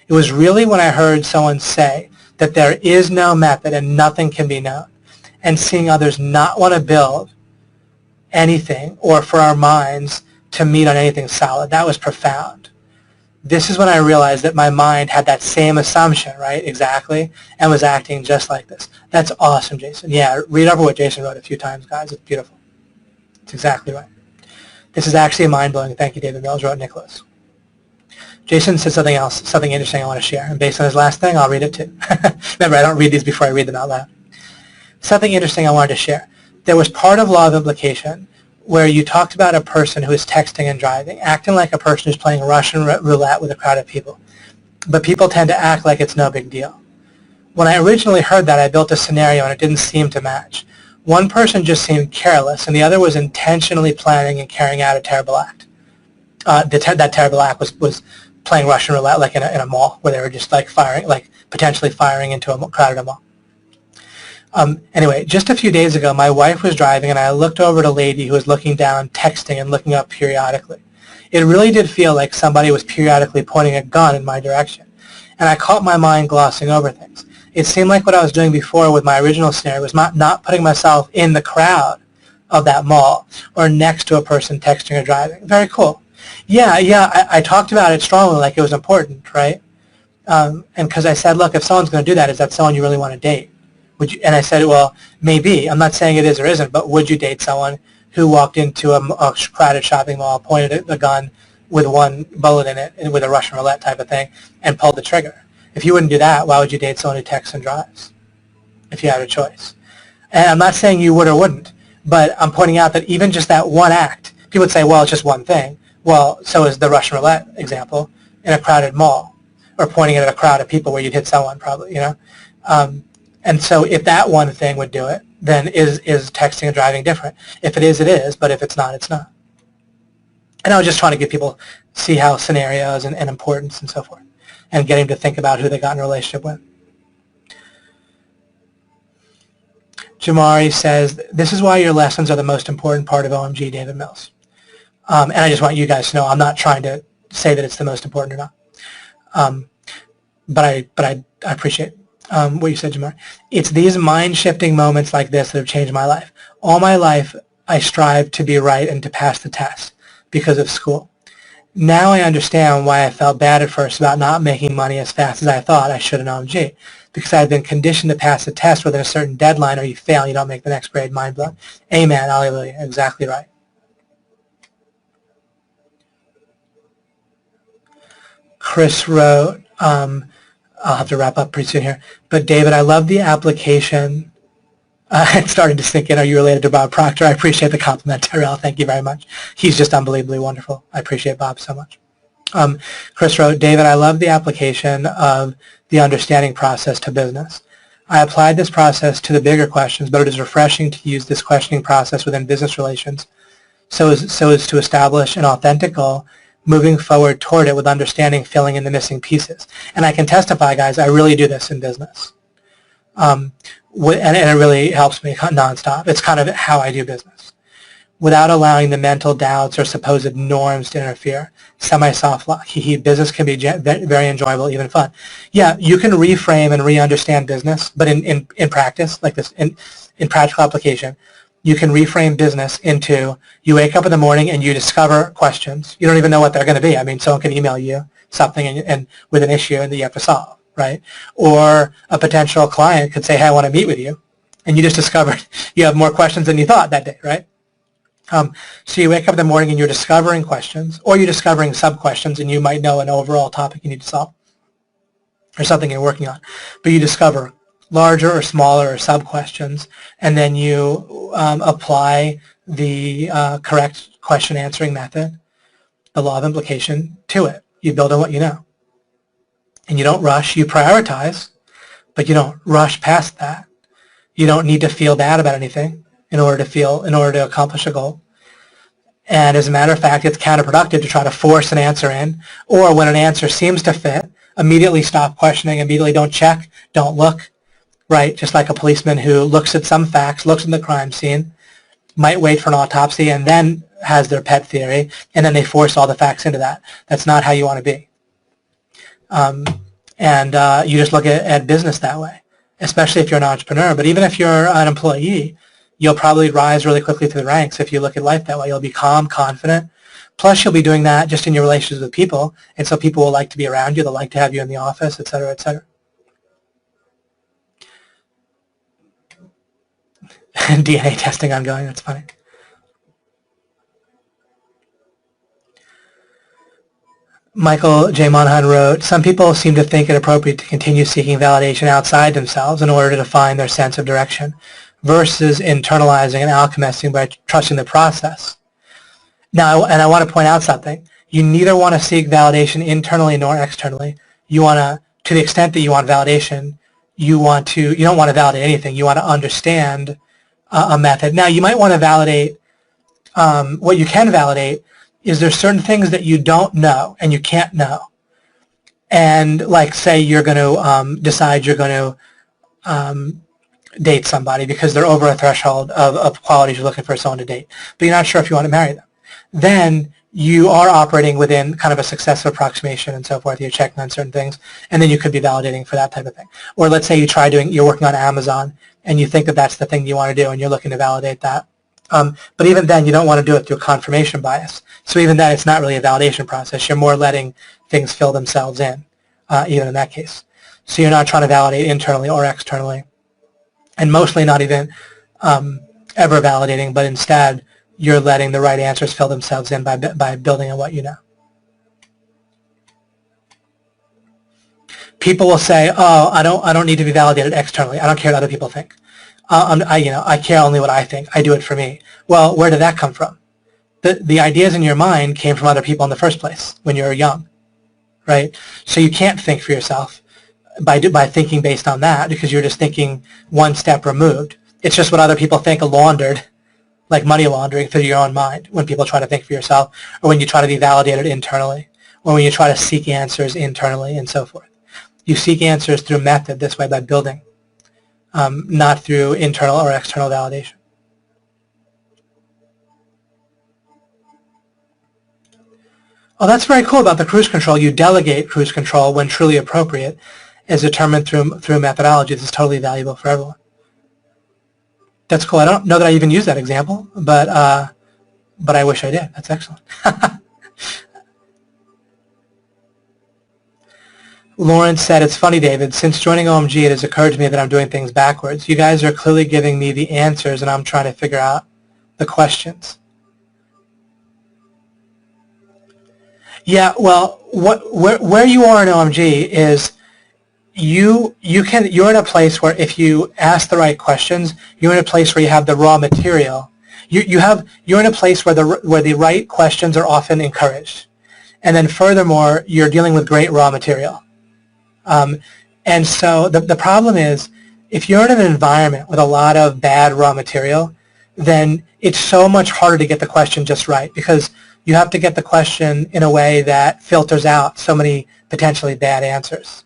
It was really when I heard someone say that there is no method and nothing can be known, and seeing others not want to build anything or for our minds to meet on anything solid. That was profound. This is when I realized that my mind had that same assumption, right, exactly, and was acting just like this. That's awesome, Jason. Yeah, read over what Jason wrote a few times, guys. It's beautiful. It's exactly right. This is actually mind-blowing. Thank you, David Mills, wrote Nicholas. Jason said something else, something interesting I want to share. And based on his last thing, I'll read it too. Remember, I don't read these before I read them out loud. Something interesting I wanted to share. There was part of law of implication where you talked about a person who is texting and driving, acting like a person who's playing Russian roulette with a crowd of people. But people tend to act like it's no big deal. When I originally heard that, I built a scenario and it didn't seem to match. One person just seemed careless, and the other was intentionally planning and carrying out a terrible act. That terrible act was playing Russian roulette, like in a mall, where they were just like firing, like potentially firing into a crowded mall. Anyway, just a few days ago, my wife was driving, and I looked over at a lady who was looking down, texting, and looking up periodically. It really did feel like somebody was periodically pointing a gun in my direction, and I caught my mind glossing over things. It seemed like what I was doing before with my original scenario was not putting myself in the crowd of that mall or next to a person texting or driving. Very cool. Yeah, I talked about it strongly, like it was important, right? And because I said, look, if someone's going to do that, is that someone you really want to date? Would you? And I said, well, maybe. I'm not saying it is or isn't, but would you date someone who walked into a crowded shopping mall, pointed a gun with one bullet in it, with a Russian roulette type of thing, and pulled the trigger? If you wouldn't do that, why would you date someone who texts and drives, if you had a choice? And I'm not saying you would or wouldn't, but I'm pointing out that even just that one act, people would say, well, it's just one thing. Well, so is the Russian roulette example in a crowded mall, or pointing at a crowd of people where you'd hit someone probably, you know? And so if that one thing would do it, then is texting and driving different? If it is, but if it's not, it's not. And I was just trying to get people see how scenarios and importance and so forth, and getting to think about who they got in a relationship with. Jamari says, this is why your lessons are the most important part of OMG, David Mills. And I just want you guys to know I'm not trying to say that it's the most important or not. But I appreciate what you said, Jamari. It's these mind-shifting moments like this that have changed my life. All my life, I strive to be right and to pass the test because of school. Now I understand why I felt bad at first about not making money as fast as I thought I should in OMG, because I had been conditioned to pass the test within a certain deadline, or you fail and you don't make the next grade. Mind blown. Amen. Hallelujah. Exactly right. Chris wrote, I'll have to wrap up pretty soon here, but David, I love the application. It's starting to sink in. Are you related to Bob Proctor? I appreciate the compliment, Tyrell. Thank you very much. He's just unbelievably wonderful. I appreciate Bob so much. Chris wrote, David, I love the application of the understanding process to business. I applied this process to the bigger questions, but it is refreshing to use this questioning process within business relations so as to establish an authentic goal, moving forward toward it with understanding, filling in the missing pieces. And I can testify, guys, I really do this in business. And it really helps me nonstop. It's kind of how I do business, without allowing the mental doubts or supposed norms to interfere. Semi-soft lock. Business can be very enjoyable, even fun. Yeah, you can reframe and re-understand business, but in practice, like this, in practical application, you can reframe business into you wake up in the morning and you discover questions. You don't even know what they're going to be. I mean, someone can email you something and with an issue and that you have to solve, right? Or a potential client could say, hey, I want to meet with you. And you just discovered you have more questions than you thought that day, right? So you wake up in the morning and you're discovering questions, or you're discovering sub-questions, and you might know an overall topic you need to solve or something you're working on. But you discover larger or smaller or sub-questions, and then you apply the correct question answering method, the law of implication, to it. You build on what you know. And you don't rush. You prioritize, but you don't rush past that. You don't need to feel bad about anything in order to accomplish a goal. And as a matter of fact, it's counterproductive to try to force an answer in, or when an answer seems to fit, immediately stop questioning, immediately don't check, don't look, right? Just like a policeman who looks at some facts, looks at the crime scene, might wait for an autopsy, and then has their pet theory, and then they force all the facts into that. That's not how you want to be. You just look at business that way, especially if you're an entrepreneur. But even if you're an employee, you'll probably rise really quickly through the ranks if you look at life that way. You'll be calm, confident. Plus, you'll be doing that just in your relationships with people, and so people will like to be around you. They'll like to have you in the office, et cetera, et cetera. DNA testing ongoing. That's funny. Michael J. Monaghan wrote, some people seem to think it appropriate to continue seeking validation outside themselves in order to define their sense of direction, versus internalizing and alchemizing by trusting the process. Now, and I want to point out something. You neither want to seek validation internally nor externally. You want to the extent that you want validation, you don't want to validate anything. You want to understand a method. Now, you might want to validate, what you can validate is there's certain things that you don't know and you can't know. And like, say you're going to decide you're going to date somebody because they're over a threshold of qualities you're looking for someone to date, but you're not sure if you want to marry them. Then you are operating within kind of a successive approximation and so forth. You're checking on certain things, and then you could be validating for that type of thing. Or let's say you're working on Amazon, and you think that that's the thing you want to do, and you're looking to validate that. But even then, you don't want to do it through confirmation bias. So even then, it's not really a validation process. You're more letting things fill themselves in, even in that case. So you're not trying to validate internally or externally, and mostly not even ever validating, but instead, you're letting the right answers fill themselves in by building on what you know. People will say, "Oh, I don't need to be validated externally. I don't care what other people think. I care only what I think. I do it for me." Well, where did that come from? The ideas in your mind came from other people in the first place when you were young, right? So you can't think for yourself by thinking based on that, because you're just thinking one step removed. It's just what other people think laundered, like money laundering, through your own mind when people try to think for yourself, or when you try to be validated internally, or when you try to seek answers internally and so forth. You seek answers through method this way, by building, not through internal or external validation. Oh, that's very cool about the cruise control. You delegate cruise control when truly appropriate, as determined through methodology. This is totally valuable for everyone. That's cool. I don't know that I even used that example, but I wish I did. That's excellent. Lawrence said, it's funny, David, since joining OMG, it has occurred to me that I'm doing things backwards. You guys are clearly giving me the answers, and I'm trying to figure out the questions. Yeah, well, where you are in OMG is you're in a place where if you ask the right questions, you're in a place where you have the raw material. You're in a place where the right questions are often encouraged, and then furthermore, you're dealing with great raw material. And so the problem is, if you're in an environment with a lot of bad raw material, then it's so much harder to get the question just right, because you have to get the question in a way that filters out so many potentially bad answers.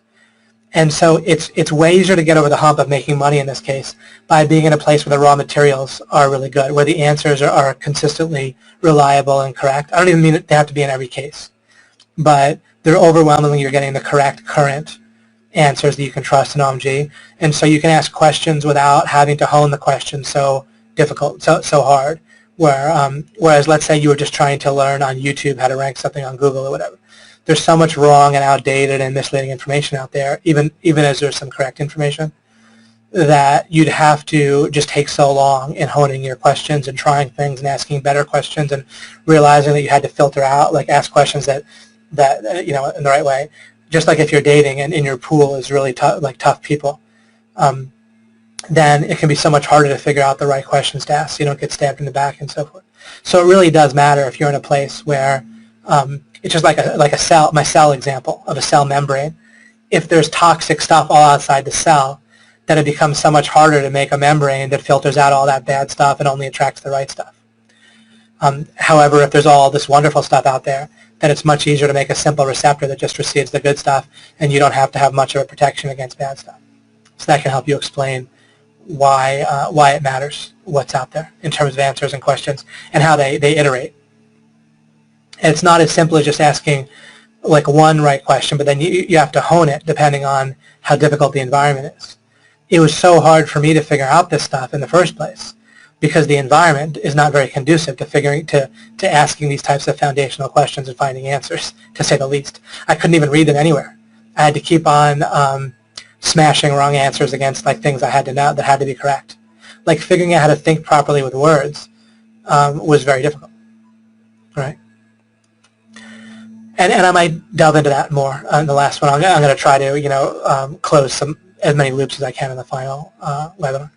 And so it's way easier to get over the hump of making money in this case by being in a place where the raw materials are really good, where the answers are consistently reliable and correct. I don't even mean that they have to be in every case, but they're overwhelmingly, you're getting the correct current answers that you can trust in OMG. And so you can ask questions without having to hone the question so difficult, so hard. Whereas let's say you were just trying to learn on YouTube how to rank something on Google or whatever. There's so much wrong and outdated and misleading information out there, even as there's some correct information, that you'd have to just take so long in honing your questions and trying things and asking better questions and realizing that you had to filter out, like ask questions that in the right way. Just like if you're dating and in your pool is really tough people, then it can be so much harder to figure out the right questions to ask so you don't get stabbed in the back and so forth. So it really does matter if you're in a place where It's just like a cell, my cell example of a cell membrane. If there's toxic stuff all outside the cell, then it becomes so much harder to make a membrane that filters out all that bad stuff and only attracts the right stuff. However, if there's all this wonderful stuff out there, then it's much easier to make a simple receptor that just receives the good stuff, and you don't have to have much of a protection against bad stuff. So that can help you explain why it matters, what's out there in terms of answers and questions, and how they iterate. And it's not as simple as just asking like one right question, but then you have to hone it depending on how difficult the environment is. It was so hard for me to figure out this stuff in the first place because the environment is not very conducive to asking these types of foundational questions and finding answers, to say the least. I couldn't even read them anywhere. I had to keep on smashing wrong answers against like things I had to know that had to be correct. Like figuring out how to think properly with words was very difficult, right? And I might delve into that more in the last one. I'm going to try to close as many loops as I can in the final webinar.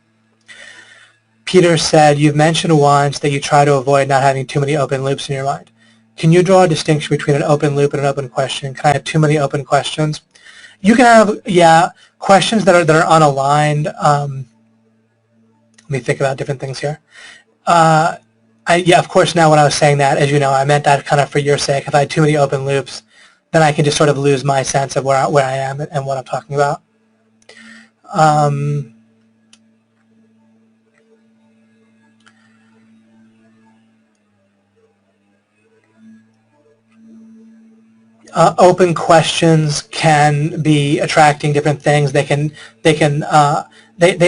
Peter said, you've mentioned once that you try to avoid not having too many open loops in your mind. Can you draw a distinction between an open loop and an open question? Can I have too many open questions? You can have, questions that are unaligned. Let me think about different things here. Of course, now when I was saying that, as you know, I meant that kind of for your sake. If I had too many open loops, then I can just sort of lose my sense of where I am and what I'm talking about. Open questions can be attracting different things. They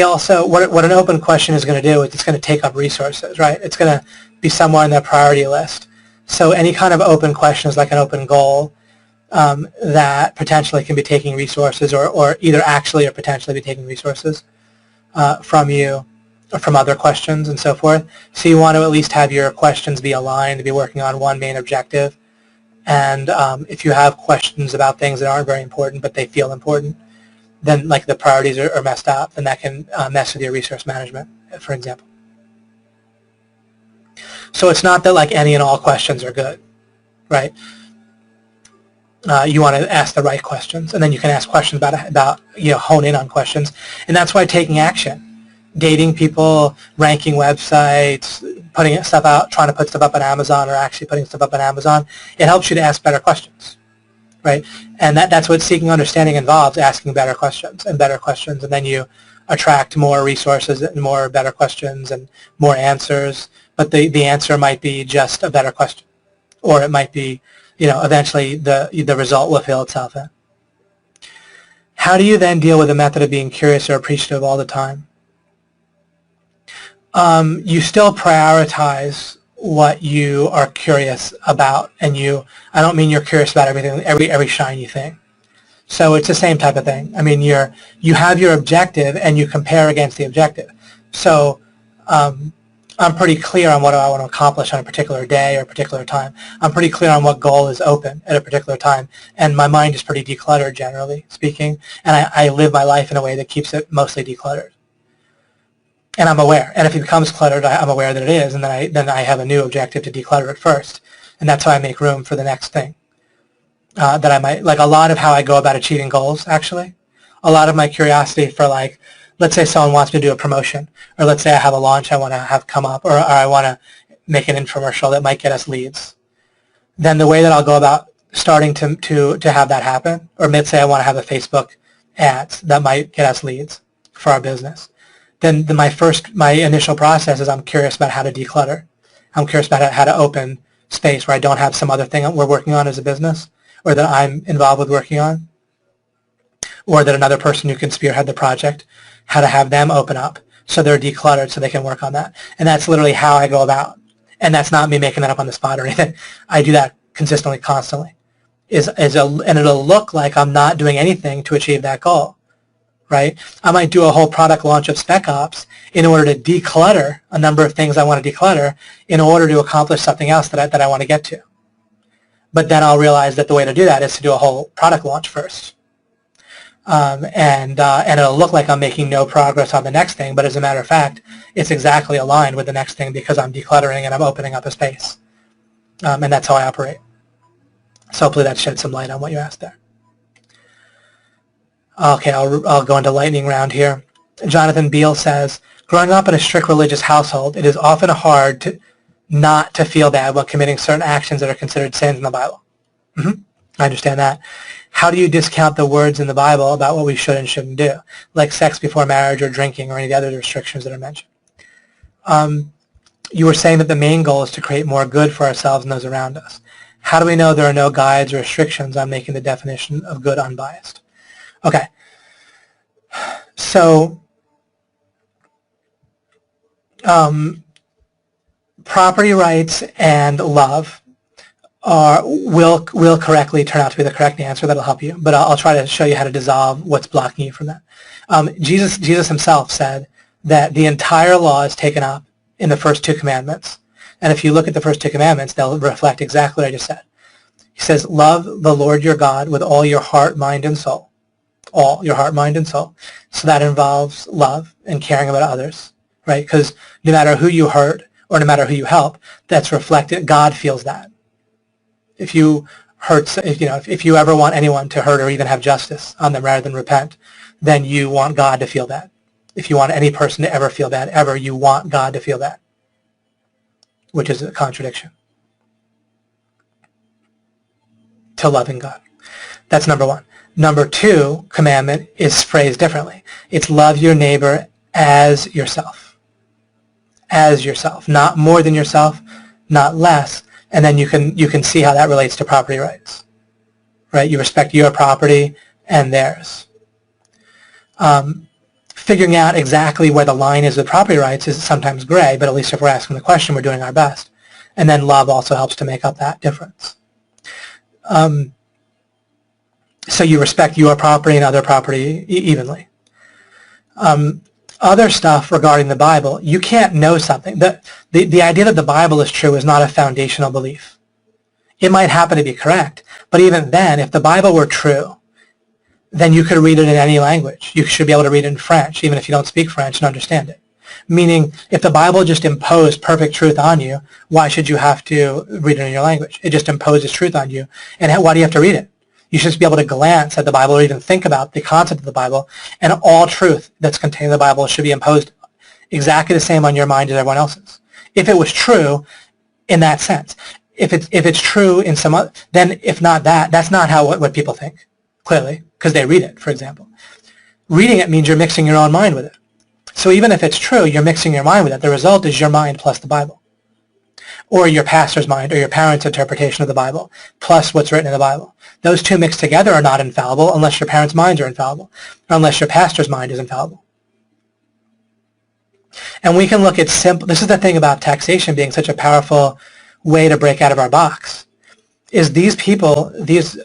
also, what an open question is going to do is it's going to take up resources, right? It's going to be somewhere in their priority list. So any kind of open question is like an open goal that potentially can be taking resources or either actually or potentially be taking resources from you or from other questions and so forth. So you want to at least have your questions be aligned, to be working on one main objective. And if you have questions about things that aren't very important but they feel important, then like the priorities are messed up, and that can mess with your resource management, for example. So it's not that like any and all questions are good, right? You want to ask the right questions, and then you can ask questions about hone in on questions, and that's why taking action, dating people, ranking websites, putting stuff out, trying to put stuff up on Amazon or actually putting stuff up on Amazon, it helps you to ask better questions, right? And that's what seeking understanding involves, asking better questions, and then you attract more resources and more better questions and more answers, but the answer might be just a better question, or it might be, eventually the result will fill itself in. How do you then deal with the method of being curious or appreciative all the time? You still prioritize what you are curious about, and I don't mean you're curious about everything, every shiny thing. So it's the same type of thing. I mean, you have your objective and you compare against the objective. So I'm pretty clear on what I want to accomplish on a particular day or a particular time. I'm pretty clear on what goal is open at a particular time, and my mind is pretty decluttered, generally speaking, and I live my life in a way that keeps it mostly decluttered. And I'm aware, and if it becomes cluttered, I'm aware that it is, and then I have a new objective to declutter it first, and that's how I make room for the next thing. That I might, like a lot of how I go about achieving goals, actually, a lot of my curiosity for, like, let's say someone wants me to do a promotion, or let's say I have a launch I want to have come up, or I want to make an infomercial that might get us leads. Then the way that I'll go about starting to have that happen, or let's say I want to have a Facebook ads that might get us leads for our business. Then my initial process is I'm curious about how to declutter. I'm curious about how to open space where I don't have some other thing we're working on as a business, or that I'm involved with working on, or that another person who can spearhead the project, how to have them open up so they're decluttered so they can work on that. And that's literally how I go about. And that's not me making that up on the spot or anything. I do that consistently, constantly. And it'll look like I'm not doing anything to achieve that goal. Right? I might do a whole product launch of Spec Ops in order to declutter a number of things I want to declutter in order to accomplish something else that I want to get to. But then I'll realize that the way to do that is to do a whole product launch first. And it'll look like I'm making no progress on the next thing, but as a matter of fact, it's exactly aligned with the next thing because I'm decluttering and I'm opening up a space. And that's how I operate. So hopefully that shed some light on what you asked there. Okay, I'll go into lightning round here. Jonathan Beale says, growing up in a strict religious household, it is often hard not to feel bad while committing certain actions that are considered sins in the Bible. I understand that. How do you discount the words in the Bible about what we should and shouldn't do, like sex before marriage or drinking or any of the other restrictions that are mentioned? You were saying that the main goal is to create more good for ourselves and those around us. How do we know there are no guides or restrictions on making the definition of good unbiased? Okay. So property rights and love will correctly turn out to be the correct answer. That'll help you, but I'll try to show you how to dissolve what's blocking you from that. Jesus himself said that the entire law is taken up in the first two commandments, and if you look at the first two commandments, they'll reflect exactly what I just said. He says, love the Lord your God with all your heart, mind, and soul. All your heart, mind, and soul. So that involves love and caring about others, right? Because no matter who you hurt or no matter who you help, that's reflected. God feels that. If you hurt, if you ever want anyone to hurt or even have justice on them rather than repent, then you want God to feel that. If you want any person to ever feel that, ever, you want God to feel that, which is a contradiction to loving God. That's number one. Number two commandment is phrased differently. It's love your neighbor as yourself. As yourself. Not more than yourself, not less. And then you can see how that relates to property rights. Right? You respect your property and theirs. Figuring out exactly where the line is with property rights is sometimes gray, but at least if we're asking the question, we're doing our best. And then love also helps to make up that difference. So you respect your property and other property evenly. Other stuff regarding the Bible, you can't know something. The idea that the Bible is true is not a foundational belief. It might happen to be correct, but even then, if the Bible were true, then you could read it in any language. You should be able to read it in French, even if you don't speak French and understand it. Meaning, if the Bible just imposed perfect truth on you, why should you have to read it in your language? It just imposes truth on you. And why do you have to read it? You should just be able to glance at the Bible or even think about the concept of the Bible, and all truth that's contained in the Bible should be imposed exactly the same on your mind as everyone else's. If it was true in that sense. If it's true in some other, then if not that, that's not what people think, clearly, because they read it, for example. Reading it means you're mixing your own mind with it. So even if it's true, you're mixing your mind with it. The result is your mind plus the Bible, or your pastor's mind, or your parents' interpretation of the Bible, plus what's written in the Bible. Those two mixed together are not infallible unless your parents' minds are infallible, or unless your pastor's mind is infallible. And we can look at simple, this is the thing about taxation being such a powerful way to break out of our box, is these people,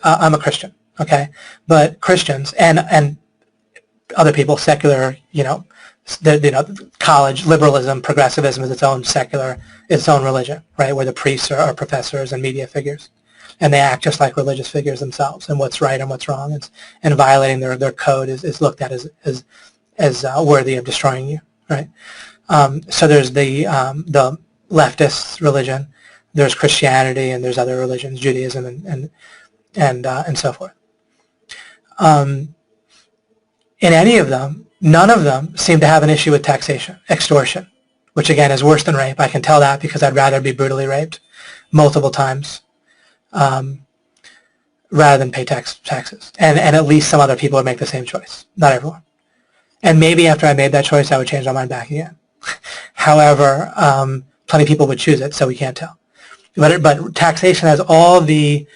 I'm a Christian, okay, but Christians and other people, secular, college, liberalism, progressivism is its own religion, right, where the priests are professors and media figures, and they act just like religious figures themselves, and what's right and what's wrong, and violating their code is looked at as worthy of destroying you, right? So there's the leftist religion, there's Christianity, and there's other religions, Judaism and so forth. In any of them, none of them seem to have an issue with taxation, extortion, which again is worse than rape. I can tell that because I'd rather be brutally raped multiple times rather than pay taxes. And at least some other people would make the same choice, not everyone. And maybe after I made that choice, I would change my mind back again. However, plenty of people would choose it, so we can't tell. But taxation has all the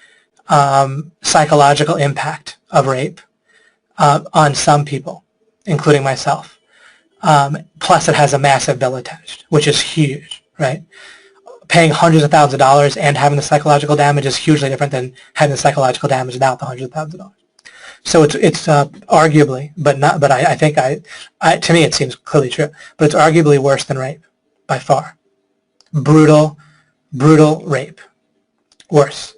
psychological impact of rape on some people, including myself. Plus, it has a massive bill attached, which is huge, right? Paying hundreds of thousands of dollars and having the psychological damage is hugely different than having the psychological damage without the hundreds of thousands of dollars. So it's arguably, but I think to me it seems clearly true, but it's arguably worse than rape by far. Brutal rape, worse.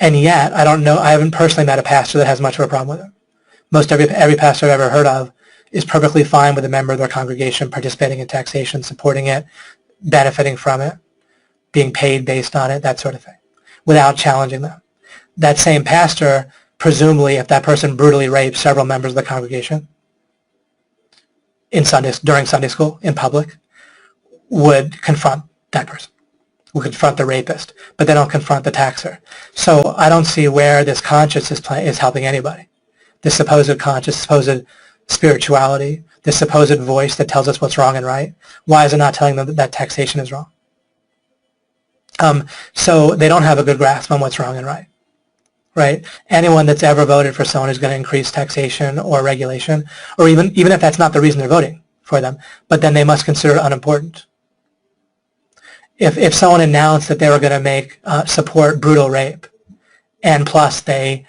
And yet, I don't know, I haven't personally met a pastor that has much of a problem with it. Most every pastor I've ever heard of is perfectly fine with a member of their congregation participating in taxation, supporting it, benefiting from it, being paid based on it, that sort of thing, without challenging them. that same pastor, presumably if that person brutally raped several members of the congregation during Sunday school in public, would confront that person, would confront the rapist, but they don't confront the taxer. So I don't see where this conscience is helping anybody. This supposed conscience, supposed spirituality, this supposed voice that tells us what's wrong and right. Why is it not telling them that taxation is wrong? So they don't have a good grasp on what's wrong and right. Right? Anyone that's ever voted for someone who's going to increase taxation or regulation, or even if that's not the reason they're voting for them, but then they must consider it unimportant. If someone announced that they were going to support brutal rape, and plus they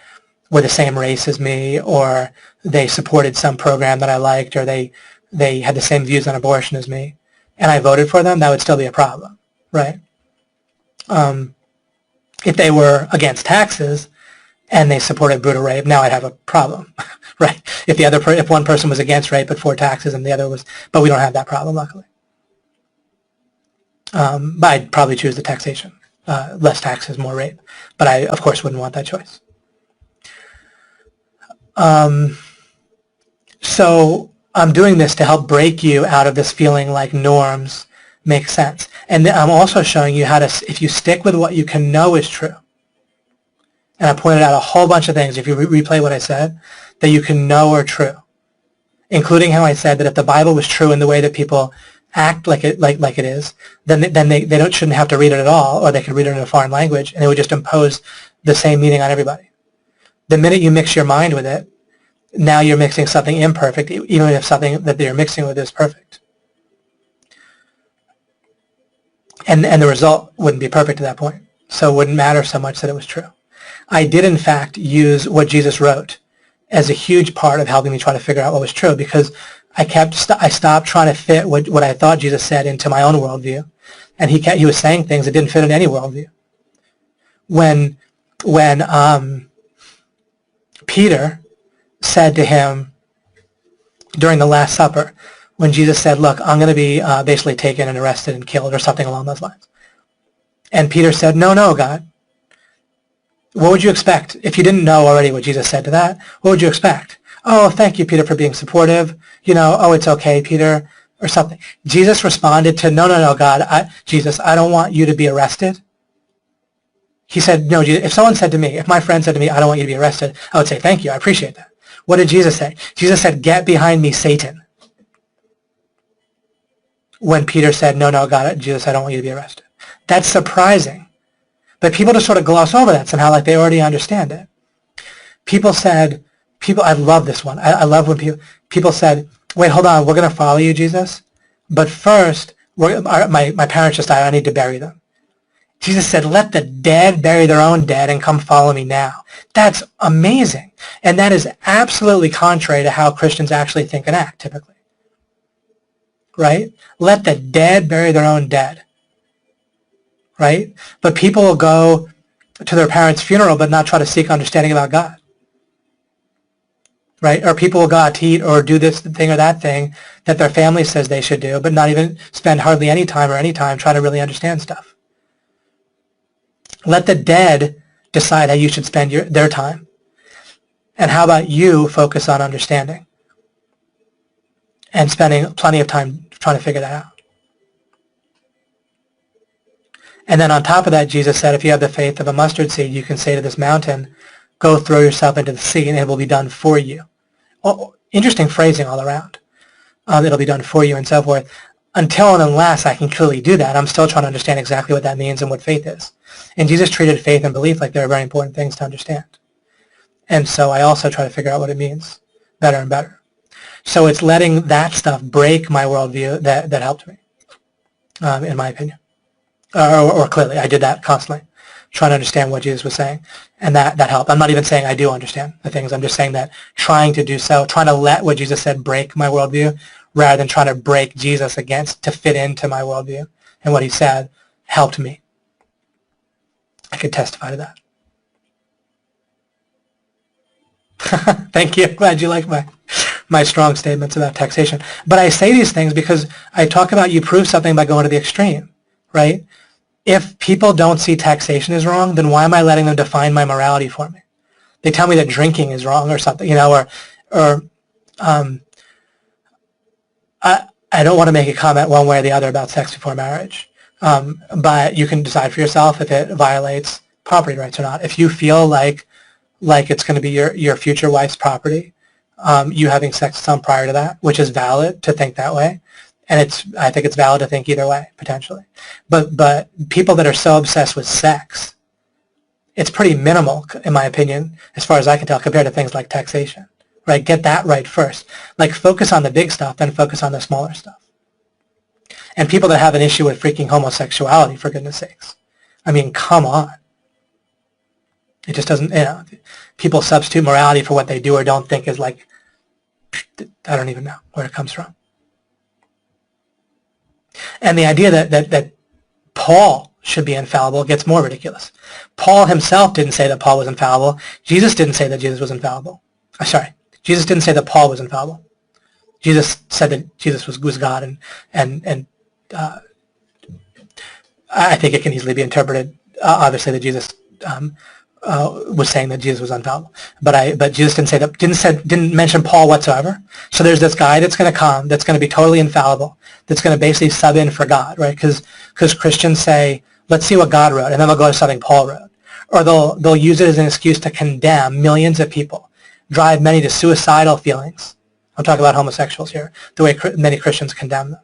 were the same race as me, or they supported some program that I liked, or they had the same views on abortion as me, and I voted for them, that would still be a problem, right? If they were against taxes and they supported brutal rape, now I'd have a problem, right? If one person was against rape but for taxes and the other was, but we don't have that problem, luckily. But I'd probably choose the taxation, less taxes, more rape. But I, of course, wouldn't want that choice. So I'm doing this to help break you out of this feeling like norms make sense. And I'm also showing you how to, if you stick with what you can know is true, and I pointed out a whole bunch of things, if you replay what I said, that you can know are true, including how I said that if the Bible was true in the way that people act like it is, then they shouldn't have to read it at all, or they could read it in a foreign language, and it would just impose the same meaning on everybody. The minute you mix your mind with it, now you're mixing something imperfect, even if something that you're mixing with is perfect. And the result wouldn't be perfect at that point, so it wouldn't matter so much that it was true. I did, in fact, use what Jesus wrote as a huge part of helping me try to figure out what was true, because I stopped trying to fit what I thought Jesus said into my own worldview, and he was saying things that didn't fit in any worldview. When Peter said to him during the Last Supper, when Jesus said, look, I'm going to be basically taken and arrested and killed, or something along those lines. And Peter said, no, God. What would you expect? If you didn't know already what Jesus said to that, what would you expect? Oh, thank you, Peter, for being supportive. Oh, it's okay, Peter, or something. Jesus responded to, no, God, Jesus, I don't want you to be arrested. He said, no, Jesus, if my friend said to me, I don't want you to be arrested, I would say, thank you, I appreciate that. What did Jesus say? Jesus said, get behind me, Satan. When Peter said, no, God, Jesus, I don't want you to be arrested. That's surprising. But people just sort of gloss over that somehow, like they already understand it. I love this one. I love when people said, wait, hold on, we're going to follow you, Jesus, but first, my parents just died, I need to bury them. Jesus said, let the dead bury their own dead and come follow me now. That's amazing. And that is absolutely contrary to how Christians actually think and act, typically. Right? Let the dead bury their own dead. Right? But people will go to their parents' funeral but not try to seek understanding about God. Right? Or people will go out to eat or do this thing or that thing that their family says they should do, but not even spend hardly any time trying to really understand stuff. Let the dead decide how you should spend their time. And how about you focus on understanding and spending plenty of time trying to figure that out. And then on top of that, Jesus said, if you have the faith of a mustard seed, you can say to this mountain, go throw yourself into the sea and it will be done for you. Oh, interesting phrasing all around. It'll be done for you and so forth. Until and unless I can clearly do that, I'm still trying to understand exactly what that means and what faith is. And Jesus treated faith and belief like they were very important things to understand. And so I also try to figure out what it means better and better. So it's letting that stuff break my worldview that helped me, in my opinion. Or clearly, I did that constantly, trying to understand what Jesus was saying, and that helped. I'm not even saying I do understand the things. I'm just saying that trying to do so, trying to let what Jesus said break my worldview, rather than trying to break Jesus to fit into my worldview and what he said, helped me. I could testify to that. Thank you. Glad you like my strong statements about taxation. But I say these things because I talk about you prove something by going to the extreme, right? if people don't see taxation as wrong, then why am I letting them define my morality for me? They tell me that drinking is wrong or something, or I don't want to make a comment one way or the other about sex before marriage, but you can decide for yourself if it violates property rights or not. If you feel like it's going to be your future wife's property, you having sex with someone prior to that, which is valid to think that way, and I think it's valid to think either way, potentially. But people that are so obsessed with sex, it's pretty minimal, in my opinion, as far as I can tell, compared to things like taxation. Right? Get that right first. Like, focus on the big stuff, then focus on the smaller stuff. And people that have an issue with freaking homosexuality, for goodness sakes. I mean, come on. It just doesn't, people substitute morality for what they do or don't think is like, I don't even know where it comes from. And the idea that Paul should be infallible gets more ridiculous. Paul himself didn't say that Paul was infallible. Jesus didn't say that Jesus was infallible. Jesus didn't say that Paul was infallible. Jesus said that Jesus was God, and I think it can easily be interpreted, obviously, that Jesus was saying that Jesus was infallible. But Jesus didn't say that. Didn't mention Paul whatsoever. So there's this guy that's going to come, that's going to be totally infallible, that's going to basically sub in for God, right? Because Christians say, let's see what God wrote, and then they'll go to something Paul wrote, or they'll use it as an excuse to condemn millions of people, drive many to suicidal feelings. I'm talking about homosexuals here, the way many Christians condemn them.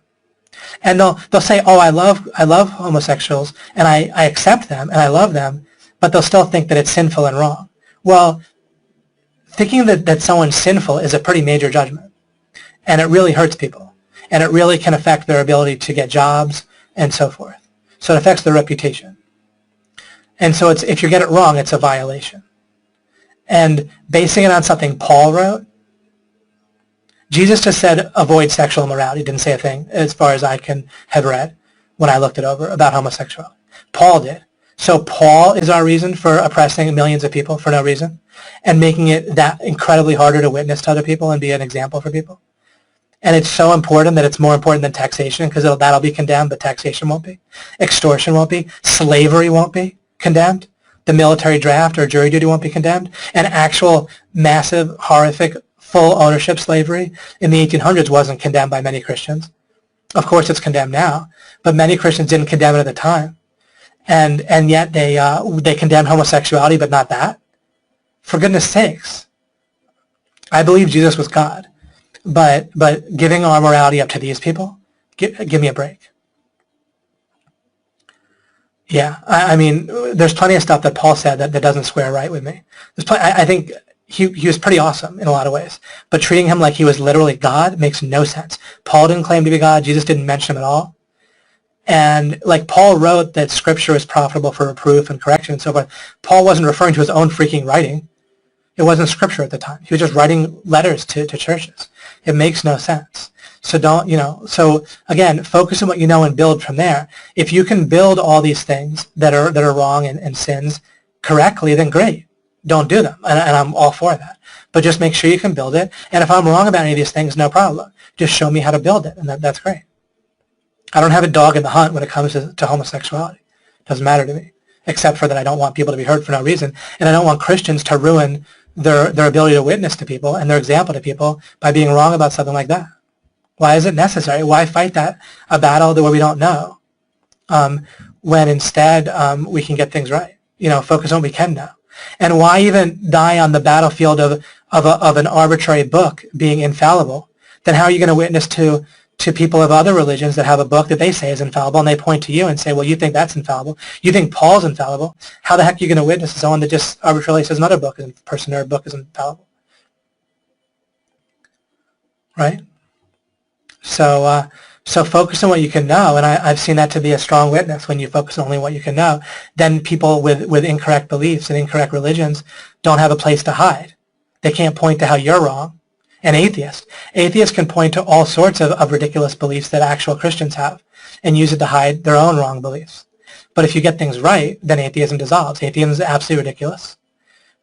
And they'll say, oh, I love homosexuals, and I accept them, and I love them, but they'll still think that it's sinful and wrong. Well, thinking that someone's sinful is a pretty major judgment, and it really hurts people, and it really can affect their ability to get jobs and so forth. So it affects their reputation. And so if you get it wrong, it's a violation. And basing it on something Paul wrote, Jesus just said avoid sexual immorality. Didn't say a thing, as far as I can have read when I looked it over, about homosexuality. Paul did. So Paul is our reason for oppressing millions of people for no reason and making it that incredibly harder to witness to other people and be an example for people. And it's so important that it's more important than taxation, because that'll be condemned, but taxation won't be. Extortion won't be. Slavery won't be condemned. The military draft or jury duty won't be condemned. And actual massive, horrific, full ownership slavery in the 1800s wasn't condemned by many Christians. Of course it's condemned now, but many Christians didn't condemn it at the time. And yet they condemned homosexuality, but not that. For goodness sakes. I believe Jesus was God, but giving our morality up to these people, give me a break. Yeah, I mean, there's plenty of stuff that Paul said that doesn't square right with me. I think he was pretty awesome in a lot of ways, but treating him like he was literally God makes no sense. Paul didn't claim to be God. Jesus didn't mention him at all. And like Paul wrote that Scripture is profitable for reproof and correction and so forth, Paul wasn't referring to his own freaking writing. It wasn't Scripture at the time. He was just writing letters to churches. It makes no sense. So so again, focus on what you know and build from there. If you can build all these things that are wrong and sins correctly, then great. Don't do them. And I'm all for that. But just make sure you can build it. And if I'm wrong about any of these things, no problem. Just show me how to build it, and that's great. I don't have a dog in the hunt when it comes to homosexuality. It doesn't matter to me, except for that I don't want people to be hurt for no reason, and I don't want Christians to ruin their ability to witness to people and their example to people by being wrong about something like that. Why is it necessary? Why fight a battle where we don't know, when instead we can get things right? Focus on what we can know. And why even die on the battlefield of an arbitrary book being infallible? Then how are you going to witness to people of other religions that have a book that they say is infallible, and they point to you and say, well, you think that's infallible? You think Paul's infallible? How the heck are you going to witness to someone that just arbitrarily says another book or book is infallible? Right? So focus on what you can know, and I've seen that to be a strong witness. When you focus on only what you can know, then people with incorrect beliefs and incorrect religions don't have a place to hide. They can't point to how you're wrong. And atheists can point to all sorts of ridiculous beliefs that actual Christians have and use it to hide their own wrong beliefs. But if you get things right, then atheism dissolves. Atheism is absolutely ridiculous,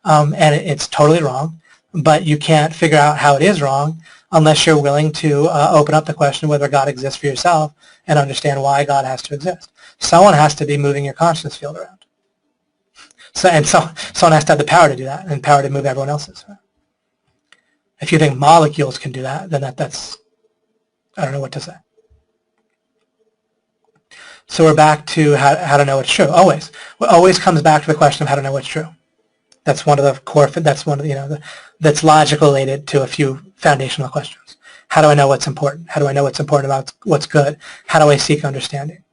and it's totally wrong, but you can't figure out how it is wrong unless you're willing to open up the question whether God exists for yourself and understand why God has to exist. someone has to be moving your consciousness field around. Someone has to have the power to do that and power to move everyone else's. If you think molecules can do that, then that's, I don't know what to say. So we're back to how to know what's true. Always. It always comes back to the question of how to know what's true. That's one of the core, that's one of the, that's logical related to a few foundational questions. How do I know what's important? How do I know what's important about what's good? How do I seek understanding?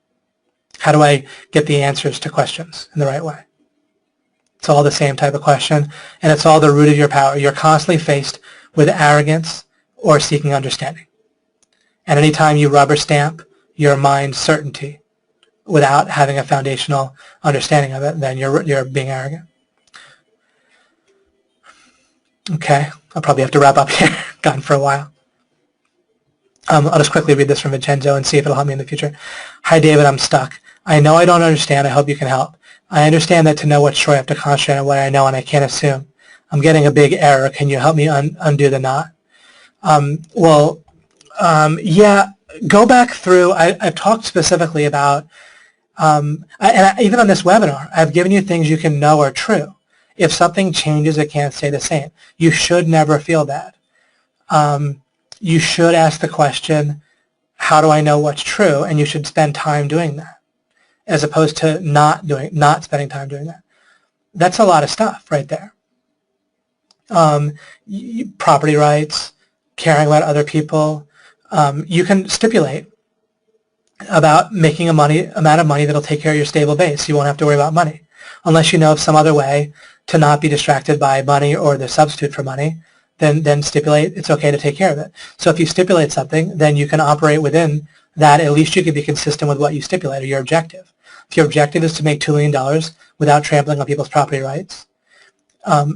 How do I get the answers to questions in the right way? It's all the same type of question, and it's all the root of your power. You're constantly faced with arrogance or seeking understanding. And anytime you rubber stamp your mind's certainty without having a foundational understanding of it, then you're being arrogant. Okay, I'll probably have to wrap up here. Gone for a while. I'll just quickly read this from Vincenzo and see if it'll help me in the future. Hi, David, I'm stuck. I know I don't understand. I hope you can help. I understand that to know what's true, I have to concentrate on what I know, and I can't assume. I'm getting a big error. Can you help me undo the knot? Yeah, go back through. I've talked specifically about, even on this webinar, I've given you things you can know are true. If something changes, it can't stay the same. You should never feel bad. You should ask the question, how do I know what's true? And you should spend time doing that, as opposed to not spending time doing that. That's a lot of stuff right there. Property rights, caring about other people. You can stipulate about making amount of money that'll take care of your stable base. You won't have to worry about money, unless you know of some other way to not be distracted by money or the substitute for money. Then stipulate it's okay to take care of it. So if you stipulate something, then you can operate within that. At least you can be consistent with what you stipulate or your objective. If your objective is to make $2 million without trampling on people's property rights,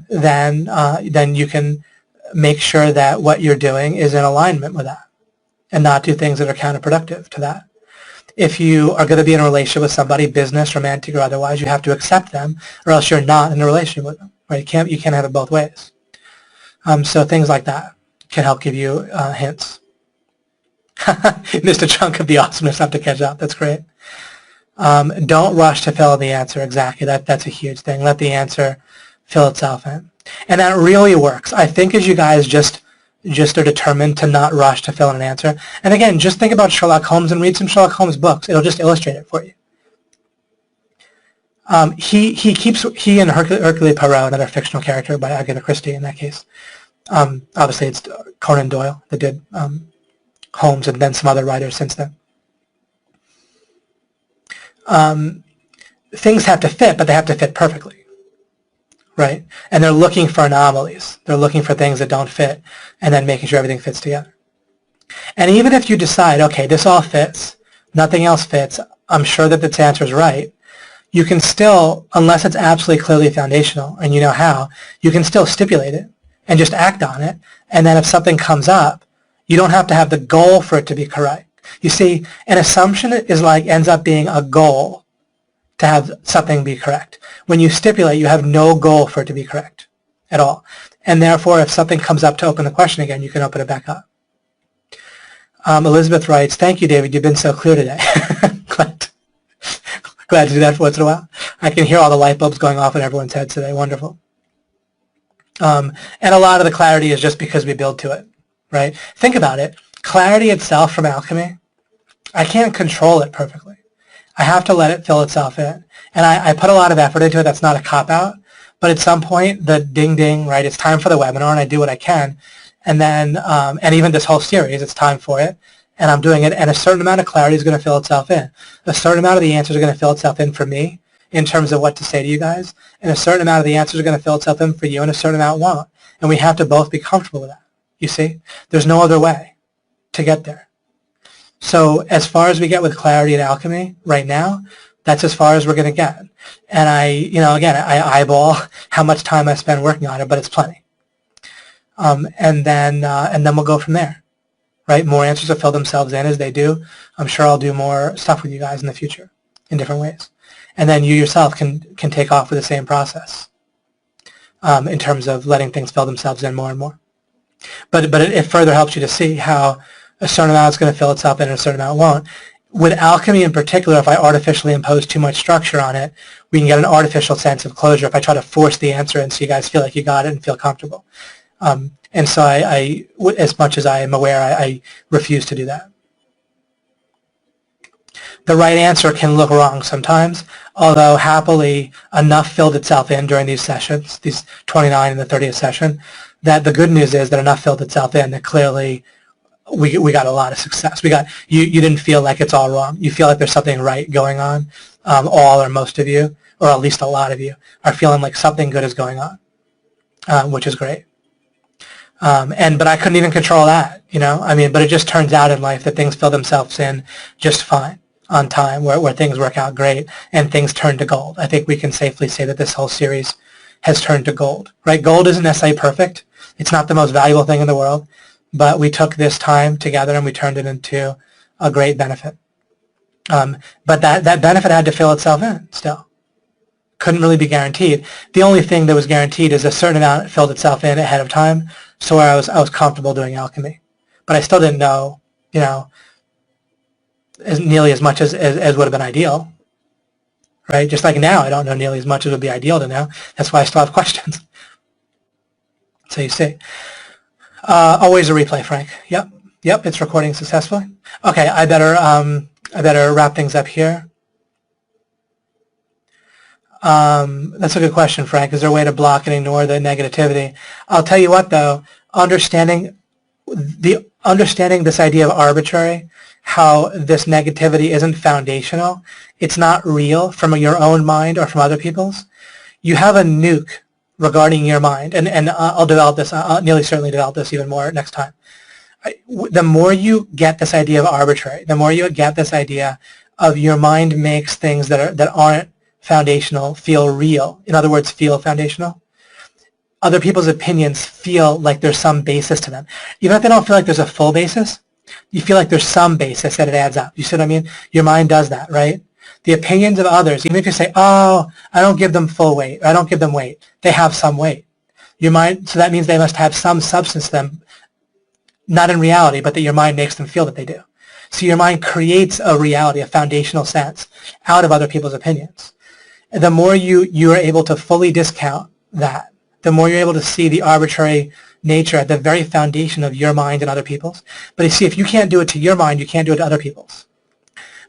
then you can make sure that what you're doing is in alignment with that and not do things that are counterproductive to that. If you are going to be in a relationship with somebody, business, romantic, or otherwise, you have to accept them, or else you're not in a relationship with them. Right? You can't have it both ways. So things like that can help give you hints. Mr. Chunk of the awesomeness have to catch up. That's great. Don't rush to fill in the answer. Exactly. That's a huge thing. Let the answer fill itself in. And that really works. I think as you guys just are determined to not rush to fill in an answer. And again, just think about Sherlock Holmes and read some Sherlock Holmes books. It'll just illustrate it for you. He and Hercule Poirot, another fictional character by Agatha Christie in that case. Obviously it's Conan Doyle that did Holmes, and then some other writers since then. Things have to fit, but they have to fit perfectly. Right? And they're looking for anomalies. They're looking for things that don't fit, and then making sure everything fits together. And even if you decide, okay, this all fits, nothing else fits, I'm sure that this answer is right, you can still, unless it's absolutely clearly foundational and you know how, you can still stipulate it and just act on it. And then if something comes up, you don't have to have the goal for it to be correct. You see, an assumption ends up being a goal to have something be correct. When you stipulate, you have no goal for it to be correct at all. And therefore, if something comes up to open the question again, you can open it back up. Elizabeth writes, thank you, David. You've been so clear today. Glad to do that for once in a while. I can hear all the light bulbs going off in everyone's heads today. Wonderful. And a lot of the clarity is just because we build to it, right? Think about it. Clarity itself from alchemy, I can't control it perfectly. I have to let it fill itself in. And I put a lot of effort into it. That's not a cop-out. But at some point, the ding-ding, right, it's time for the webinar, and I do what I can. And then, and even this whole series, it's time for it. And I'm doing it, and a certain amount of clarity is going to fill itself in. A certain amount of the answers are going to fill itself in for me in terms of what to say to you guys, and a certain amount of the answers are going to fill itself in for you, and a certain amount won't. And we have to both be comfortable with that. You see? There's no other way to get there. So as far as we get with clarity and alchemy right now, that's as far as we're going to get. And I eyeball how much time I spend working on it, but it's plenty. And then we'll go from there. Right? More answers will fill themselves in as they do. I'm sure I'll do more stuff with you guys in the future in different ways. And then you yourself can take off with the same process in terms of letting things fill themselves in more and more. But it further helps you to see how a certain amount is going to fill itself in and a certain amount won't. with alchemy in particular, if I artificially impose too much structure on it, we can get an artificial sense of closure if I try to force the answer in so you guys feel like you got it and feel comfortable. And so as much as I am aware, I refuse to do that. The right answer can look wrong sometimes, although happily enough filled itself in during these sessions, these 29 and the 30th session, that the good news is that enough filled itself in that clearly we got a lot of success. You didn't feel like it's all wrong. You feel like there's something right going on. All or most of you, or at least a lot of you, are feeling like something good is going on, which is great. But I couldn't even control that, but it just turns out in life that things fill themselves in just fine on time, where things work out great and things turn to gold. I think we can safely say that this whole series has turned to gold, right? Gold isn't necessarily perfect. It's not the most valuable thing in the world, but we took this time together and we turned it into a great benefit. But that benefit had to fill itself in still. Couldn't really be guaranteed. The only thing that was guaranteed is a certain amount filled itself in ahead of time, so I was comfortable doing alchemy. But I still didn't know, as nearly as much as would have been ideal, right? Just like now, I don't know nearly as much as would be ideal to know. That's why I still have questions. So you see. Always a replay, Frank. Yep, it's recording successfully. Okay, I better wrap things up here. That's a good question, Frank. Is there a way to block and ignore the negativity? I'll tell you what, though, understanding this idea of arbitrary, how this negativity isn't foundational, it's not real from your own mind or from other people's. You have a nuke regarding your mind, and I'll develop this. I'll nearly certainly develop this even more next time. The more you get this idea of arbitrary, the more you get this idea of your mind makes things that aren't foundational feel real. In other words, feel foundational. Other people's opinions feel like there's some basis to them. Even if they don't feel like there's a full basis, you feel like there's some basis that it adds up. You see what I mean? Your mind does that, right? The opinions of others, even if you say, oh, I don't give them full weight, or I don't give them weight, they have some weight. Your mind, so that means they must have some substance to them, not in reality, but that your mind makes them feel that they do. So your mind creates a reality, a foundational sense, out of other people's opinions. And the more you are able to fully discount that, the more you're able to see the arbitrary nature at the very foundation of your mind and other people's. But you see, if you can't do it to your mind, you can't do it to other people's.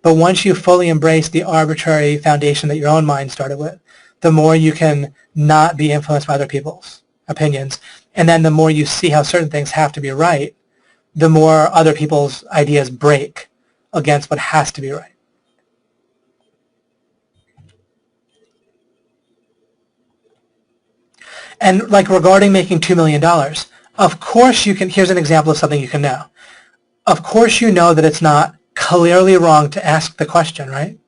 But once you fully embrace the arbitrary foundation that your own mind started with, the more you can not be influenced by other people's opinions. And then the more you see how certain things have to be right, the more other people's ideas break against what has to be right. And like regarding making $2 million, of course you can, here's an example of something you can know. Of course you know that it's not clearly wrong to ask the question, right?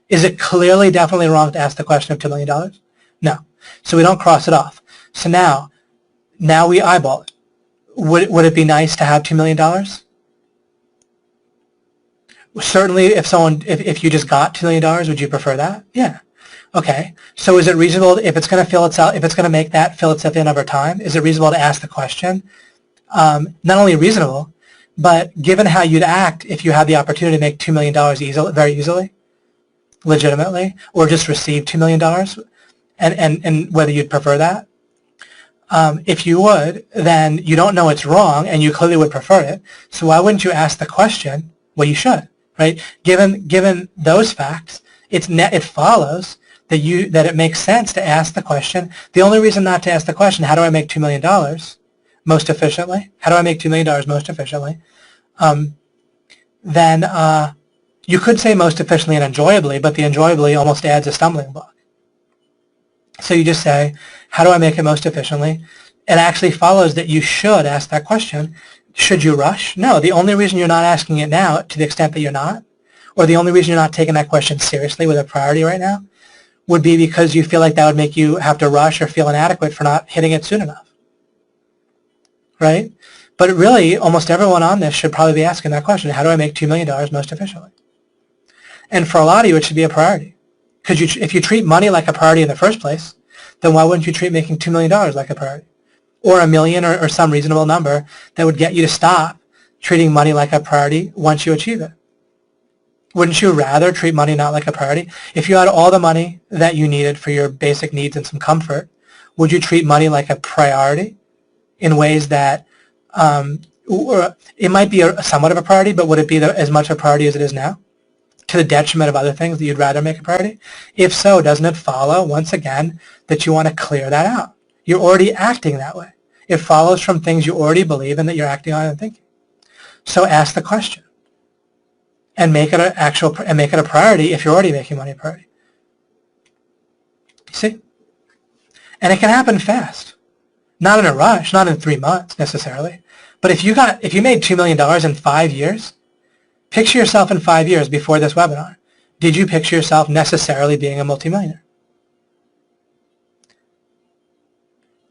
Is it clearly, definitely wrong to ask the question of $2 million? No. So we don't cross it off. So now we eyeball it. Would it be nice to have $2 million? Certainly, if you just got $2 million, would you prefer that? Yeah. Okay. So is it reasonable, if it's going to fill itself, if it's going to make that fill itself in over time, is it reasonable to ask the question? Not only reasonable, but given how you'd act if you had the opportunity to make $2 million very easily, legitimately, or just receive $2 million, and whether you'd prefer that. If you would, then you don't know it's wrong, and you clearly would prefer it. So why wouldn't you ask the question? Well, you should, right? Given those facts, it follows that it makes sense to ask the question. The only reason not to ask the question, how do I make $2 million most efficiently? How do I make $2 million most efficiently? Then you could say most efficiently and enjoyably, but the enjoyably almost adds a stumbling block. So you just say, how do I make it most efficiently? It actually follows that you should ask that question. Should you rush? No, the only reason you're not asking it now, to the extent that you're not, or the only reason you're not taking that question seriously with a priority right now, would be because you feel like that would make you have to rush or feel inadequate for not hitting it soon enough. Right? But really, almost everyone on this should probably be asking that question, how do I make $2 million most efficiently? And for a lot of you, it should be a priority. Because if you treat money like a priority in the first place, then why wouldn't you treat making $2 million like a priority? Or $1 million or some reasonable number that would get you to stop treating money like a priority once you achieve it. Wouldn't you rather treat money not like a priority? If you had all the money that you needed for your basic needs and some comfort, would you treat money like a priority in ways that or it might be somewhat of a priority, but would it be as much a priority as it is now, to the detriment of other things that you'd rather make a priority? If so, doesn't it follow, once again, that you want to clear that out? You're already acting that way. It follows from things you already believe and that you're acting on and thinking. So ask the question and make it a priority if you're already making money a priority. You see? And it can happen fast. Not in a rush, not in 3 months necessarily. But if you made $2 million in 5 years, picture yourself in 5 years before this webinar. Did you picture yourself necessarily being a multimillionaire?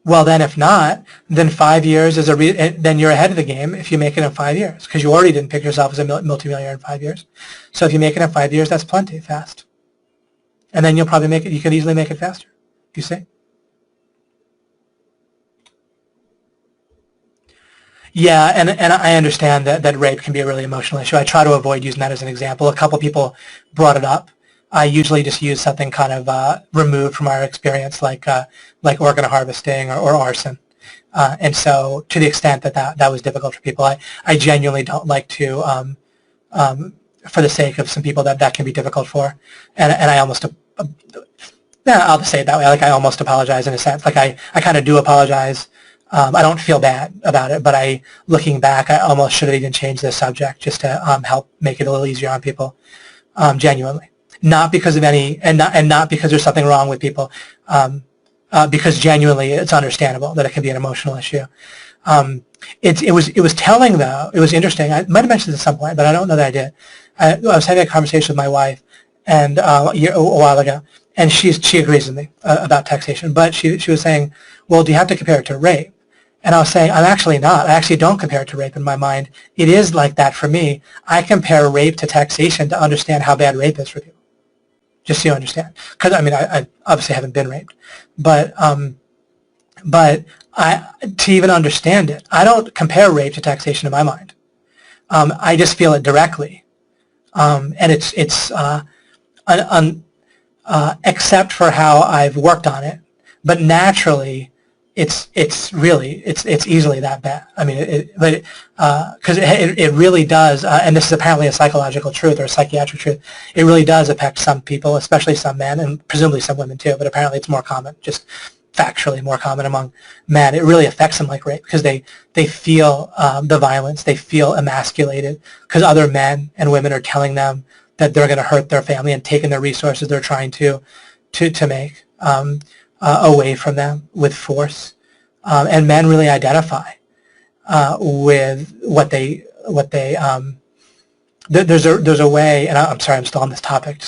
Well, then if not, then 5 years is then you're ahead of the game if you make it in 5 years, because you already didn't picture yourself as a multimillionaire in 5 years. So if you make it in 5 years, that's plenty fast. And then you'll probably you could easily make it faster, you see? Yeah, and I understand that rape can be a really emotional issue. I try to avoid using that as an example. A couple people brought it up. I usually just use something kind of removed from our experience, like organ harvesting or arson. And so, to the extent that was difficult for people, I genuinely don't like to, for the sake of some people that can be difficult for, and I almost, I'll just say it that way. Like I almost apologize in a sense. Like I kind of do apologize. I don't feel bad about it, but looking back, I almost should have even changed the subject just to help make it a little easier on people, genuinely. Not because of and not because there's something wrong with people, because genuinely it's understandable that it can be an emotional issue. It was telling though. It was interesting. I might have mentioned this at some point, but I don't know that I did. I was having a conversation with my wife, and a while ago, and she agrees with me about taxation, but she was saying, well, do you have to compare it to rape? And I was saying, I'm actually not. I actually don't compare it to rape in my mind. It is like that for me. I compare rape to taxation to understand how bad rape is for people. Just so you understand. Because, I mean, I obviously haven't been raped. But to even understand it, I don't compare rape to taxation in my mind. I just feel it directly. And it's except for how I've worked on it. But naturally, it's easily that bad. I mean, because it really does, and this is apparently a psychological truth or a psychiatric truth. It really does affect some people, especially some men, and presumably some women too. But apparently, it's more common, just factually more common among men. It really affects them like rape because they feel the violence, they feel emasculated because other men and women are telling them that they're going to hurt their family and taking their resources they're trying to make away from them with force, and men really identify with what they there's a way, and I'm sorry I'm still on this topic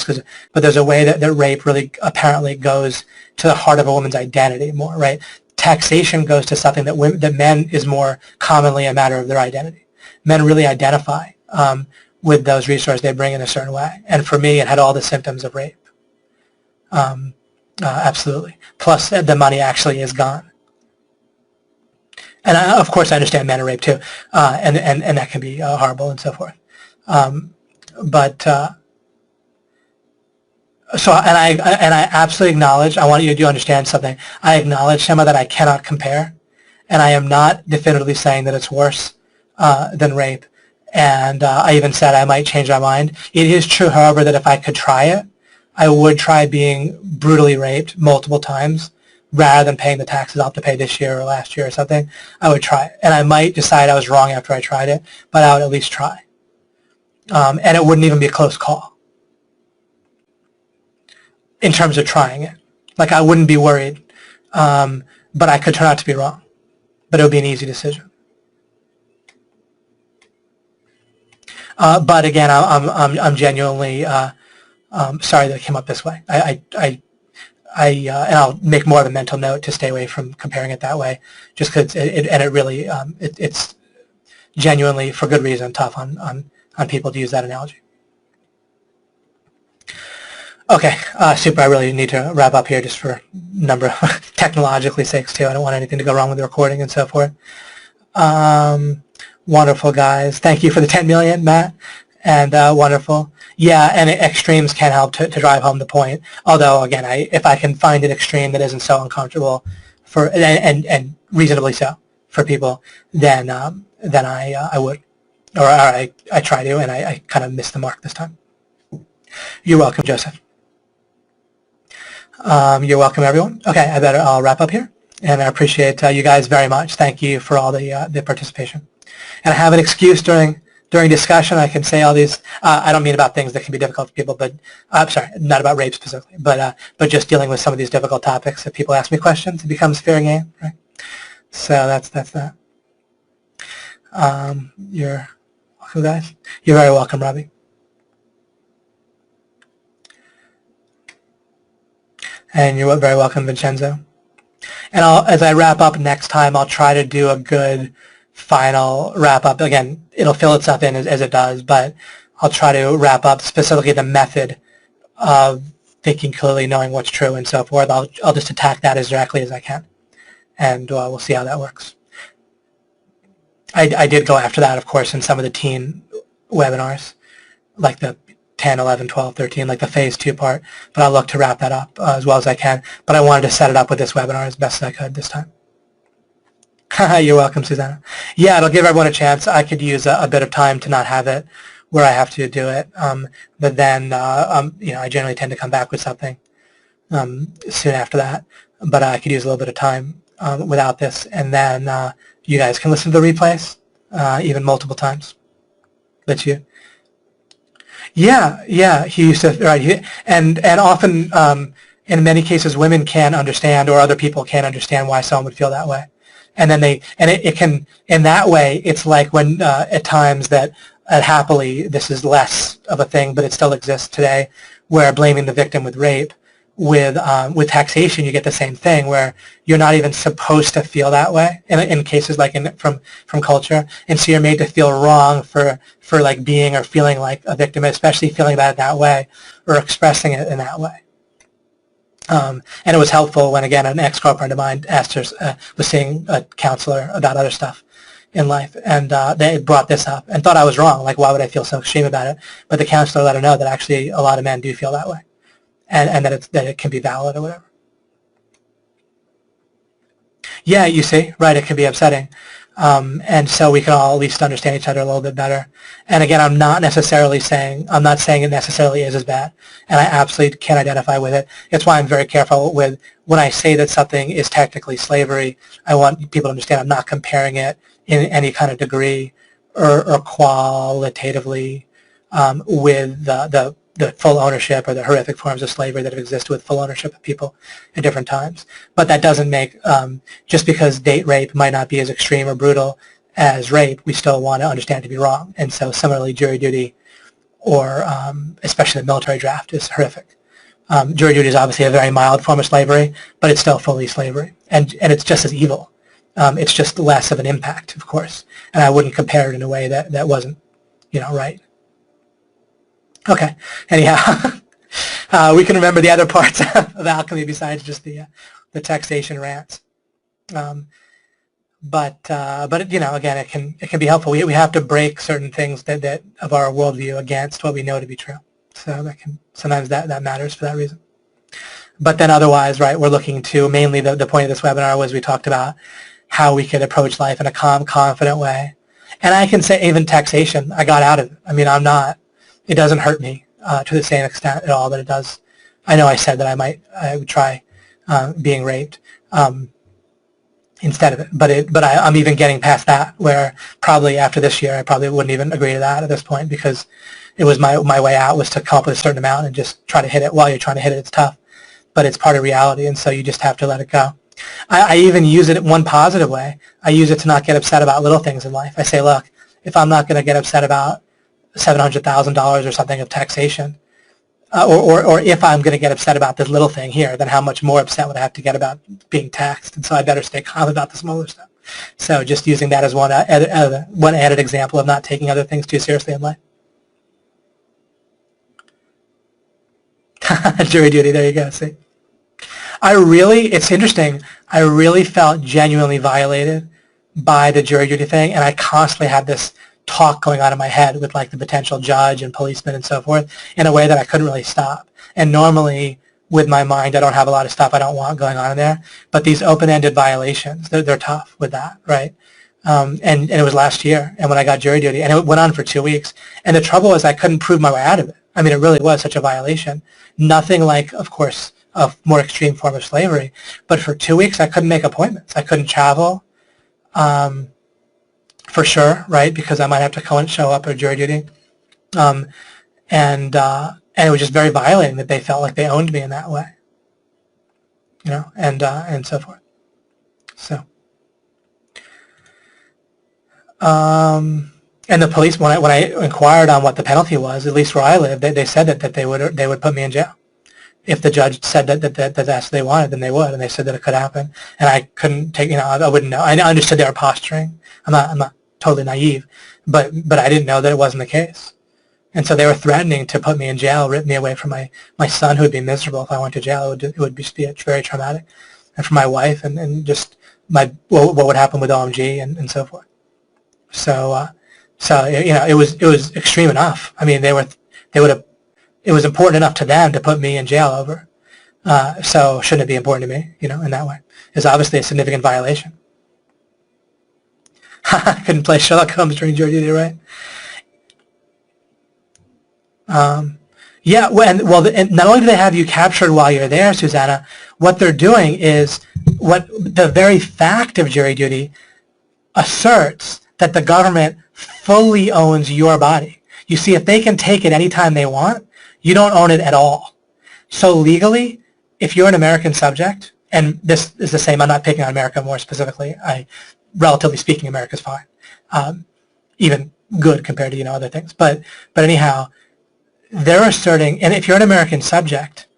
but there's a way that rape really apparently goes to the heart of a woman's identity more, right? Taxation goes to something that men is more commonly a matter of their identity. Men really identify with those resources they bring in a certain way, and for me it had all the symptoms of rape. Absolutely. Plus, the money actually is gone. And of course, I understand men are raped too, and that can be horrible and so forth. So, and I absolutely acknowledge. I want you to understand something. I acknowledge, Shema, that I cannot compare, and I am not definitively saying that it's worse than rape. And I even said I might change my mind. It is true, however, that if I could try it, I would try being brutally raped multiple times rather than paying the taxes I'll have to pay this year or last year or something. I would try it. And I might decide I was wrong after I tried it, but I would at least try. And it wouldn't even be a close call in terms of trying it. Like, I wouldn't be worried, but I could turn out to be wrong. But it would be an easy decision. But again, I'm genuinely sorry that it came up this way. And I'll make more of a mental note to stay away from comparing it that way, just because it really it's genuinely, for good reason, tough on people to use that analogy. Okay, super. I really need to wrap up here just for number of technologically sakes too. I don't want anything to go wrong with the recording and so forth. Wonderful, guys. Thank you for the 10 million, Matt. And wonderful. Yeah, and extremes can help to drive home the point. Although, again, if I can find an extreme that isn't so uncomfortable and reasonably so for people, then I would, or I try to, and I kind of missed the mark this time. You're welcome, Joseph. You're welcome, everyone. Okay, I'll wrap up here, and I appreciate you guys very much. Thank you for all the participation. And I have an excuse during discussion. I can say all these. I don't mean about things that can be difficult for people, but I'm sorry, not about rape specifically, but just dealing with some of these difficult topics. If people ask me questions, it becomes fair game, right? So that's that. You're welcome, guys. You're very welcome, Robbie. And you're very welcome, Vincenzo. And as I wrap up next time, I'll try to do a good final wrap up. Again, it'll fill itself in as it does, but I'll try to wrap up specifically the method of thinking clearly, knowing what's true, and so forth. I'll just attack that as directly as I can, and we'll see how that works. I did go after that, of course, in some of the teen webinars, like the 10, 11, 12, 13, like the phase 2 part, but I'll look to wrap that up as well as I can. But I wanted to set it up with this webinar as best as I could this time. You're welcome, Susanna. Yeah, it'll give everyone a chance. I could use a bit of time to not have it where I have to do it, but then I generally tend to come back with something soon after that. But I could use a little bit of time without this, and then you guys can listen to the replays even multiple times. But you. Yeah, he used to, right, and often, in many cases, women can understand, or other people can understand why someone would feel that way. And then it can, in that way, it's like when, at times that, happily, this is less of a thing, but it still exists today, where blaming the victim with rape, with taxation, you get the same thing, where you're not even supposed to feel that way in cases like from culture, and so you're made to feel wrong for like being or feeling like a victim, especially feeling about it that way or expressing it in that way. And it was helpful when, again, an ex-girlfriend of mine asked her, was seeing a counselor about other stuff in life, and they brought this up and thought I was wrong. Like, why would I feel so ashamed about it? But the counselor let her know that actually a lot of men do feel that way. And that it can be valid or whatever. Yeah, you see, right, it can be upsetting. And so we can all at least understand each other a little bit better. And again, I'm not saying it necessarily is as bad, and I absolutely can identify with it. It's why I'm very careful with when I say that something is technically slavery. I want people to understand I'm not comparing it in any kind of degree or qualitatively with the full ownership or the horrific forms of slavery that have existed with full ownership of people at different times. But that doesn't make, just because date rape might not be as extreme or brutal as rape, we still want to understand it to be wrong. And so similarly, jury duty or especially the military draft is horrific. Jury duty is obviously a very mild form of slavery, but it's still fully slavery. And it's just as evil. It's just less of an impact, of course. And I wouldn't compare it in a way that wasn't, right. Okay. Anyhow, we can remember the other parts of alchemy besides just the taxation rants. But again, it can be helpful. We have to break certain things that of our worldview against what we know to be true. So sometimes that matters for that reason. But then otherwise, right, we're looking to mainly the point of this webinar was we talked about how we could approach life in a calm, confident way. And I can say even taxation, I got out of it. I mean, it doesn't hurt me to the same extent at all that it does. I know I said that I would try being raped instead of it, but I'm even getting past that, where probably after this year I probably wouldn't even agree to that at this point, because it was my way out was to come up with a certain amount and just try to hit it. While you're trying to hit it, it's tough, but it's part of reality, and so you just have to let it go. I even use it in one positive way. I use it to not get upset about little things in life. I say, look, if I'm not going to get upset about $700,000 or something of taxation, or if I'm going to get upset about this little thing here, then how much more upset would I have to get about being taxed? And so I better stay calm about the smaller stuff. So just using that as one added example of not taking other things too seriously in life. Jury duty, there you go, see. It's interesting, I really felt genuinely violated by the jury duty thing, and I constantly had this talk going on in my head with like the potential judge and policeman and so forth in a way that I couldn't really stop. And normally with my mind, I don't have a lot of stuff I don't want going on in there. But these open-ended violations, they're tough with that, right? And it was last year, and when I got jury duty, and it went on for 2 weeks. And the trouble was I couldn't prove my way out of it. I mean, it really was such a violation. Nothing like, of course, a more extreme form of slavery. But for 2 weeks, I couldn't make appointments. I couldn't travel, for sure, right? Because I might have to show up at jury duty. And it was just very violating that they felt like they owned me in that way, you know, and so forth. So, and the police, when I inquired on what the penalty was, at least where I live, they said that they would put me in jail. If the judge said that that's what they wanted, then they would, and they said that it could happen. And I couldn't take, you know, I wouldn't know. I understood they were posturing. I'm not totally naive, but I didn't know that it wasn't the case. And so they were threatening to put me in jail, rip me away from my son, who would be miserable if I went to jail. It would be very traumatic, and for my wife, and just what would happen with OMG and so forth. So you know, it was extreme enough. I mean, they would have. It was important enough to them to put me in jail over. So shouldn't it be important to me? You know, in that way, it's obviously a significant violation. Couldn't play Sherlock Holmes during jury duty, right? Yeah, and not only do they have you captured while you're there, Susanna, what they're doing is the very fact of jury duty asserts that the government fully owns your body. You see, if they can take it anytime they want, you don't own it at all. So legally, if you're an American subject, and this is the same, I'm not picking on America more specifically, relatively speaking, America's fine, even good compared to, you know, other things. But anyhow, they're asserting, and if you're an American subject,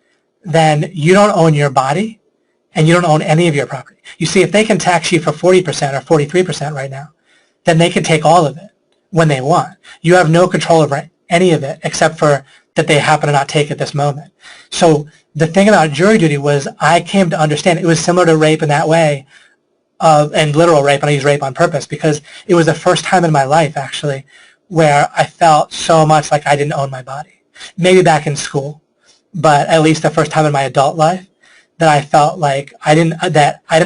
then you don't own your body, and you don't own any of your property. You see, if they can tax you for 40% or 43% right now, then they can take all of it when they want. You have no control over any of it, except for that they happen to not take at this moment. So the thing about jury duty was I came to understand it was similar to rape in that way, and literal rape, and I use rape on purpose, because it was the first time in my life, actually, where I felt so much like I didn't own my body. Maybe back in school, but at least the first time in my adult life that I felt like I didn't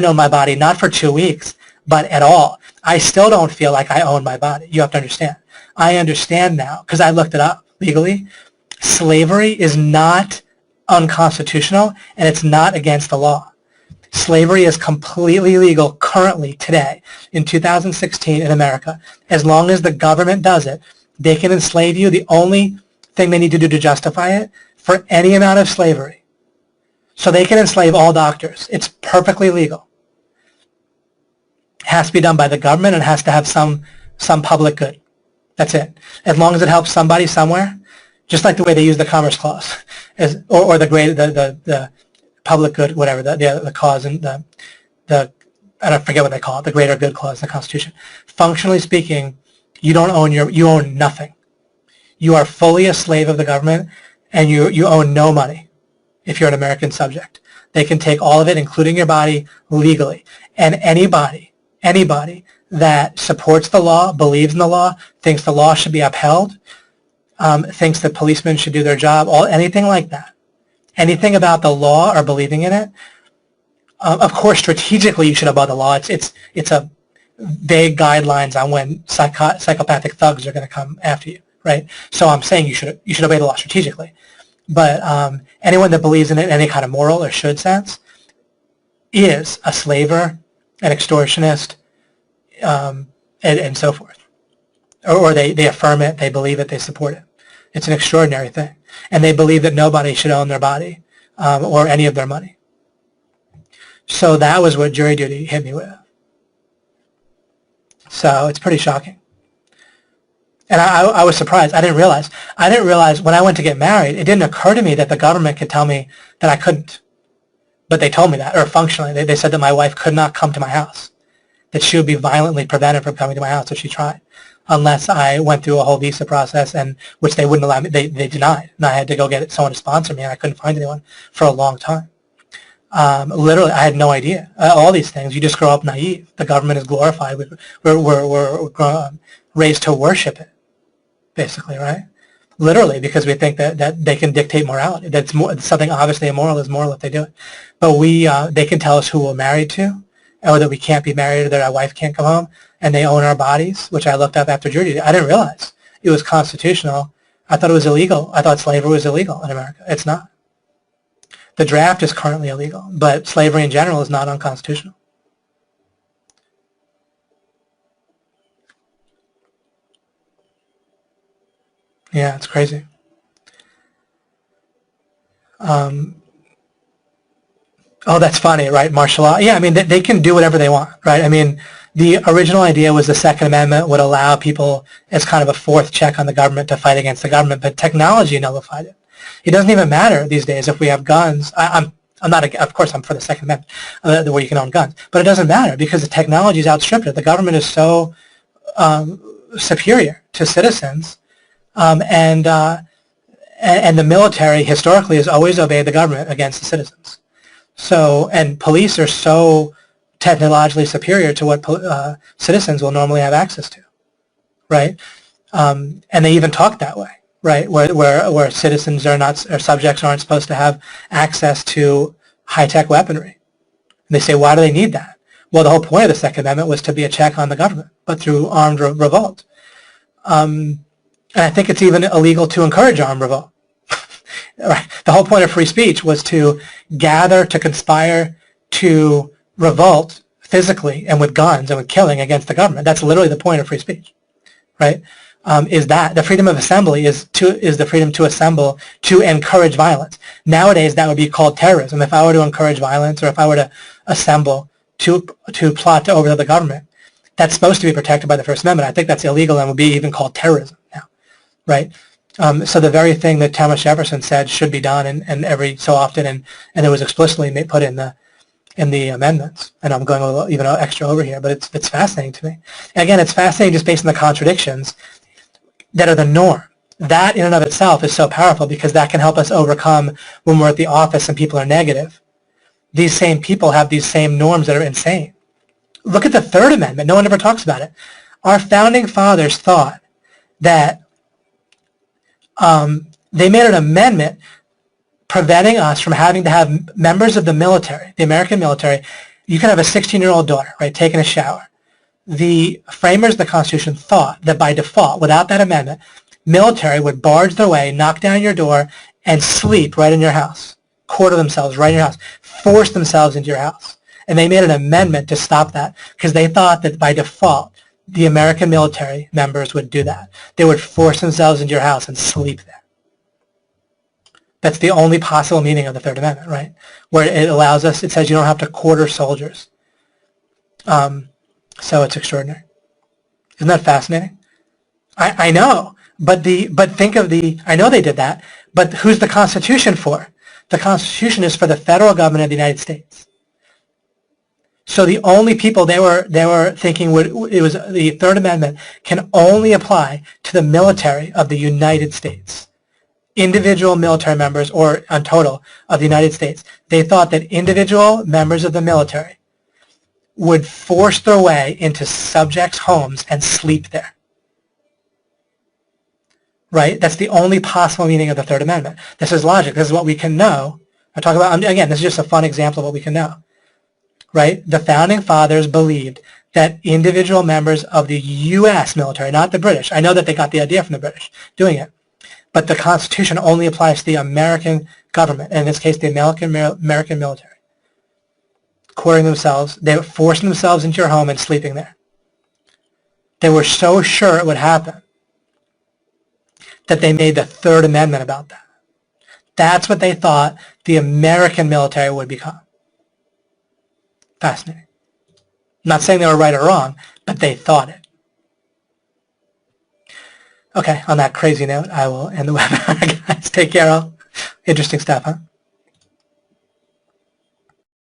own my body, not for 2 weeks, but at all. I still don't feel like I own my body. You have to understand. I understand now, because I looked it up legally. Slavery is not unconstitutional, and it's not against the law. Slavery is completely legal currently, today, in 2016 in America. As long as the government does it, they can enslave you. The only thing they need to do to justify it, for any amount of slavery. So they can enslave all doctors. It's perfectly legal. It has to be done by the government, and it has to have some public good. That's it. As long as it helps somebody somewhere, just like the way they use the Commerce Clause, or the public good, whatever, the cause, and the I don't forget what they call it, the greater good clause in the Constitution. Functionally speaking, you own nothing. You are fully a slave of the government, and you own no money if you're an American subject. They can take all of it, including your body, legally. And anybody that supports the law, believes in the law, thinks the law should be upheld, thinks that policemen should do their job, anything like that, anything about the law or believing in it, of course, strategically you should obey the law. It's a vague guidelines on when psychopathic thugs are going to come after you. Right? So I'm saying you should obey the law strategically. But anyone that believes in it in any kind of moral or should sense is a slaver, an extortionist, and so forth. Or they affirm it, they believe it, they support it. It's an extraordinary thing. And they believe that nobody should own their body or any of their money. So that was what jury duty hit me with. So it's pretty shocking. And I was surprised. I didn't realize when I went to get married, it didn't occur to me that the government could tell me that I couldn't. But they told me that, or functionally, they said that my wife could not come to my house, that she would be violently prevented from coming to my house if she tried, unless I went through a whole visa process, and which they wouldn't allow me. They denied, and I had to go get someone to sponsor me, and I couldn't find anyone for a long time. Literally, I had no idea. All these things, you just grow up naive. The government is glorified. We're raised to worship it, basically, right? Literally, because we think that they can dictate morality. That's something obviously immoral is moral if they do it. But they can tell us who we're married to, or that we can't be married, or that our wife can't come home, and they own our bodies, which I looked up after jury duty. I didn't realize it was constitutional. I thought it was illegal. I thought slavery was illegal in America. It's not. The draft is currently illegal, but slavery in general is not unconstitutional. Yeah, it's crazy. Oh, that's funny, right? Martial law. Yeah, I mean, they can do whatever they want, right? I mean, the original idea was the Second Amendment would allow people as kind of a fourth check on the government to fight against the government, but technology nullified it. It doesn't even matter these days if we have guns. I'm not, of course, I'm for the Second Amendment, where you can own guns, but it doesn't matter because the technology is outstripped it. The government is so superior to citizens, and the military historically has always obeyed the government against the citizens. So, and police are so technologically superior to what citizens will normally have access to, right? And they even talk that way, right? Where citizens are not, or subjects aren't supposed to have access to high-tech weaponry. And they say, why do they need that? Well, the whole point of the Second Amendment was to be a check on the government, but through armed revolt. And I think it's even illegal to encourage armed revolt. Right. The whole point of free speech was to gather, to conspire, to revolt physically and with guns and with killing against the government. That's literally the point of free speech, right? Is that the freedom of assembly is the freedom to assemble to encourage violence. Nowadays, that would be called terrorism. If I were to encourage violence, or if I were to assemble to plot to overthrow the government, that's supposed to be protected by the First Amendment. I think that's illegal and would be even called terrorism now, right? So the very thing that Thomas Jefferson said should be done, and every so often, and it was explicitly put in the amendments. And I'm going a little, even extra over here, but it's fascinating to me. And again, it's fascinating just based on the contradictions that are the norm. That in and of itself is so powerful because that can help us overcome when we're at the office and people are negative. These same people have these same norms that are insane. Look at the Third Amendment. No one ever talks about it. Our founding fathers thought that they made an amendment preventing us from having to have members of the military, the American military. You can have a 16-year-old daughter, right, taking a shower. The framers of the Constitution thought that by default, without that amendment, military would barge their way, knock down your door, and sleep right in your house, quarter themselves right in your house, force themselves into your house. And they made an amendment to stop that because they thought that by default, the American military members would do that. They would force themselves into your house and sleep there. That's the only possible meaning of the Third Amendment, right? Where it allows us, it says you don't have to quarter soldiers. So it's extraordinary. Isn't that fascinating? I know, but think of I know they did that, but who's the Constitution for? The Constitution is for the federal government of the United States. So the only people they were thinking it was the Third Amendment can only apply to the military of the United States. Individual military members, or on total, of the United States. They thought that individual members of the military would force their way into subjects' homes and sleep there. Right? That's the only possible meaning of the Third Amendment. This is logic. This is what we can know. I talk about, again, this is just a fun example of what we can know. Right? The Founding Fathers believed that individual members of the U.S. military, not the British, I know that they got the idea from the British doing it, but the Constitution only applies to the American government, and in this case, the American military. Quartering themselves, they were forcing themselves into your home and sleeping there. They were so sure it would happen that they made the Third Amendment about that. That's what they thought the American military would become. Fascinating. I'm not saying they were right or wrong, but they thought it. Okay, on that crazy note, I will end the webinar, guys. Take care, all. Interesting stuff, huh?